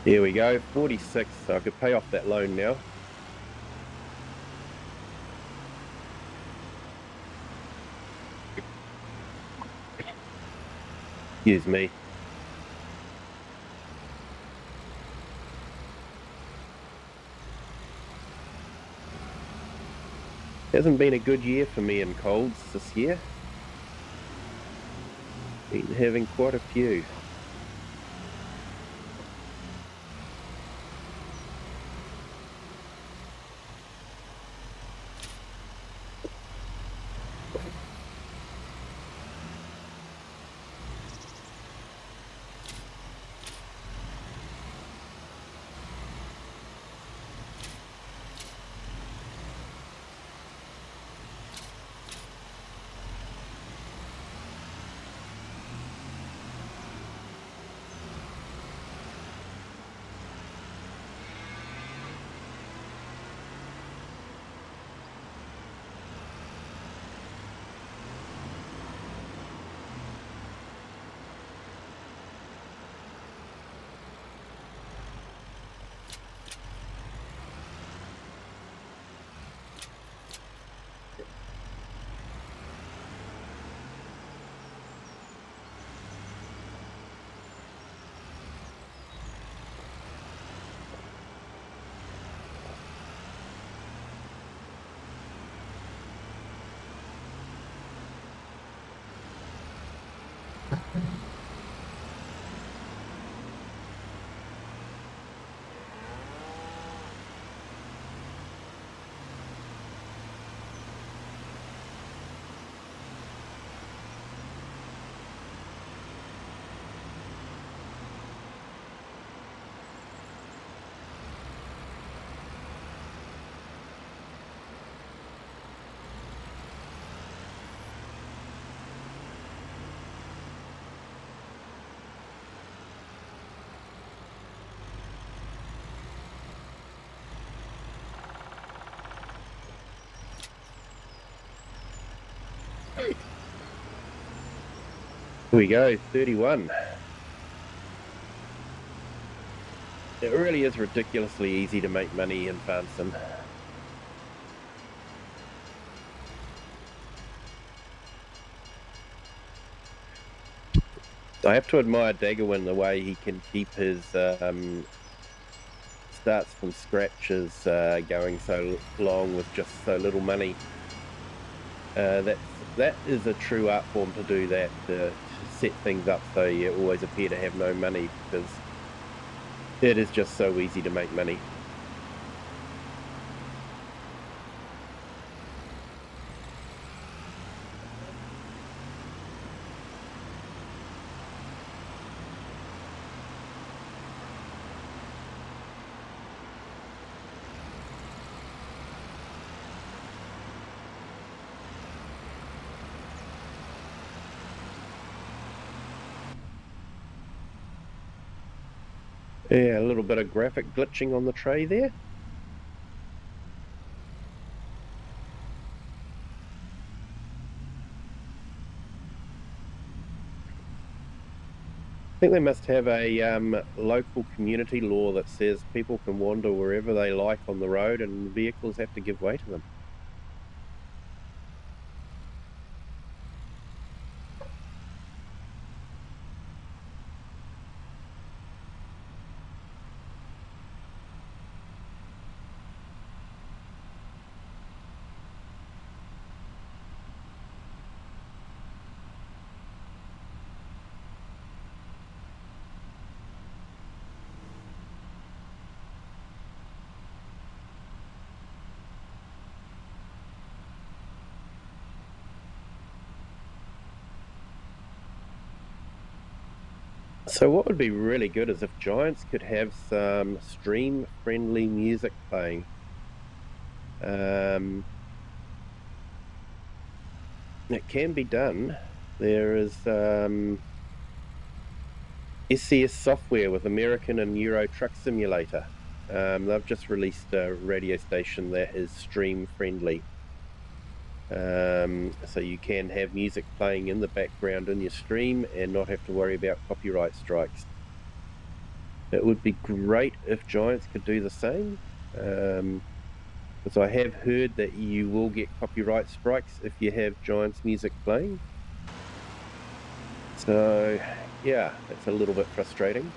Here we go, 46, so I could pay off that loan now. Excuse me. Hasn't been a good year for me in colds this year. Been having quite a few. Here we go, 31. It really is ridiculously easy to make money in Farnson. I have to admire Daggerwin the way he can keep his starts from scratches going so long with just so little money. That is a true art form to do that, to set things up so you always appear to have no money, because it is just so easy to make money. Yeah, a little bit of graphic glitching on the tray there. I think they must have a local community law that says people can wander wherever they like on the road and vehicles have to give way to them. So what would be really good is if Giants could have some stream-friendly music playing. It can be done. There is SCS software with American and Euro Truck Simulator. They've just released a radio station that is stream-friendly. So you can have music playing in the background in your stream and not have to worry about copyright strikes. It would be great if Giants could do the same, because I have heard that you will get copyright strikes if you have Giants music playing. So yeah, it's a little bit frustrating.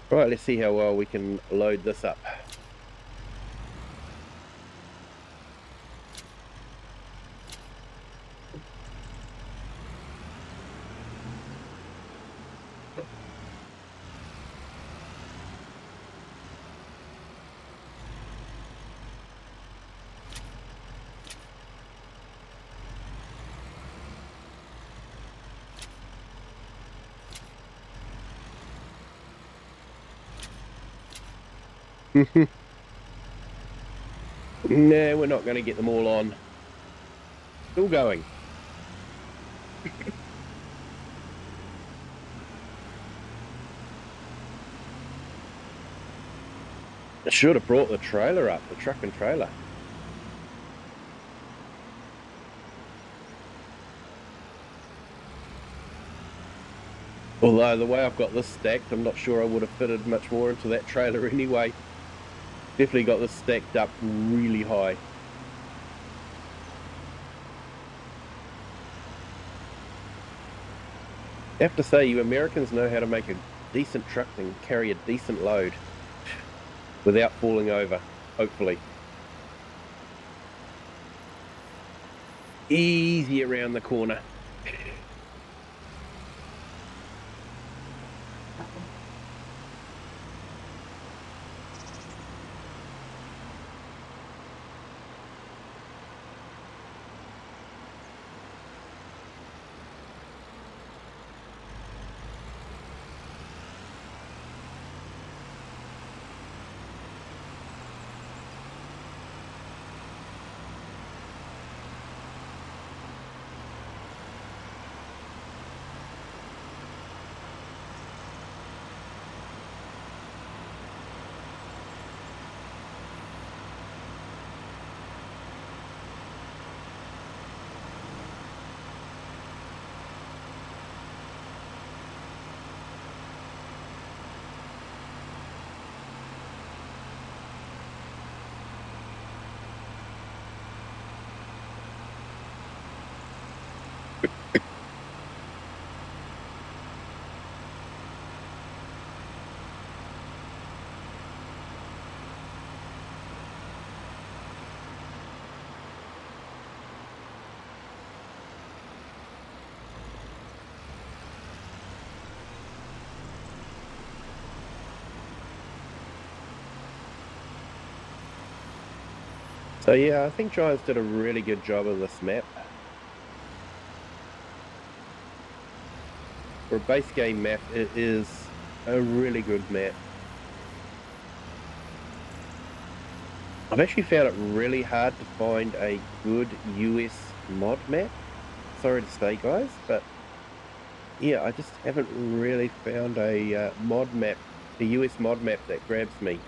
Right, let's see how well we can load this up. No, we're not going to get them all on. Still going. I should have brought the trailer up, the truck and trailer. Although the way I've got this stacked, I'm not sure I would have fitted much more into that trailer anyway. Definitely got this stacked up really high. I have to say, you Americans know how to make a decent truck and carry a decent load without falling over, hopefully. Easy around the corner. So yeah, I think Giants did a really good job of this map. For a base game map, it is a really good map. I've actually found it really hard to find a good US mod map. Sorry to say, guys, but yeah, I just haven't really found a mod map, a US mod map that grabs me.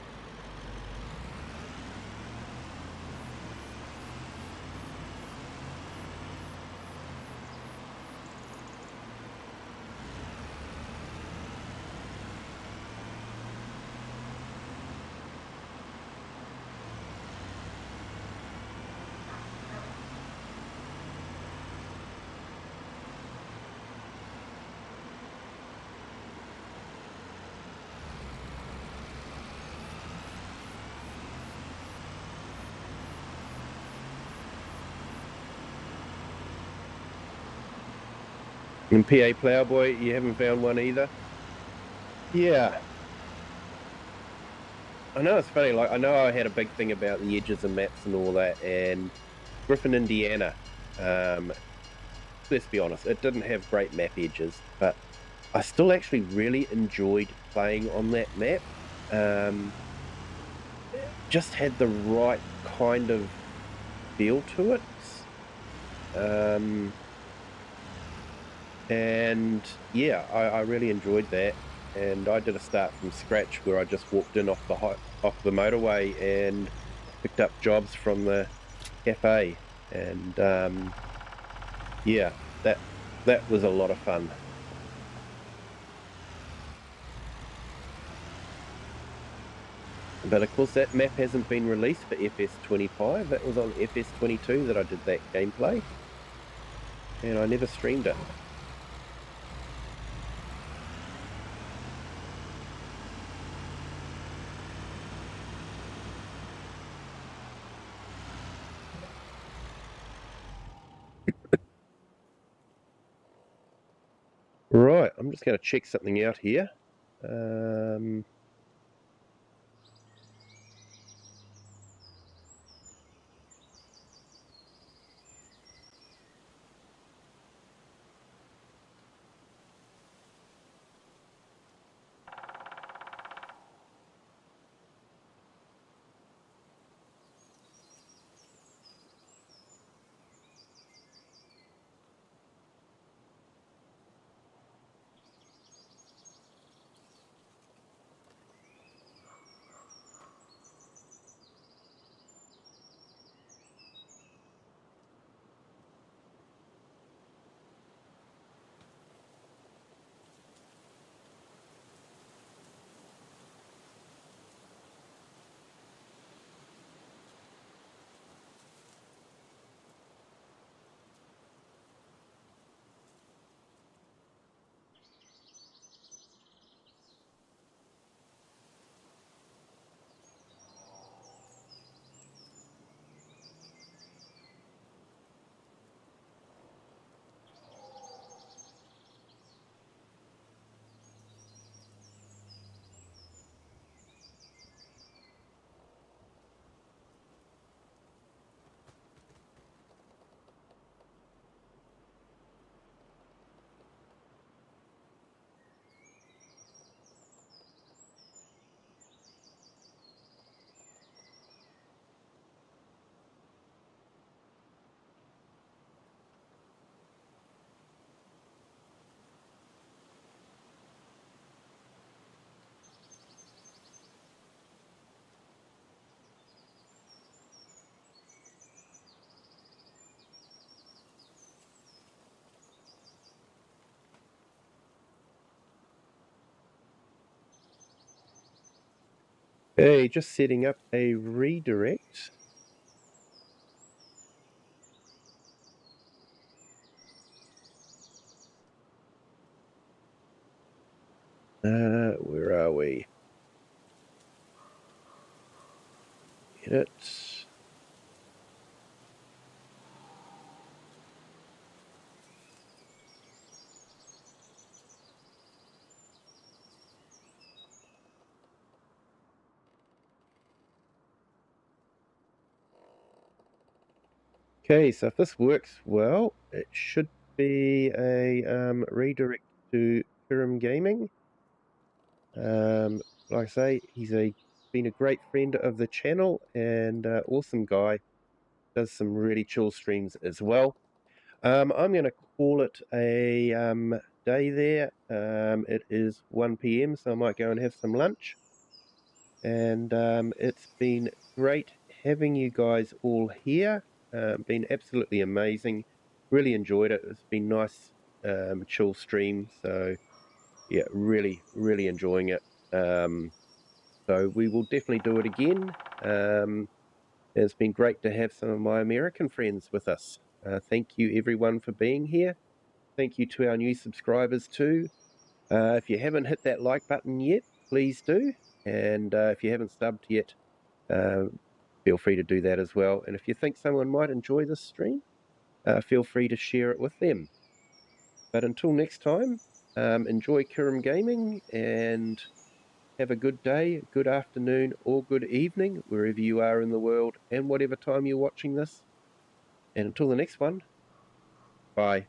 And PA Plowboy, you haven't found one either? Yeah, I know it's funny. Like, I know I had a big thing about the edges and maps and all that, and Griffin, Indiana. Um, let's be honest, it didn't have great map edges, but I still actually really enjoyed playing on that map. Um, just had the right kind of feel to it. Um, and yeah, I really enjoyed that. And I did a start from scratch where I just walked in off the motorway and picked up jobs from the cafe, and yeah, that was a lot of fun. But of course, that map hasn't been released for FS25. That was on FS22 that I did that gameplay, and I never streamed it. Right, I'm just going to check something out here. Um, hey, just setting up a redirect. Where are we? Edit. Okay, so if this works well, it should be a redirect to Kirim Gaming. Like I say, been a great friend of the channel and awesome guy. Does some really chill streams as well. I'm going to call it a day there. It is 1 p.m., so I might go and have some lunch. And it's been great having you guys all here. Been absolutely amazing. Really enjoyed it. It's been nice, chill stream. So yeah, really enjoying it. So we will definitely do it again. It's been great to have some of my American friends with us. Thank you everyone for being here. Thank you to our new subscribers too. If you haven't hit that like button yet, please do. And if you haven't subbed yet, uh, feel free to do that as well. And if you think someone might enjoy this stream, feel free to share it with them. But until next time, enjoy Kirim Gaming and have a good day, good afternoon, or good evening, wherever you are in the world and whatever time you're watching this. And until the next one, bye.